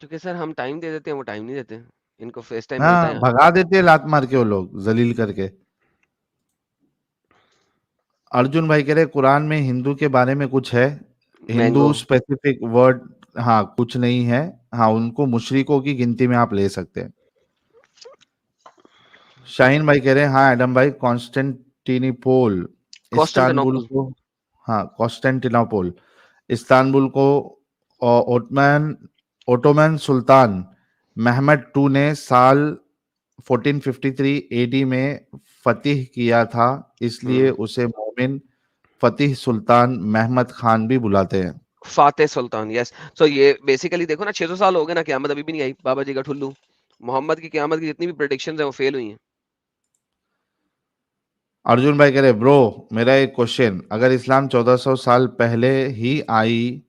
क्योंकि सर हम टाइम दे देते हैं, वो टाइम नहीं देते। इनको फेस टाइम मिलता है हाँ, यहाँ। भगा देते हैं लात मार के वो लोग जलील करके। अर्जुन भाई कह रहे कुरान में हिंदू के बारे में कुछ है, हिंदू मैंगो स्पेसिफिक वर्ड हाँ कुछ नहीं है। हाँ उनको मुशरिकों की गिनती में आप ले सकते हैं। शाहीन भाई कह रहे हैं हाँ एडम भाई कॉन्स्टेंटिनोपल इस्तांबुल कॉन्स्टेंटिनोपल। को हाँ कॉन्स्टेंटिनोपल इस्तांबुल को ओटमैन ओटोमन सुल्तान महमद टू ने साल 1453 एडी में फतेह किया था, इसलिए उसे मोमिन फतेह सुल्तान महमद खान भी बुलाते हैं। फातेह सुल्तान, यस। सो ये बेसिकली देखो ना 600 साल हो गए ना, क़यामत अभी भी नहीं आई। बाबा जी का ठुल्लू मोहम्मद की क़यामत की जितनी भी प्रेडिक्शंस हैं वो फेल हुई हैं। अर्जुन भाई कह रहे ब्रो मेरा एक क्वेश्चन, अगर इस्लाम 1400 साल पहले ही आई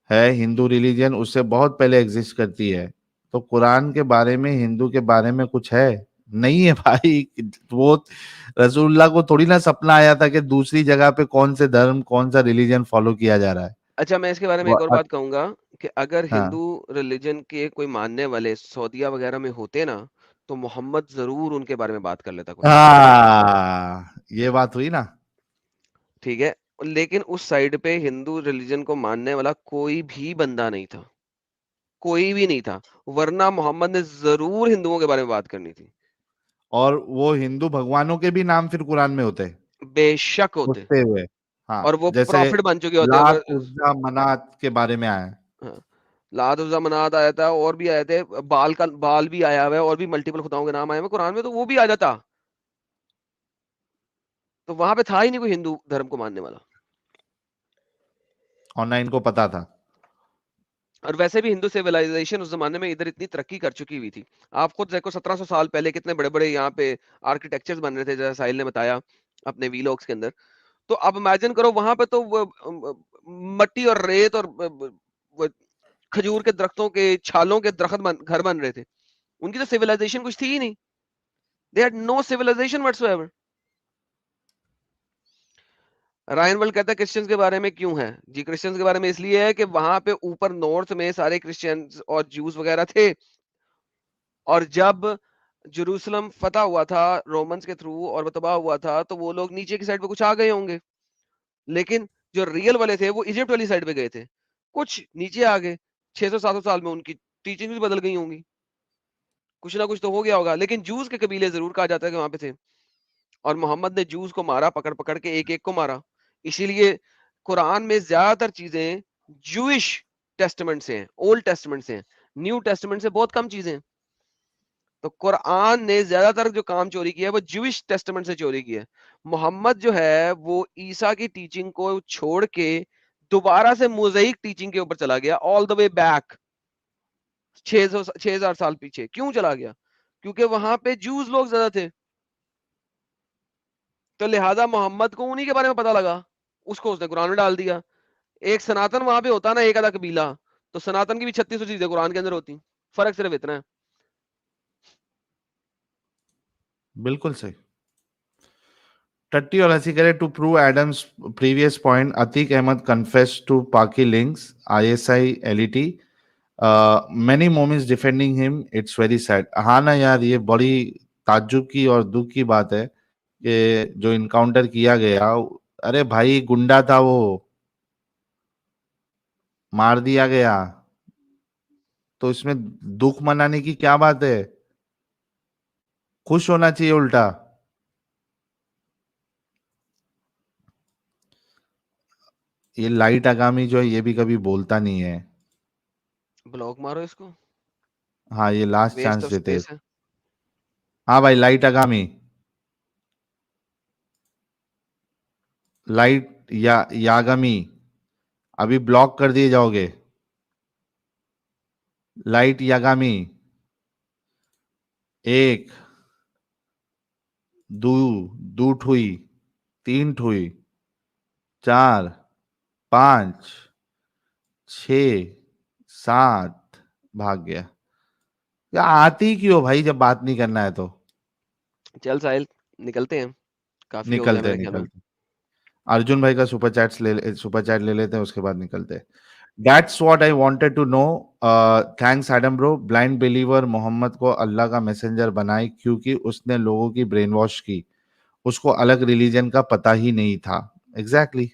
है, हिंदू रिलीजन उससे बहुत पहले एग्जिस्ट करती है, तो कुरान के बारे में हिंदू के बारे में कुछ है? नहीं है भाई। वो रसूलुल्लाह को थोड़ी ना सपना आया था कि दूसरी जगह पे कौन से धर्म कौन सा रिलीजन फॉलो किया जा रहा है। अच्छा, मैं इसके बारे में वो एक और बात कहूंगा कि अगर हाँ हिंदू रिलीजन के कोई मानने वाले सऊदीया वगैरह में होते ना, तो मोहम्मद जरूर उनके बारे में बात कर लेता कुछ, ये बात हुई ना। ठीक है। लेकिन उस साइड पे हिंदू रिलीजन को मानने वाला कोई भी बंदा नहीं था, कोई भी नहीं था, वरना मोहम्मद ने जरूर हिंदुओं के बारे में बात करनी थी। और वो हिंदू भगवानों के भी नाम फिर कुरान में होते बेशक होते, घुसते हुए। हाँ और वो जैसे प्रॉफिट बन चुके होते। लात अगर उज्जा मनात के बारे में आया है। हाँ, लात उज़्ज़ा मनात आया था, और भी आए थे, बाल भी आया हुआ है, और भी मल्टीपल खुदाओं के नाम आए हुए कुरान में, तो वो भी आ जाता। तो वहां पे था ही नहीं कोई हिंदू धर्म को मानने वाला। और ना इनको पता था। और वैसे भी हिंदू सिविलाइजेशन उस जमाने में इधर इतनी तरक्की कर चुकी हुई थी। आप खुद देखो 1700 साल पहले कितने बड़े बड़े यहाँ पे आर्किटेक्चर्स बन रहे थे, जैसा साहिल ने बताया अपने वीलॉग्स के अंदर। तो अब इमेजिन करो वहां पे तो मट्टी और रेत और वो खजूर के दरख्तों के छालों के घर बन रहे थे। उनकी तो सिविलाइजेशन कुछ थी ही नहीं। They had no civilization whatsoever. Ryan world कहता है क्रिश्चियंस के बारे में क्यों है जी? क्रिश्चियंस के बारे में इसलिए है कि वहां पे ऊपर नॉर्थ में सारे क्रिश्चियंस और ज्यूज वगैरह थे, और जब जेरूसलम फतह हुआ था रोमन्स के थ्रू और वो तबाह हुआ था, तो वो लोग नीचे की साइड पे कुछ आ गए होंगे, लेकिन जो रियल वाले थे वो इजिप्ट वाली साइड पे गए थे, कुछ नीचे आ गए। 600-700 साल में उनकी टीचिंग भी बदल गई होंगी, कुछ ना कुछ तो हो गया होगा। लेकिन जूस के कबीले जरूर कहा जाता है कि वहां पे थे, और मोहम्मद ने जूस को मारा, पकड़ पकड़ के एक एक को मारा। इसीलिए कुरान में ज्यादातर चीजें जूइश टेस्टमेंट से हैं, ओल्ड टेस्टमेंट से हैं, न्यू टेस्टमेंट से बहुत कम चीजें हैं। तो कुरान ने ज्यादातर जो काम चोरी किया है वो जूइश टेस्टमेंट से चोरी किया है। मोहम्मद जो है वो ईसा की टीचिंग को छोड़ के दोबारा से मोज़ेइक टीचिंग के ऊपर चला गया, ऑल द वे बैक 6000 साल पीछे। क्यों चला गया? क्योंकि वहां पे जूस लोग ज्यादा थे, तो लिहाजा मोहम्मद को उन्हीं के बारे में पता लगा, उसको उसने कुरान में डाल दिया। एक सनातन वहां पे होता ना, एक आधा कबीला, तो सनातन की भी 3600 चीजें कुरान के अंदर होती। फर्क सिर्फ इतना है। बिल्कुल सही। टट्टी और हंसी करे to prove Adam's previous point, Atiq Ahmed confess to Paki links ISI LET many moments defending him, it's very sad. हाँ ना यार, ये बड़ी ताज्जुब की और दुख की बात है कि जो इनकाउंटर किया गया, अरे भाई गुंडा था वो, मार दिया गया, तो इसमें दुख मनाने की क्या बात है? खुश होना चाहिए उल्टा। ये लाइट आगामी जो है ये भी कभी बोलता नहीं है। ब्लॉक मारो इसको, हाँ ये लास्ट वेस्ट चांस ऑफ देते। स्पेस है। हाँ भाई लाइट आगामी, लाइट या यागामी, अभी ब्लॉक कर दिए जाओगे। लाइट यागामी, एक दू दू ठुई, तीन ठुई, 4 5 6 7, भाग गया। या आती क्यों भाई जब बात नहीं करना है तो? चल साहिल, निकलते हैं, काफी हो गया निकलते मेरे ख्याल में। निकलते अर्जुन भाई का सुपर चैट ले लेते हैं, उसके बाद निकलते हैं। That's what I wanted to know. Thanks Adam bro. Blind believer Muhammad को अल्लाह का मैसेंजर बनाए क्योंकि उसने लोगों की ब्रेन वॉश की, उसको अलग रिलीजन का पता ही नहीं था। एग्जैक्टली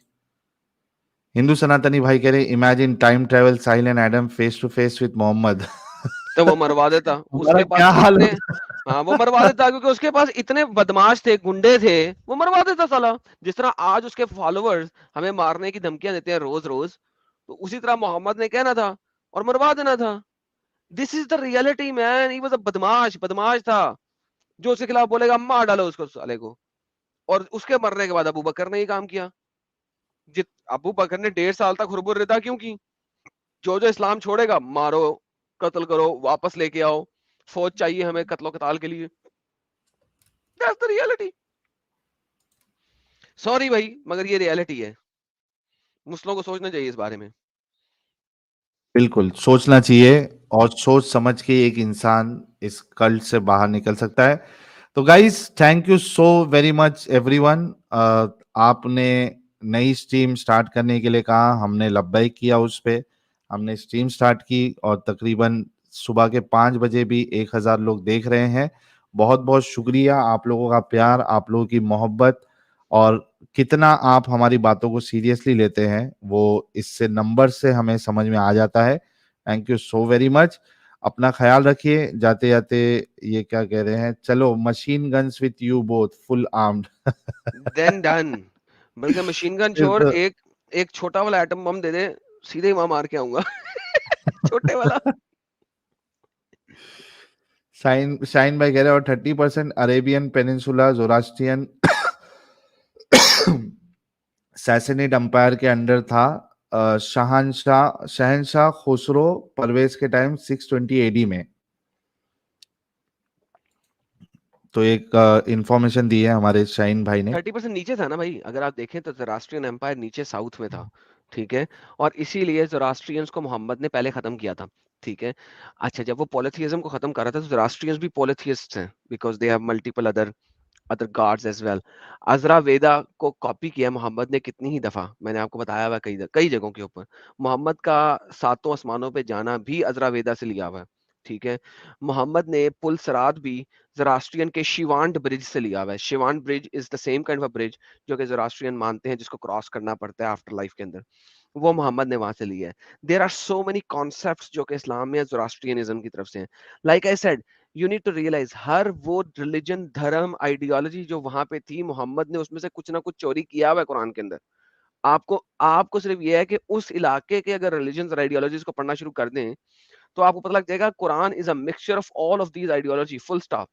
हिंदू सनातनी भाई कह रहे imagine time travel Sahil and Adam face to face with Muhammad. तो वो मरवा देता, हमारा उसके क्या पास हाल इतने, होता। हाँ वो मरवा देता क्योंकि उसके पास इतने बदमाश थे, गुंडे थे, वो मरवा देता साला। जिस तरह आज उसके फॉलोअर्स हमें मारने की धमकियां देते हैं रोज रोज, तो उसी तरह मोहम्मद ने कहना था और मरवा देना था। This is the reality man, he was a बदमाश, बदमाश था। जो उसके खिलाफ बोलेगा मार डालो उसको साले को। और उसके मरने के बाद अबू बकर ने ही काम किया। अबू बकर ने 1.5 साल तक हुर्बुर रिदा क्यों की? जो इस्लाम छोड़ेगा मारो, कत्ल करो, वापस लेके आओ, फौज चाहिए हमें कत्लो कताल के लिए। That's the reality. सॉरी भाई, मगर ये रियलिटी है। मुस्लिमों को सोचना चाहिए इस बारे में। बिल्कुल सोचना चाहिए, और सोच समझ के एक इंसान इस कल्ट से बाहर निकल सकता है। तो guys thank you so very much everyone. आपने नई स्ट्रीम स्टार्ट करने के लिए कहा, हमने लब्बैक किया उस पे, हमने स्ट्रीम स्टार्ट की और तकरीबन सुबह के 5 बजे भी 1000 लोग देख रहे हैं। बहुत बहुत शुक्रिया, आप लोगों का प्यार, आप लोगों की मोहब्बत, और कितना आप हमारी बातों को सीरियसली लेते हैं वो इससे नंबर से हमें समझ में आ जाता है। Thank you so very much. अपना ख्याल रखिए। जाते जाते ये क्या कह रहे हैं, चलो machine guns with you both full armed. Then done. बल्कि मशीन गन छोड़, एक छोटा वाला एटम बम दे दे, सीधे ही वहां मार के आऊंगा। छोटे वाला। शाइन भाई कह रहे हैं और 30% अरेबियन पेनिनसुला जोरास्ट्रियन सैसनिड अंपायर के अंडर था। शहनशाह खुसरो परवेज के टाइम 620 एडी में। तो एक इंफॉर्मेशन दी है हमारे शाइन भाई ने। 30% नीचे था ना भाई, अगर आप देखें तो ज़ोरास्ट्रियन एम्पायर नीचे साउथ में था, ठीक है। और इसीलिए ज़ोरास्ट्रियंस को मोहम्मद ने पहले खत्म किया था, ठीक है। अच्छा, जब वो पॉलीथियज्म को खत्म कर रहा था तो ज़ोरास्ट्रियंस भी पॉलीथियस्ट्स हैं, because they have multiple other gods as well. अजरा वेदा को कॉपी किया मोहम्मद ने कितनी ही दफा, मैंने आपको बताया हुआ कई जगहों के ऊपर। मोहम्मद का 7 आसमानों पे जाना भी अजरा वेदा से लिया हुआ है, ठीक है। मोहम्मद ने पुल सराद भी ज़ोरास्ट्रियन के शिवांड ब्रिज से लिया हुआ है। Chinvat bridge is the same kind of bridge जो कि ज़ोरास्ट्रियन मानते हैं, जिसको क्रॉस करना पड़ता है आफ्टर लाइफ के अंदर, वो मोहम्मद ने वहां से लिया है। There are so many concepts जो कि इस्लाम में ज़ोरास्ट्रियनिज्म की तरफ से हैं। Like I said, you need to realise हर वो रिलीजन, धर्म, आइडियोलॉजी जो वहां पे थी, मोहम्मद ने उसमें से कुछ ना कुछ चोरी किया हुआ है कुरान के अंदर। आपको सिर्फ ये है कि उस इलाके के अगर रिलीजन और आइडियोलॉजीज को पढ़ना शुरू कर दें तो आपको पता लग जाएगा Quran is a mixture of all of these ideology, full stop.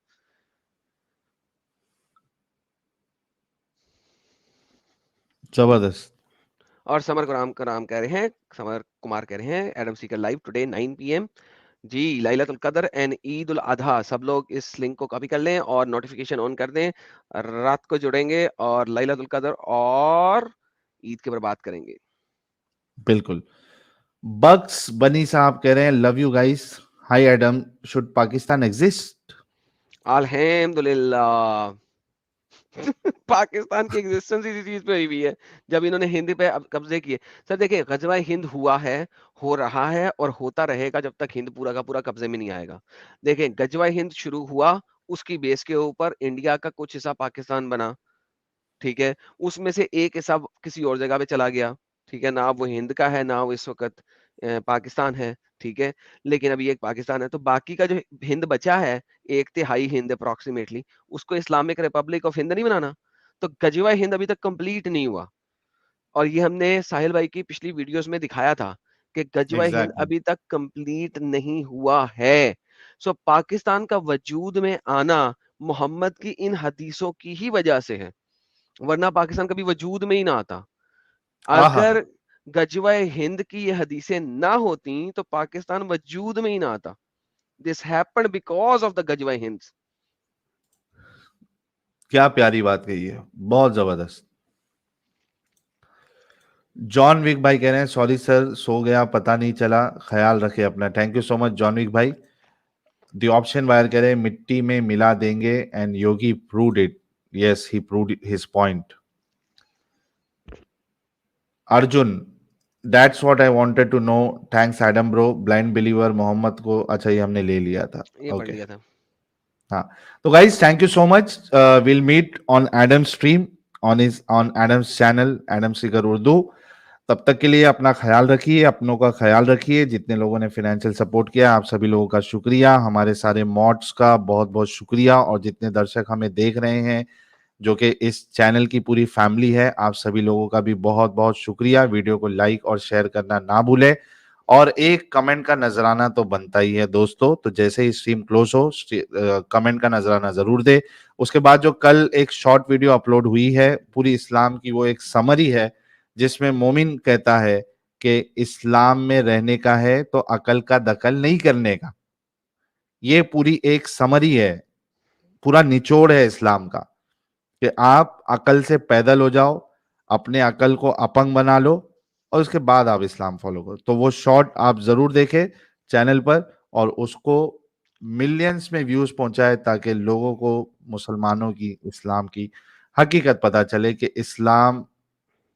जबरदस्त। और समर कुमार कह रहे हैं Adam Sikar live today 9 PM जी, लैलतुल कदर एंड ईद उल अधा। सब लोग इस लिंक को कॉपी कर लें और नोटिफिकेशन ऑन कर दें। रात को जुड़ेंगे और लैलतुल कदर और ईद के ऊपर बात करेंगे। बिल्कुल। बक्स बनी साहब कह रहे हैं love you guys. Hi Adam, should Pakistan exist? अल्हम्दुलिल्लाह। पाकिस्तान की एग्जिस्टेंस इसी चीज पे हुई है जब इन्होंने हिंद पे अब कब्जे किए। सर देखिए, गजवा हिंद हुआ है, हो रहा है और होता रहेगा जब तक हिंद पूरा का पूरा कब्जे में नहीं आएगा। देखिए, गजवा हिंद शुरू हुआ, उसकी बेस के ऊपर इंडिया का कुछ हिस्सा पाकिस्तान बना, ठीक है। उसमें से एक हिस्सा किसी और जगह पे चला गया, ठीक है। ना वो हिंद का है, ना वो इस वक्त पाकिस्तान है, ठीक है। लेकिन अभी एक पाकिस्तान है, तो बाकी का जो हिंद बचा है, 1/3 हिंद अप्रोक्सीमेटली, उसको इस्लामिक रिपब्लिक ऑफ हिंद नहीं बनाना। तो गजवा हिंद अभी तक कंप्लीट नहीं हुआ। और ये हमने साहिल भाई की पिछली वीडियोस में दिखाया था कि गजवा हिंद एग्जैक्टली। अभी तक कंप्लीट नहीं हुआ है। सो पाकिस्तान का वजूद में आना मोहम्मद की इन हदीसों की ही वजह से है, वरना पाकिस्तान कभी वजूद में ही ना आता। आहा। अगर गजवा हिंद की ये हदीसें ना होती तो पाकिस्तान वजूद में ही ना आता। This happened because of the गजवा हिंद। क्या प्यारी बात कही है, बहुत जबरदस्त। जॉन विक भाई कह रहे हैं सॉरी सर, सो गया पता नहीं चला, ख्याल रखे अपना। Thank you so much John Wick भाई। द ऑप्शन वायर कह रहे हैं मिट्टी में मिला देंगे and Yogi proved it. Yes, he proved his point. Arjun, that's what I wanted to know, thanks Adam bro. Blind believer Muhammad को, अच्छा ये हमने ले लिया था, ये पढ़ ओके। लिया था। हाँ, तो guys thank you so much. Will meet on Adam stream on Adam's channel, Adam Seeger Urdu. तब तक के लिए अपना ख्याल रखिए, अपनों का ख्याल रखिए। जितने लोगों ने फाइनेंशियल सपोर्ट किया, आप सभी लोगों का शुक्रिया। हमारे सारे मॉड्स का बहुत बहुत शुक्रिया, और जितने दर्शक हमें देख रहे हैं, जो कि इस चैनल की पूरी फैमिली है, आप सभी लोगों का भी बहुत बहुत शुक्रिया। वीडियो को लाइक और शेयर करना ना भूलें, और एक कमेंट का नजराना तो बनता ही है दोस्तों। तो जैसे ही स्ट्रीम क्लोज हो, कमेंट का नजराना जरूर दे। उसके बाद जो कल एक शॉर्ट वीडियो अपलोड हुई है पूरी इस्लाम की, वो एक समरी है जिसमें मोमिन कहता है कि इस्लाम में रहने का है तो अकल का दखल नहीं करने का। ये पूरी एक समरी है, पूरा निचोड़ है इस्लाम का, कि आप अकल से पैदल हो जाओ, अपने अकल को अपंग बना लो, और उसके बाद आप इस्लाम फॉलो करो। तो वो शॉर्ट आप जरूर देखें चैनल पर, और उसको मिलियंस में व्यूज पहुंचाए, ताकि लोगों को, मुसलमानों की, इस्लाम की हकीकत पता चले कि इस्लाम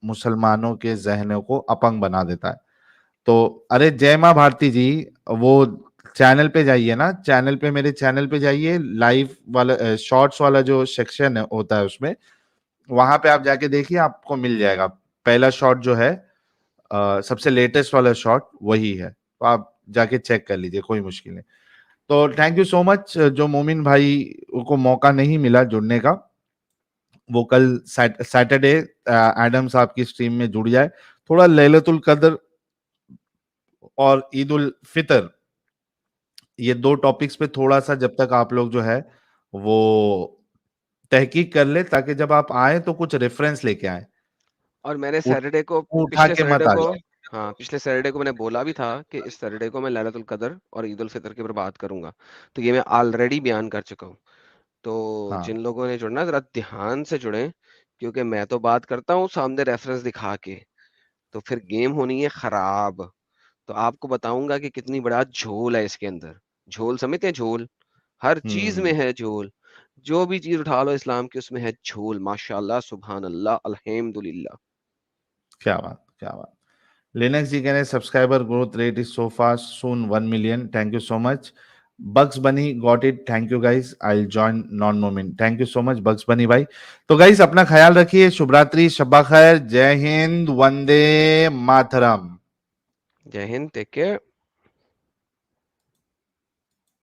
मुसलमानों के जहनों को अपंग बना देता है। तो अरे जय माँ भारती जी, वो चैनल पे जाइए ना, चैनल पे, मेरे चैनल पे जाइए, लाइव वाला शॉर्ट्स वाला जो सेक्शन होता है उसमें, वहां पे आप जाके देखिए, आपको मिल जाएगा। पहला शॉट जो है, सबसे लेटेस्ट वाला शॉट वही है, तो आप जाके चेक कर लीजिए, कोई मुश्किल नहीं। तो थैंक यू सो मच। जो मोमिन भाई को मौका नहीं मिला जुड़ने का, वो कल सैटरडे एडम साहब की स्ट्रीम में जुड़ जाए। थोड़ा लैलतुल कद्र और ईद उल फितर, ये दो टॉपिक्स पे थोड़ा सा जब तक आप लोग जो है वो तहकीक कर ले, ताकि जब आप आए तो कुछ रेफरेंस लेके आए। और मैंने उठ सैटरडे को, उठा पिछले के मत सैटरडे आ को, जाए। हाँ पिछले सैटरडे को मैंने बोला भी था कि इस सैटरडे को मैं लैलतुल कदर और ईद उल फितर के ऊपर बात करूंगा। तो ये मैं ऑलरेडी बयान कर चुका हूँ। तो हाँ, जिन लोगों ने जुड़ना, जरा ध्यान से जुड़े, क्योंकि मैं तो बात करता हूँ सामने रेफरेंस दिखा के, तो फिर गेम होनी है खराब। तो आपको बताऊंगा कि कितनी बड़ा झोल है इसके अंदर। झोल समझते हैं? झोल हर चीज में है झोल। जो भी चीज उठा लो इस्लाम की, उसमें है झोल। माशाल्लाह, सुभान अल्लाह, अल्हम्दुलिल्लाह। क्या बात, क्या बात। लिनक्स जी कह रहे हैं subscriber growth rate is so fast, soon 1 million. Thank you so much. Bugs bunny got it, thank you guys, I will join non मोमिन। Thank you so much bugs bunny भाई। तो गाइस अपना ख्याल रखिए, शुभ रात्रि, शब्बा खैर, जय हिंद, वंदे मातरम। जय हिंद, टेक केयर।